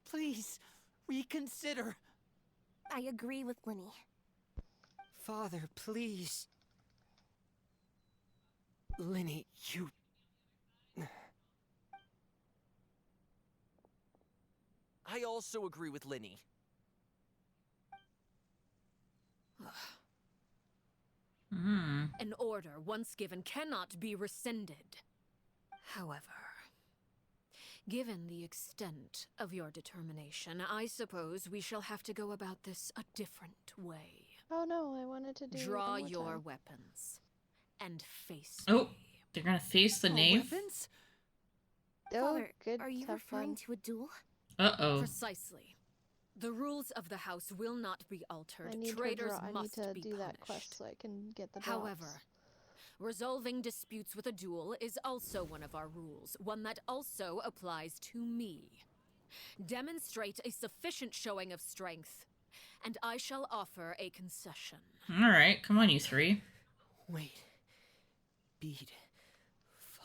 please reconsider. I agree with Linny. Father, please. Linny, you... I also agree with Linny. An order once given cannot be rescinded. However, given the extent of your determination, I suppose we shall have to go about this a different way. Oh no, I wanted to do Draw it one more your time. weapons and face Oh, me. they're gonna face the Our knave? weapons? Oh, Father, good. are you have referring fun. to a duel? Uh-oh. Precisely. The rules of the house will not be altered. I need Traitors I need must to be do punished. that quest so I can get the drops. However, resolving disputes with a duel is also one of our rules, one that also applies to me. Demonstrate a sufficient showing of strength, and I shall offer a concession. Alright, come on, you three. Wait. Beat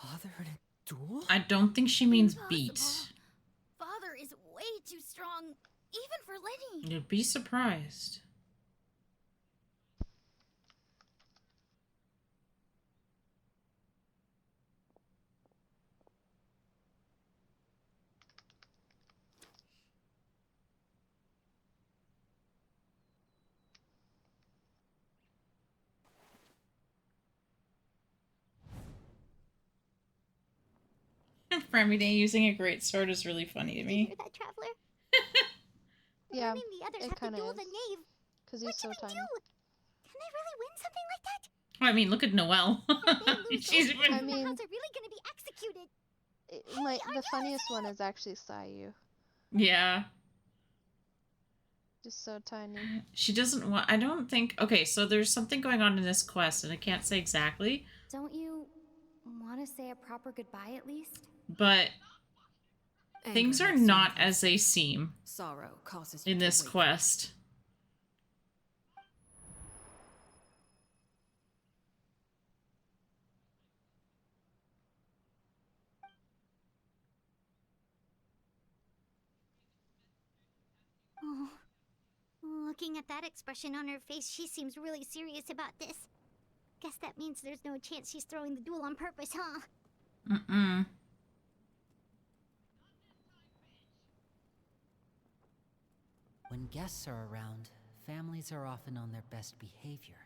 Father in a duel? I don't think she means Impossible. beat. Father is way too strong, even for Linny. You'd be surprised. Fremide using a great sword is really funny to Did you hear me. that, Traveler? Yeah, Warning the others it have to kind of duel is. the knave. Because he's so tiny. Can they really win something like that? Well, I mean, look at Noelle. She's The even... I mean, Hangouts are really gonna be executed. the funniest one is actually Sayu. Yeah. Just so tiny. She doesn't want... I don't think... Okay, so there's something going on in this quest, and I can't say exactly. Don't you want to say a proper goodbye at least? But things are not as they seem Sorrow causes in this quest. Oh, looking at that expression on her face, she seems really serious about this. Guess that means there's no chance she's throwing the duel on purpose, huh? Mm-mm. When guests are around, families are often on their best behavior.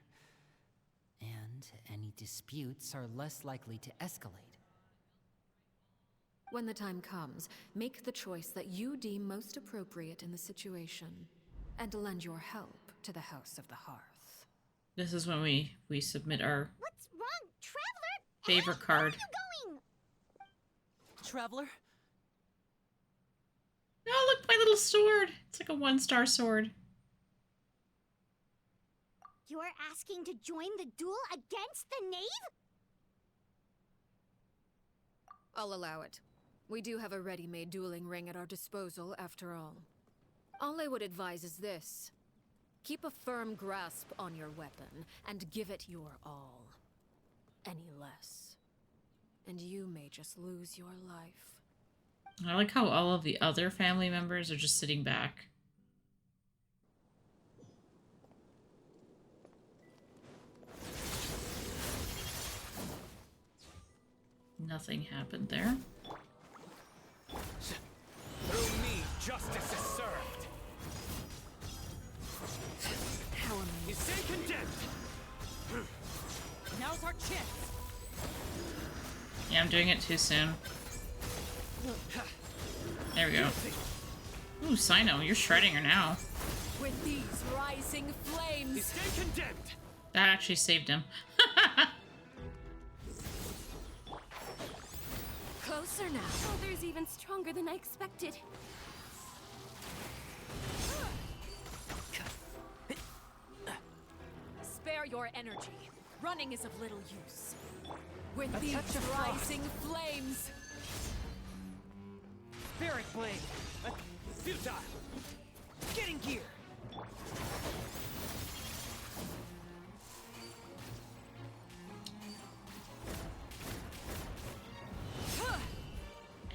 And any disputes are less likely to escalate. When the time comes, make the choice that you deem most appropriate in the situation, and lend your help to the House of the Hearth. This is when we submit our What's wrong, Traveler? favorite card. Where are you going? Traveler? Oh, look, my little sword. It's like a 1-star sword. You're asking to join the duel against the knave? I'll allow it. We do have a ready-made dueling ring at our disposal, after all. All I would advise is this. Keep a firm grasp on your weapon, and give it your all. Any less, and you may just lose your life. I like how all of the other family members are just sitting back. Nothing happened there. Through me, justice is served. How amazing. You stay condemned. Now's our chance. Yeah, I'm doing it too soon. There we go. Ooh, Sino, you're shredding her now. With these rising flames. You stay condemned. That actually saved him. Closer now. Oh, there's even stronger than I expected. Spare your energy. Running is of little use. With A these touch of rising flames. Spirit blade. Futile. Get in gear.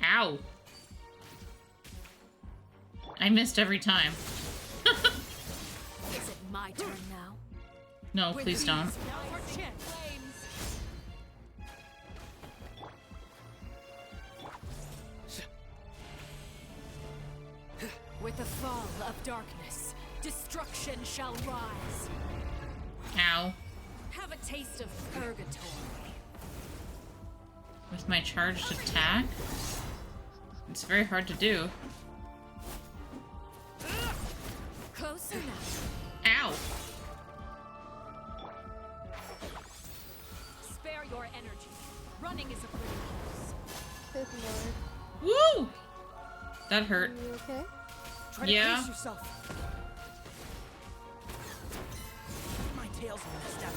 Ow. I missed every time. Is it my turn now? No, please don't. With the fall of darkness, destruction shall rise. Ow. Have a taste of purgatory. With my charged attack? It's very hard to do. Closer now. Ow. Spare your energy. Running is of little use. Good lord. Woo! That hurt. Are you okay? Try to Yeah. brace yourself. My tail's messed up.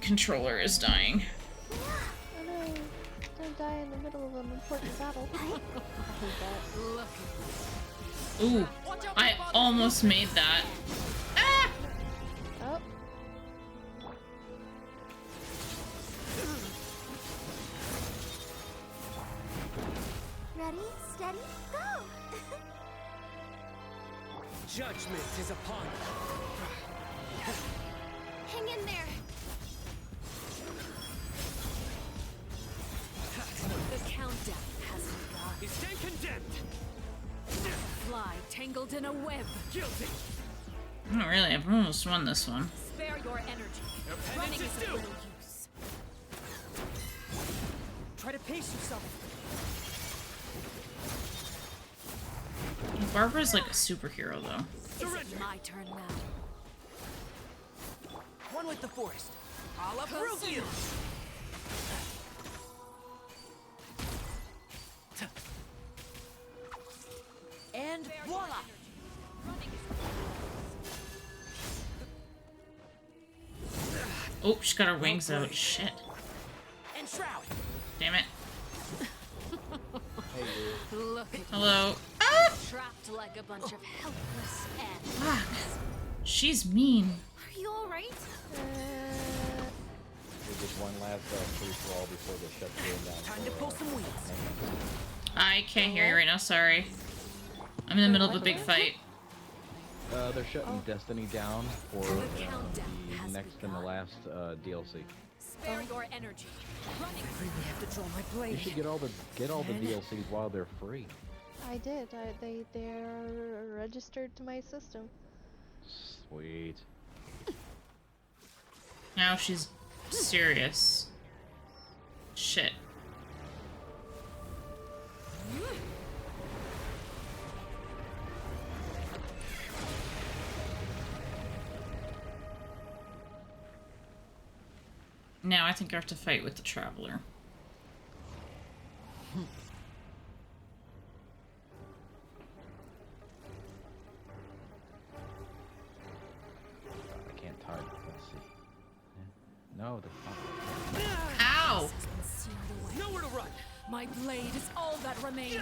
Controller is dying. Oh no. Don't die in the middle of an important battle. I hate that. Ooh. I almost made that. Ah! Oh. Ready, steady, go! Judgment is upon you. Hang in there. The countdown has begun. You stay condemned. Fly tangled in a web. Guilty. Not really, I've almost won this one. Spare your energy. Your Running penance is is of due. little use. Try to pace yourself. Barbara's like a superhero, though. It's my turn now. One with the forest. I'll uproot you. And voila! Oh, she got her wings out. Shit. And shroud. Damn it. Look at Hello. ah! Trapped like a bunch of helpless ants. Fuck. She's mean. Are you alright? Just one last free for all before they shut down. Time to pull some weeds. I can't hear you right now, sorry. I'm in the middle of a big fight. They're shutting Destiny down for the next and the last DLC. Spare your energy. Running. I really have to draw my blade. You should get all the DLCs while they're free. I did. They're registered to my system. Sweet. Now she's serious. Shit. Now I think I have to fight with the Traveler. I can't type. Let's see. No, that's not. Ow! Nowhere to run. My blade is all that remains.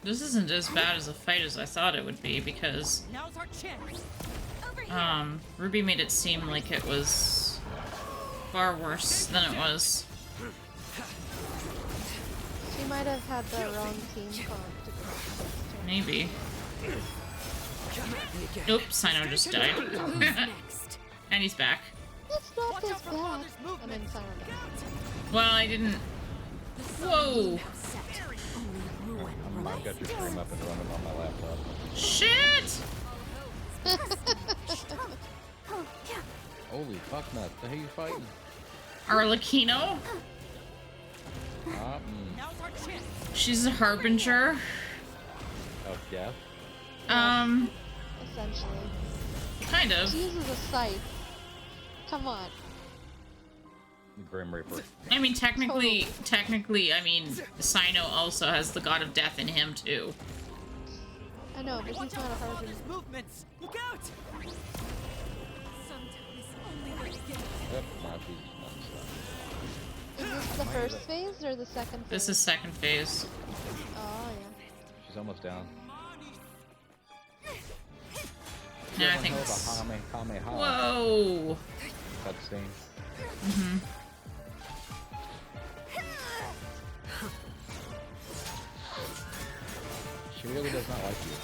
This isn't as bad as a fight as I thought it would be because Now's our chance. Ruby made it seem like it was far worse than it was. She might have had the wrong team comp to go. Maybe. Oops, Sino just died. And he's back. It's not this bad. And then Sino died. Well, I didn't... Whoa! I've got your stream up and running on my laptop. Shit! Holy fuck nuts. The hell you fighting? Arlicchino? She's a harbinger. Of death? Essentially. Kind of. She uses a scythe. Come on. Grim Reaper. I mean, technically, I mean, Sino also has the god of death in him, too. I know, but he's not a harbinger. Movements. Look out! Yep, now she's Is this the first phase or the second phase? This is second phase. Oh, yeah. She's almost down. Yeah, I think it's... Whoa! Cutscene. Mm-hmm. She really does not like you.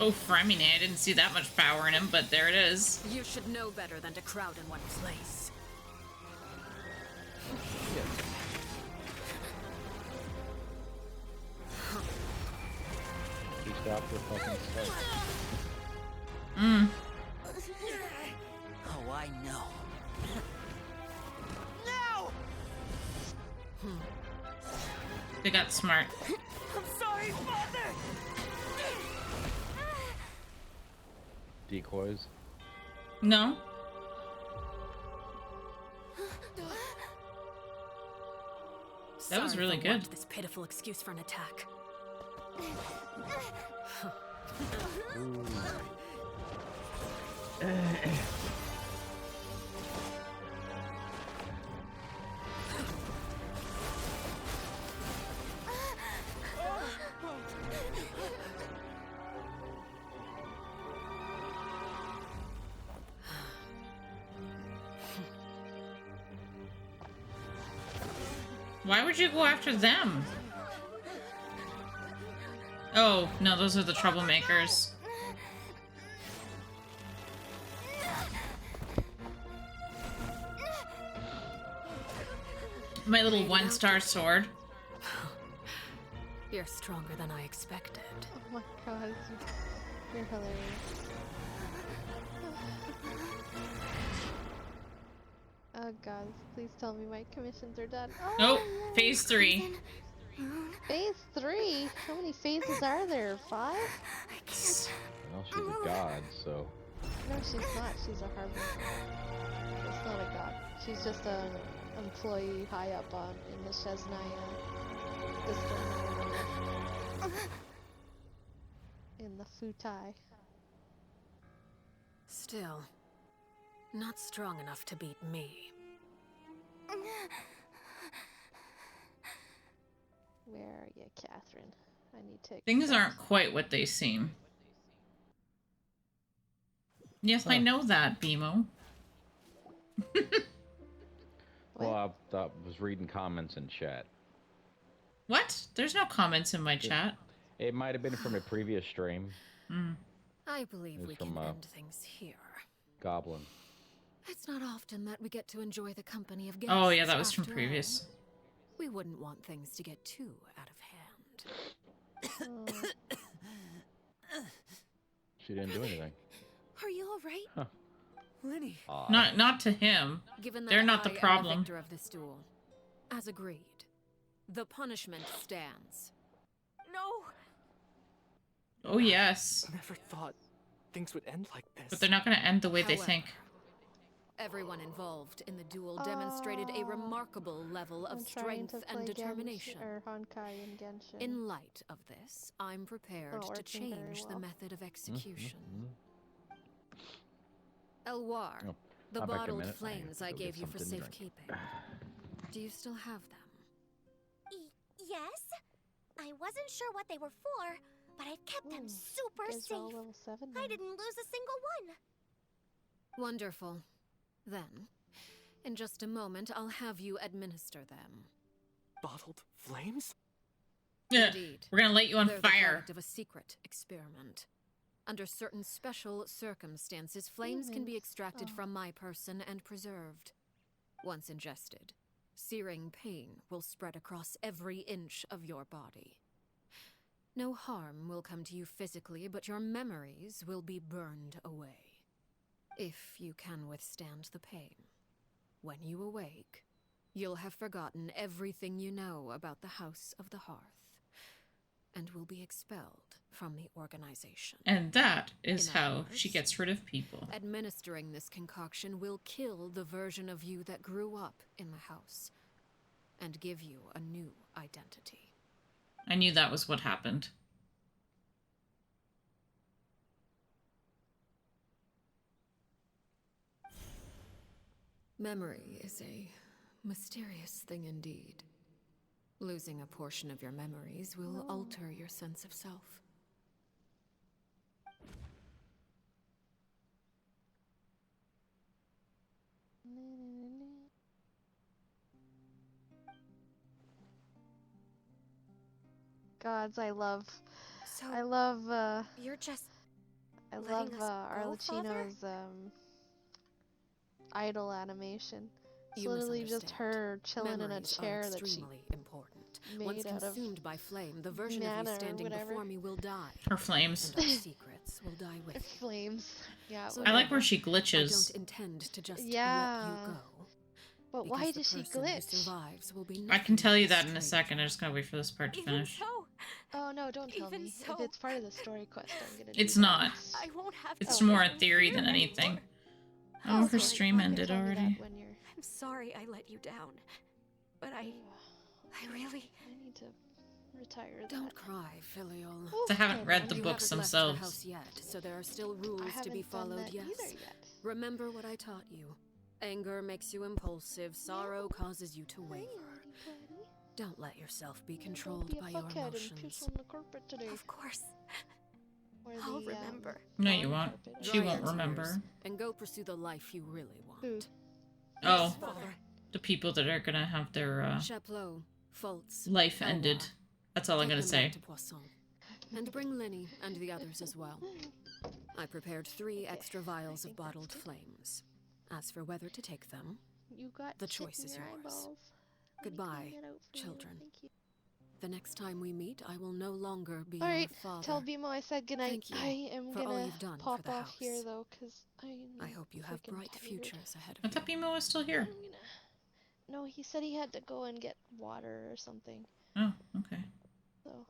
Oh, Fremine, I didn't see that much power in him, but there it is. You should know better than to crowd in one place. She stopped her fucking stuff. Oh, I know. They got smart. I'm sorry, Father! Decoys. No? That was really good. This pitiful excuse for an attack. Why would you go after them? Oh, no, those are the troublemakers. My little one-star sword. You're stronger than I expected. Oh my god, you're hilarious. Oh god, please tell me my commissions are done. Nope. Phase 3. Phase 3? How many phases are there? 5? Well, she's a god, so. No, she's not. She's a harbinger. She's not a god. She's just an employee high up in the Shesnaya system. In the Futai. Still, not strong enough to beat me. Where are you, Catherine? I need to. Things aren't quite what they seem. Yes, I know that, BMO. Well, I was reading comments in chat. What? There's no comments in my chat. It might have been from a previous stream. I believe we can end things here. Goblin. It's not often that we get to enjoy the company of guests. Oh yeah, that was from previous. We wouldn't want things to get too out of hand. She didn't do anything. Are you all right? Huh. Lenny. Not to him. Given that They're not the I am problem. victor of this duel, as agreed, the punishment stands. No. Oh yes. Never thought things would end like this. But they're not going to end the way they think. Everyone involved in the duel demonstrated a remarkable level of strength and determination. Honkai in Genshin. In light of this, I'm prepared to change the method of execution. Elwar, the bottled flames I gave you for safekeeping. Do you still have them? Yes. I wasn't sure what they were for, but I've kept them super safe. Level 7 I didn't lose a single one. Wonderful. Then, in just a moment, I'll have you administer them. Bottled flames? Indeed. We're gonna light you on They're the fire. product of a secret experiment. Under certain special circumstances, flames can be extracted from my person and preserved. Once ingested, searing pain will spread across every inch of your body. No harm will come to you physically, but your memories will be burned away. If you can withstand the pain. When you awake, you'll have forgotten everything you know about the House of the Hearth, and will be expelled from the organization. And that is how she gets rid of people. Administering this concoction will kill the version of you that grew up in the house, and give you a new identity. I knew that was what happened. Memory is a mysterious thing indeed. Losing a portion of your memories will alter your sense of self. Gods, I love You're just I letting love us go, Arlicchino's idol animation. It's You literally just misunderstand. her chilling in a Memories are chair that she extremely important. made Once out of consumed by flame, the version of mana you or standing whatever. before me will die. Her flames. And our secrets will die with you. Flames. Yeah. So I like where she I glitches. don't intend to just let Yeah. you go. But because why the does she person who glitch? survives will be I can tell you nothing that in a strange. second. I just gotta wait for this part to finish. Oh no, don't tell Even me. so, If it's part of the story quest, I'm gonna It's do not. that. I won't have It's to more a listen theory here than anymore. anything. Oh, her stream ended Tell me already. that when you're... I'm sorry I let you down, but I really I need to retire that. Don't cry, filial. I haven't read the You books haven't left themselves. the house yet, so there are still rules to be haven't done followed. that Yes. either yet. Remember what I taught you. Anger makes you impulsive. Sorrow causes you to waver. Don't let yourself be controlled Don't be a by your fuckhead and emotions. piss on the carpet today. Of course. Or I'll the, remember. No, you won't. carpet. She Dry won't your remember. tears and go pursue the life you really want. Who? Oh, Father. the people that are gonna have their Chaplot, Fultz, life Elwar. ended. That's all I'm Take gonna them say. back to Poisson. And bring Lenny and the others as well. I prepared 3 extra vials of bottled flames. As for whether to take them, You got the shit choice in is your yours. eyeballs. Let me Goodbye, clean it out for you. children. Thank you. The next time we meet, I will no longer be Alright, your father. tell BMO I said goodnight. Thank you I am for all gonna you've done pop for the off house. here though, because I hope you have bright futures ahead of I you. thought Bimo was still here. No, he said he had to go and get water or something. Oh, okay. So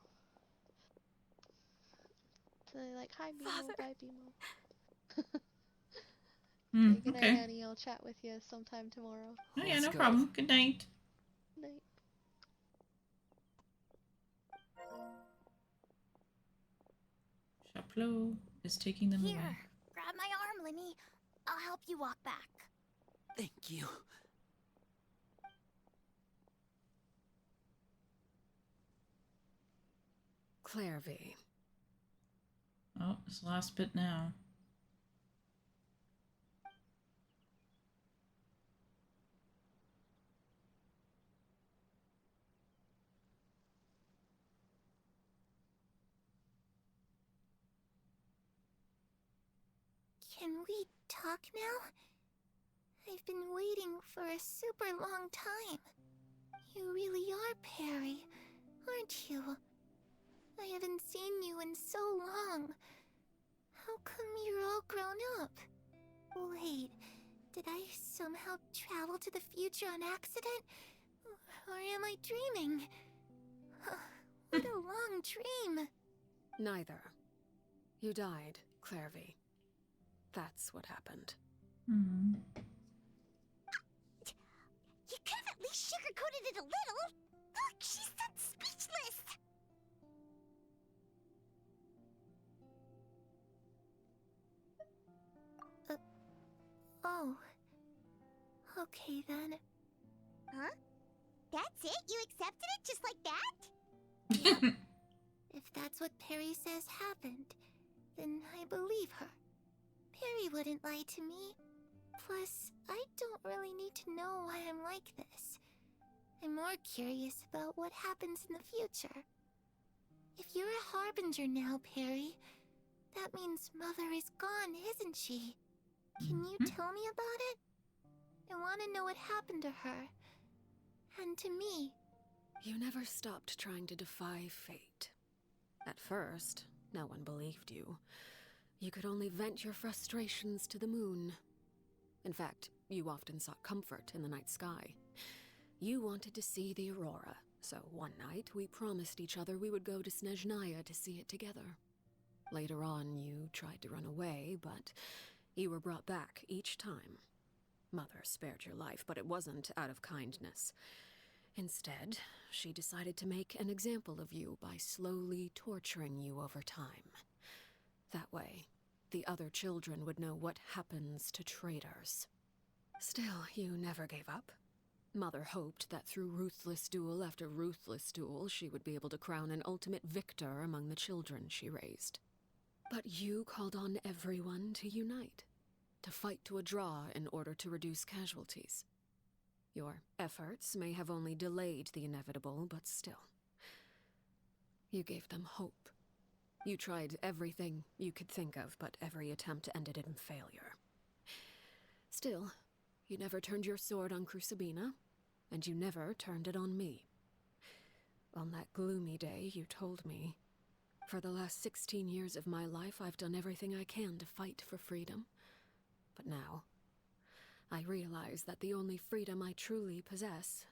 they're like, hi BMO, Father. bye BMO. Mm, Good night, okay. Annie. I'll chat with you sometime tomorrow. Oh yeah, no problem. Good night. Night. Chaplot is taking them Here, away. grab my arm, Linny. I'll help you walk back. Thank you. Clairvy. Oh, this last bit now. Can we talk now? I've been waiting for a super long time. You really are Perry, aren't you? I haven't seen you in so long. How come you're all grown up? Wait, did I somehow travel to the future on accident? Or am I dreaming? What a long dream. Neither. You died, Clairvy. That's what happened. Mm-hmm. You could have at least sugarcoated it a little. Look, she's that speechless. Oh. Okay then. Huh? That's it? You accepted it just like that? Yep. If that's what Perry says happened, then I believe her. Perry wouldn't lie to me. Plus, I don't really need to know why I'm like this. I'm more curious about what happens in the future. If you're a harbinger now, Perry, that means Mother is gone, isn't she? Can you tell me about it? I want to know what happened to her. And to me. You never stopped trying to defy fate. At first, no one believed you. You could only vent your frustrations to the moon. In fact, you often sought comfort in the night sky. You wanted to see the aurora, so one night we promised each other we would go to Snezhnaya to see it together. Later on, you tried to run away, but you were brought back each time. Mother spared your life, but it wasn't out of kindness. Instead, she decided to make an example of you by slowly torturing you over time. That way, the other children would know what happens to traitors. Still, you never gave up. Mother hoped that through ruthless duel after ruthless duel, she would be able to crown an ultimate victor among the children she raised. But you called on everyone to unite, to fight to a draw in order to reduce casualties. Your efforts may have only delayed the inevitable, but still. You gave them hope. You tried everything you could think of, but every attempt ended in failure. Still, you never turned your sword on Crucibina, and you never turned it on me. On that gloomy day, you told me, "For the last 16 years of my life, I've done everything I can to fight for freedom. But now, I realize that the only freedom I truly possess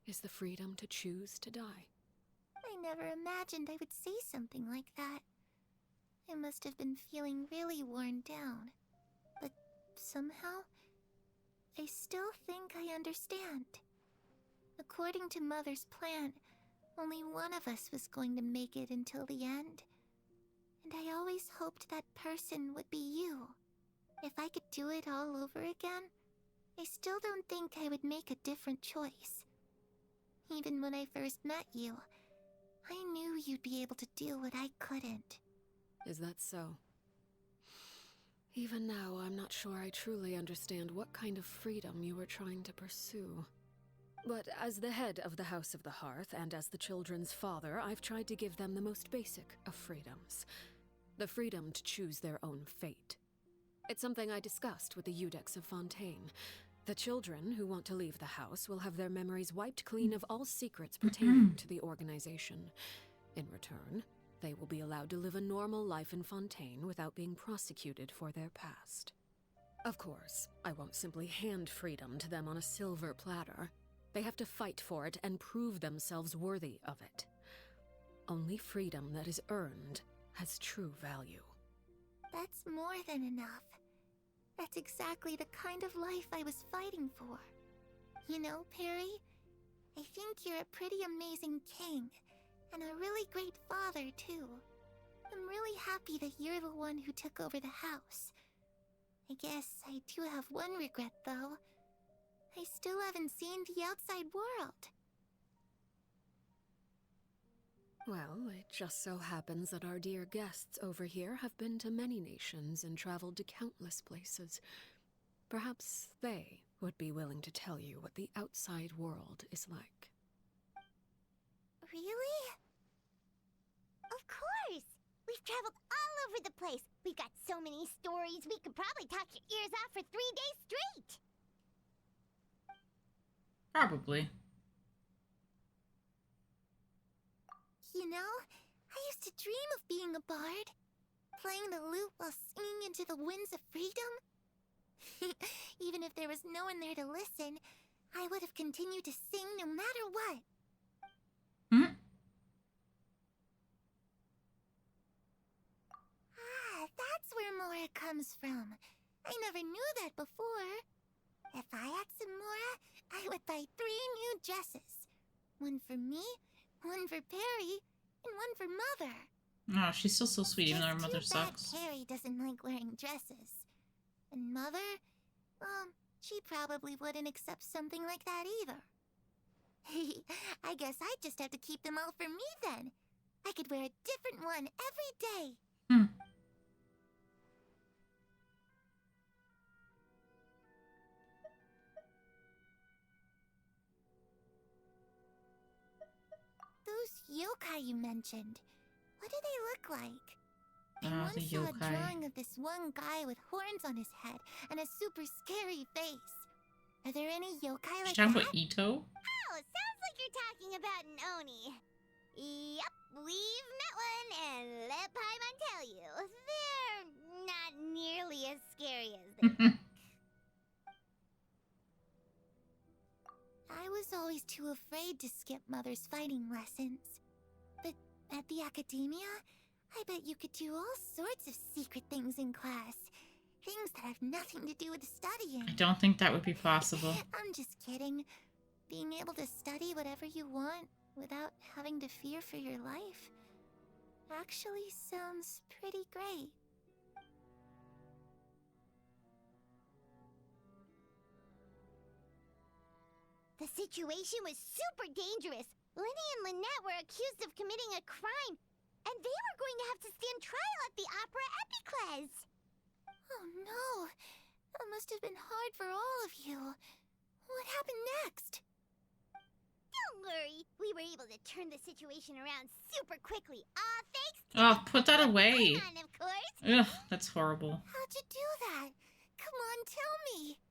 is the freedom to choose to die." I never imagined I would say something like that. I must have been feeling really worn down. But somehow, I still think I understand. According to Mother's plan, only one of us was going to make it until the end. And I always hoped that person would be you. If I could do it all over again, I still don't think I would make a different choice. Even when I first met you, I knew you'd be able to do what I couldn't. Is that so? Even now, I'm not sure I truly understand what kind of freedom you were trying to pursue. But as the head of the House of the Hearth, and as the children's father, I've tried to give them the most basic of freedoms. The freedom to choose their own fate. It's something I discussed with the Eudex of Fontaine. The children who want to leave the house will have their memories wiped clean of all secrets pertaining to the organization. In return, they will be allowed to live a normal life in Fontaine without being prosecuted for their past. Of course, I won't simply hand freedom to them on a silver platter. They have to fight for it and prove themselves worthy of it. Only freedom that is earned has true value. That's more than enough. That's exactly the kind of life I was fighting for. You know, Perry, I think you're a pretty amazing king, and a really great father, too. I'm really happy that you're the one who took over the house. I guess I do have one regret, though. I still haven't seen the outside world. Well, it just so happens that our dear guests over here have been to many nations and traveled to countless places. Perhaps they would be willing to tell you what the outside world is like. Really? Of course! We've traveled all over the place. We've got so many stories, we could probably talk your ears off for 3 days straight. Probably. You know, I used to dream of being a bard. Playing the lute while singing into the winds of freedom. Even if there was no one there to listen, I would have continued to sing no matter what. That's where Mora comes from. I never knew that before. If I had some Mora, I would buy 3 new dresses. One for me, one for Perry, and one for Mother. Oh, she's still so sweet, even though her mother sucks. Perry doesn't like wearing dresses. And Mother, well, she probably wouldn't accept something like that either. I guess I'd just have to keep them all for me then. I could wear a different one every day. Those yokai you mentioned, what do they look like? I once saw a drawing of this one guy with horns on his head and a super scary face. Are there any yokai like that? Talking about Ito? Oh, sounds like you're talking about an Oni. Yep, we've met one, and let Paimon tell you, they're not nearly as scary as they look. I was always too afraid to skip Mother's fighting lessons. But at the academia, I bet you could do all sorts of secret things in class. Things that have nothing to do with studying. I don't think that would be possible. I'm just kidding. Being able to study whatever you want without having to fear for your life actually sounds pretty great. The situation was super dangerous. Lenny and Lynette were accused of committing a crime, and they were going to have to stand trial at the Opera Epicles. Oh no! That must have been hard for all of you. What happened next? Don't worry. We were able to turn the situation around super quickly. Thanks to put that away. Paimon, of course. Ugh, that's horrible. How'd you do that? Come on, tell me.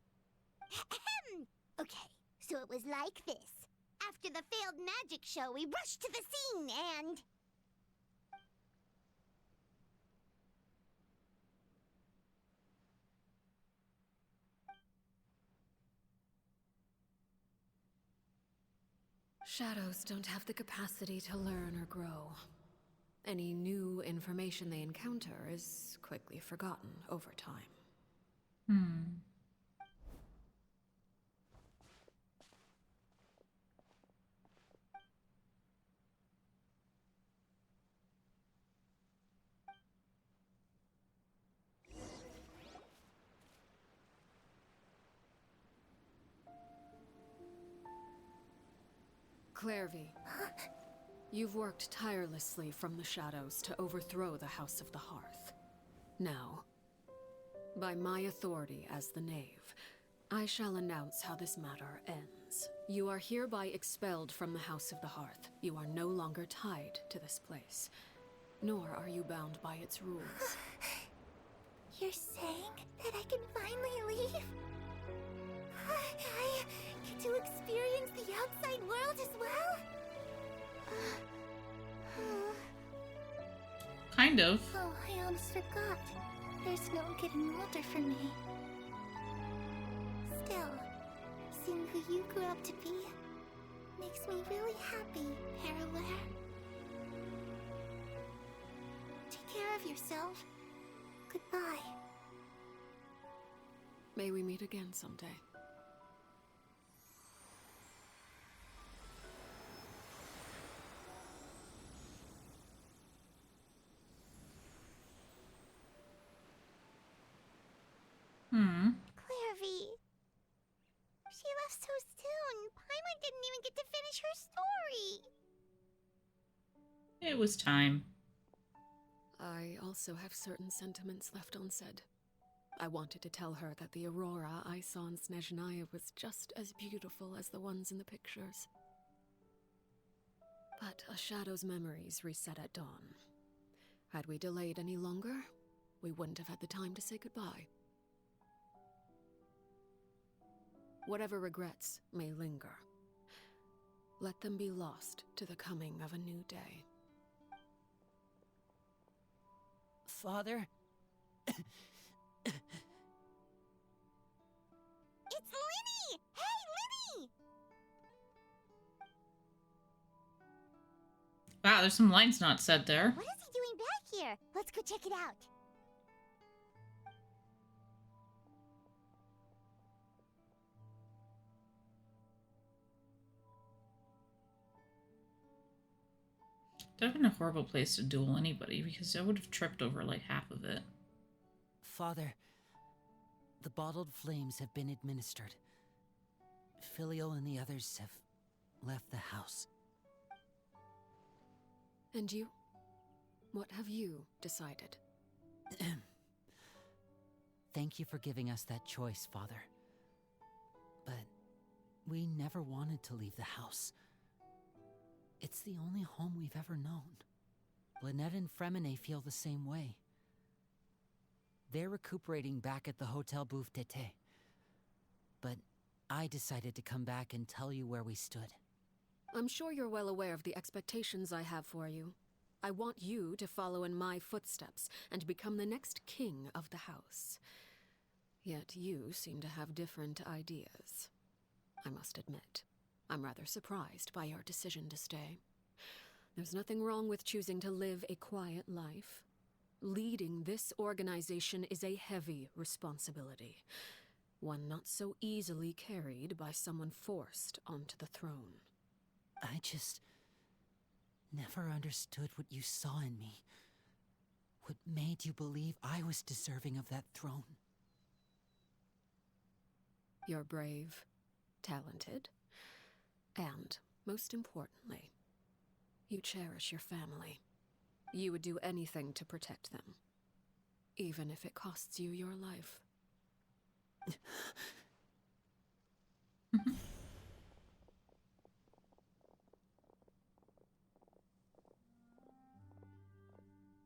Okay, so it was like this. After the failed magic show, we rushed to the scene and... Shadows don't have the capacity to learn or grow. Any new information they encounter is quickly forgotten over time. Clairvy, you've worked tirelessly from the shadows to overthrow the House of the Hearth. Now, by my authority as the Knave, I shall announce how this matter ends. You are hereby expelled from the House of the Hearth. You are no longer tied to this place, nor are you bound by its rules. You're saying that I can finally leave? I get to experience the outside world as well? Kind of. Oh, I almost forgot. There's no getting older for me. Still, seeing who you grew up to be makes me really happy, Parallel. Take care of yourself. Goodbye. May we meet again someday. Clairvy. She left so soon. Paimon didn't even get to finish her story. It was time. I also have certain sentiments left unsaid. I wanted to tell her that the aurora I saw in Snezhnaya was just as beautiful as the ones in the pictures. But a shadow's memories reset at dawn. Had we delayed any longer, we wouldn't have had the time to say goodbye. Whatever regrets may linger, let them be lost to the coming of a new day. Father? It's Linny! Hey, Linny! Wow, there's some lines not said there. What is he doing back here? Let's go check it out. That would have been a horrible place to duel anybody, because I would have tripped over like half of it. Father, the bottled flames have been administered. Filio and the others have left the house. And you? What have you decided? Thank you for giving us that choice, Father. But we never wanted to leave the house. It's the only home we've ever known. Lynette and Fremine feel the same way. They're recuperating back at the Hotel Bouffe d'été. But I decided to come back and tell you where we stood. I'm sure you're well aware of the expectations I have for you. I want you to follow in my footsteps and become the next king of the house. Yet you seem to have different ideas. I must admit, I'm rather surprised by your decision to stay. There's nothing wrong with choosing to live a quiet life. Leading this organization is a heavy responsibility, one not so easily carried by someone forced onto the throne. I just never understood what you saw in me. What made you believe I was deserving of that throne? You're brave, talented, and, most importantly, you cherish your family. You would do anything to protect them, even if it costs you your life.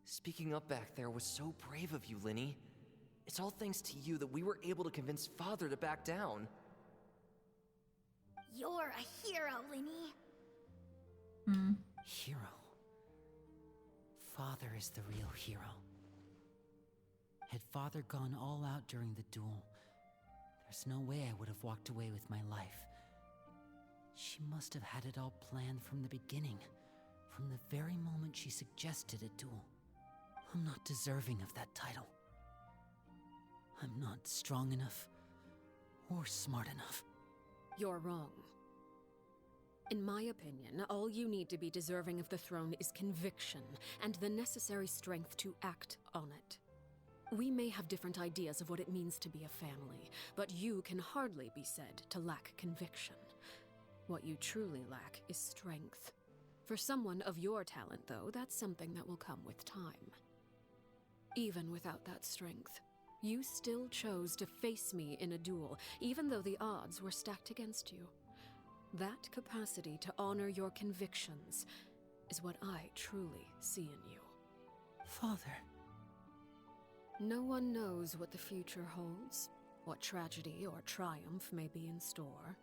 Speaking up back there was so brave of you, Linny. It's all thanks to you that we were able to convince Father to back down. You're a hero, Linny. Hero. Father is the real hero. Had Father gone all out during the duel, there's no way I would have walked away with my life. She must have had it all planned from the beginning, from the very moment she suggested a duel. I'm not deserving of that title. I'm not strong enough or smart enough. You're wrong. In my opinion, all you need to be deserving of the throne is conviction and the necessary strength to act on it. We may have different ideas of what it means to be a family, but you can hardly be said to lack conviction. What you truly lack is strength. For someone of your talent, though, that's something that will come with time. Even without that strength, you still chose to face me in a duel, even though the odds were stacked against you. That capacity to honor your convictions is what I truly see in you. Father. No one knows what the future holds, what tragedy or triumph may be in store.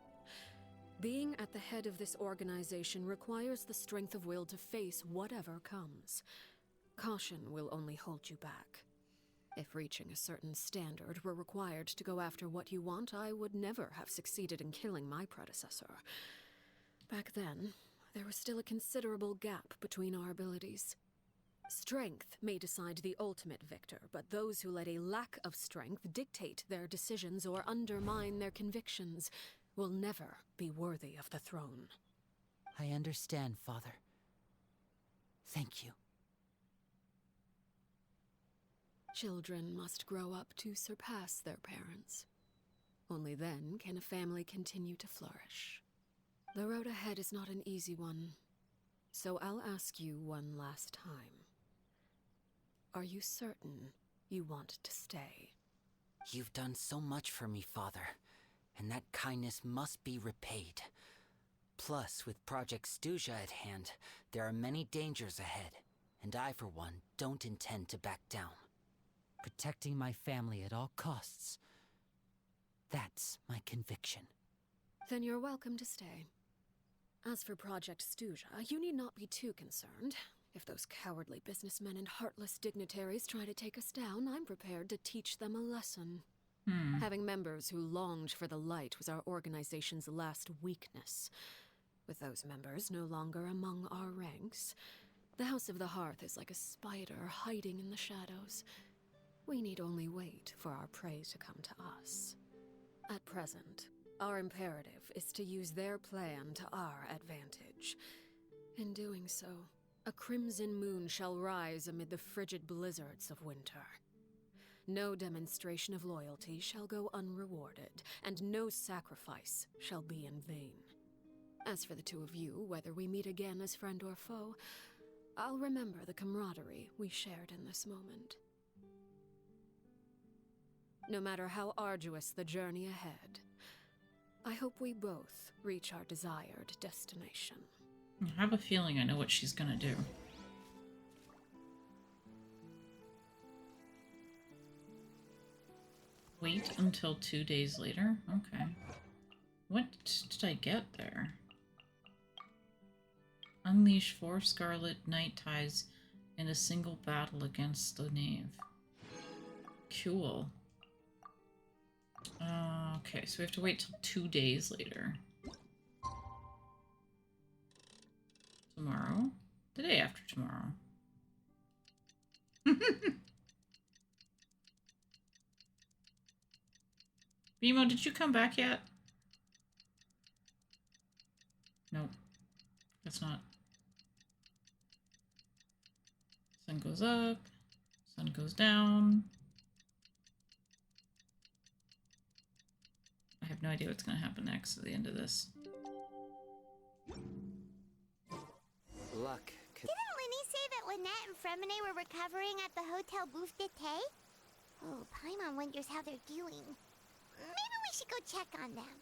Being at the head of this organization requires the strength of will to face whatever comes. Caution will only hold you back. If reaching a certain standard were required to go after what you want, I would never have succeeded in killing my predecessor. Back then, there was still a considerable gap between our abilities. Strength may decide the ultimate victor, but those who let a lack of strength dictate their decisions or undermine their convictions will never be worthy of the throne. I understand, Father. Thank you. Children must grow up to surpass their parents. Only then can a family continue to flourish. The road ahead is not an easy one, so I'll ask you one last time. Are you certain you want to stay? You've done so much for me, Father, and that kindness must be repaid. Plus, with Project Stuja at hand, there are many dangers ahead, and I, for one, don't intend to back down. Protecting my family at all costs. That's my conviction. Then you're welcome to stay. As for Project Stuja, you need not be too concerned. If those cowardly businessmen and heartless dignitaries try to take us down, I'm prepared to teach them a lesson. Having members who longed for the light was our organization's last weakness. With those members no longer among our ranks, the House of the Hearth is like a spider hiding in the shadows. We need only wait for our prey to come to us. At present, our imperative is to use their plan to our advantage. In doing so, a crimson moon shall rise amid the frigid blizzards of winter. No demonstration of loyalty shall go unrewarded, and no sacrifice shall be in vain. As for the two of you, whether we meet again as friend or foe, I'll remember the camaraderie we shared in this moment. No matter how arduous the journey ahead, I hope we both reach our desired destination. I have a feeling I know what she's gonna do. Wait until 2 days later? Okay. What did I get there? Unleash 4 Scarlet Knight Ties in a single battle against the Knave. Cool. Okay, so we have to wait till 2 days later. Tomorrow? The day after tomorrow. Bimo, did you come back yet? Nope. Guess not. Sun goes up. Sun goes down. I have no idea what's going to happen next at the end of this. Luck. Didn't Linny say that Lynette and Fremine were recovering at the Hotel Bouffe d'été? Oh, Paimon wonders how they're doing. Maybe we should go check on them.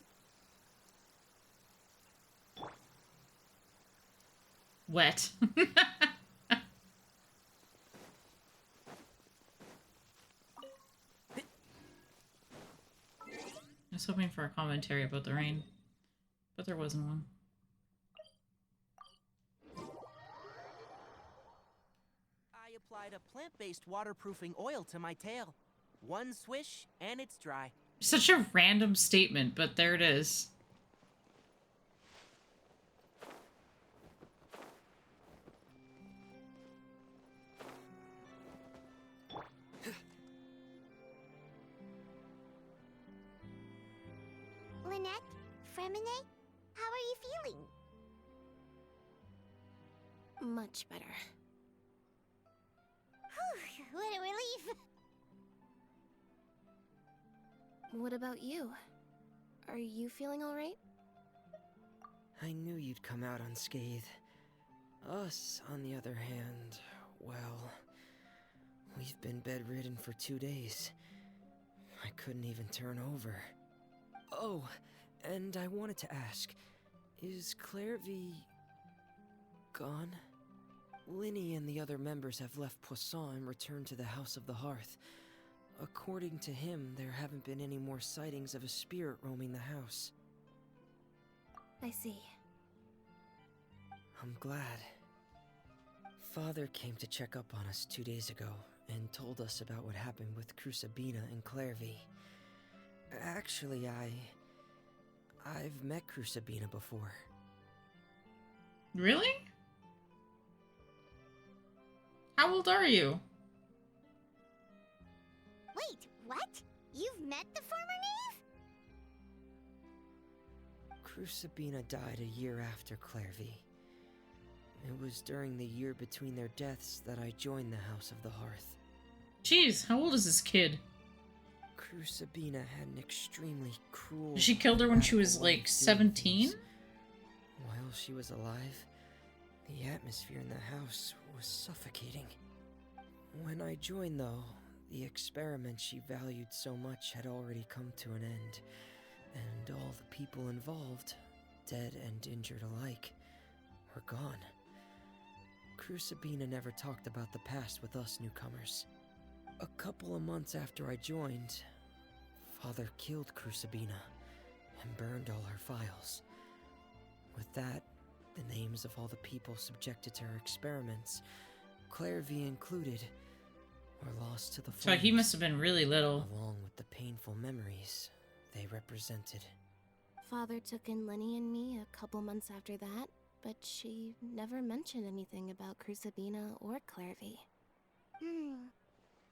Wet. I was hoping for a commentary about the rain, but there wasn't one. I applied a plant-based waterproofing oil to my tail. One swish, and it's dry. Such a random statement, but there it is. Lynette? Fremine? How are you feeling? Much better. Whew, what a relief! What about you? Are you feeling alright? I knew you'd come out unscathed. Us, on the other hand, well, we've been bedridden for 2 days. I couldn't even turn over. Oh, and I wanted to ask, is Claire V gone? Linny and the other members have left Poisson and returned to the House of the Hearth. According to him, there haven't been any more sightings of a spirit roaming the house. I see. I'm glad. Father came to check up on us 2 days ago and told us about what happened with Crusabina and Clairvy. Actually, I've met Crusabina before. Really? How old are you? Wait, what? You've met the former knave? Crusabina died a year after Clairvy. It was during the year between their deaths that I joined the House of the Hearth. Jeez, how old is this kid? Crusabina had an extremely cruel... She killed her when she was like 17? While she was alive, the atmosphere in the house was suffocating. When I joined, though, the experiment she valued so much had already come to an end, and all the people involved, dead and injured alike, were gone. Crusabina never talked about the past with us newcomers. A couple of months after I joined, Father killed Crusabina and burned all her files. With that, the names of all the people subjected to her experiments, Clairvy included, were lost to the flames. So he must have been really little. Along with the painful memories they represented. Father took in Lenny and me a couple months after that, but she never mentioned anything about Crusabina or Clairvy.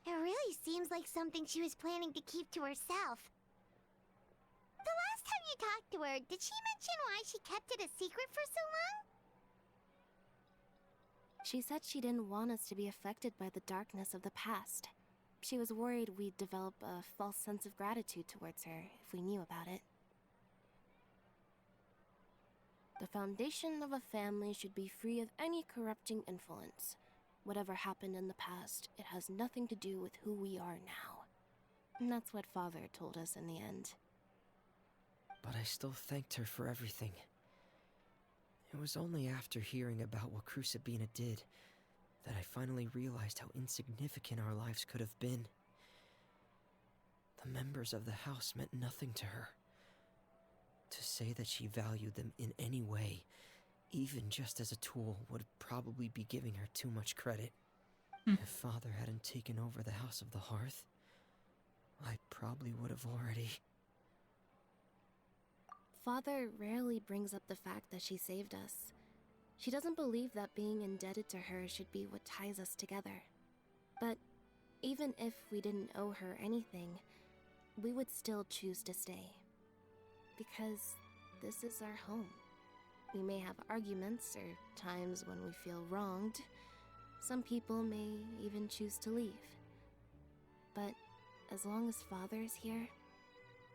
It really seems like something she was planning to keep to herself. The last time you talked to her, did she mention why she kept it a secret for so long? She said she didn't want us to be affected by the darkness of the past. She was worried we'd develop a false sense of gratitude towards her if we knew about it. The foundation of a family should be free of any corrupting influence. Whatever happened in the past, it has nothing to do with who we are now. And that's what Father told us in the end. But I still thanked her for everything. It was only after hearing about what Crusabina did that I finally realized how insignificant our lives could have been. The members of the house meant nothing to her. To say that she valued them in any way, even just as a tool, would probably be giving her too much credit. If Father hadn't taken over the House of the Hearth, I probably would have already... Father rarely brings up the fact that she saved us. She doesn't believe that being indebted to her should be what ties us together. But even if we didn't owe her anything, we would still choose to stay. Because this is our home. We may have arguments or times when we feel wronged. Some people may even choose to leave. But as long as Father is here,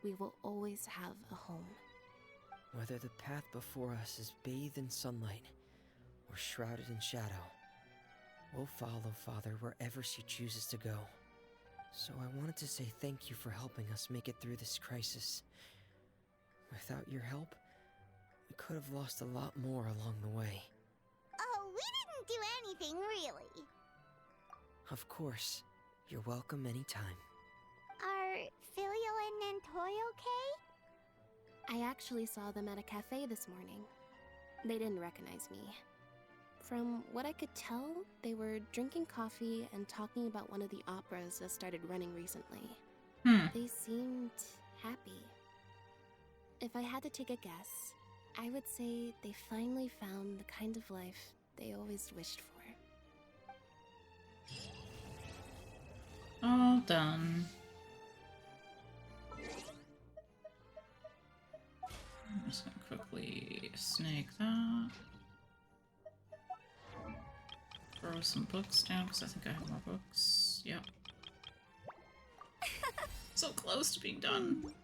we will always have a home. Whether the path before us is bathed in sunlight or shrouded in shadow, we'll follow Father wherever she chooses to go. So I wanted to say thank you for helping us make it through this crisis. Without your help, we could have lost a lot more along the way. Oh, we didn't do anything, really. Of course. You're welcome anytime. Are Filio and Nantoy okay? I actually saw them at a cafe this morning. They didn't recognize me. From what I could tell, they were drinking coffee and talking about one of the operas that started running recently. They seemed happy. If I had to take a guess, I would say they finally found the kind of life they always wished for. All done. I'm just gonna quickly snag that. Throw some books down because I think I have more books. Yep. So close to being done.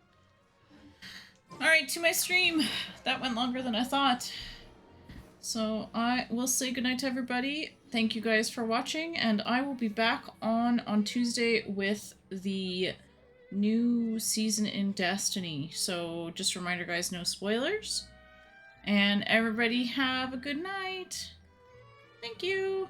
Alright, to my stream. That went longer than I thought. So I will say goodnight to everybody. Thank you guys for watching, and I will be back on Tuesday with the new season in Destiny. So just a reminder, guys, no spoilers. And everybody have a good night. Thank you.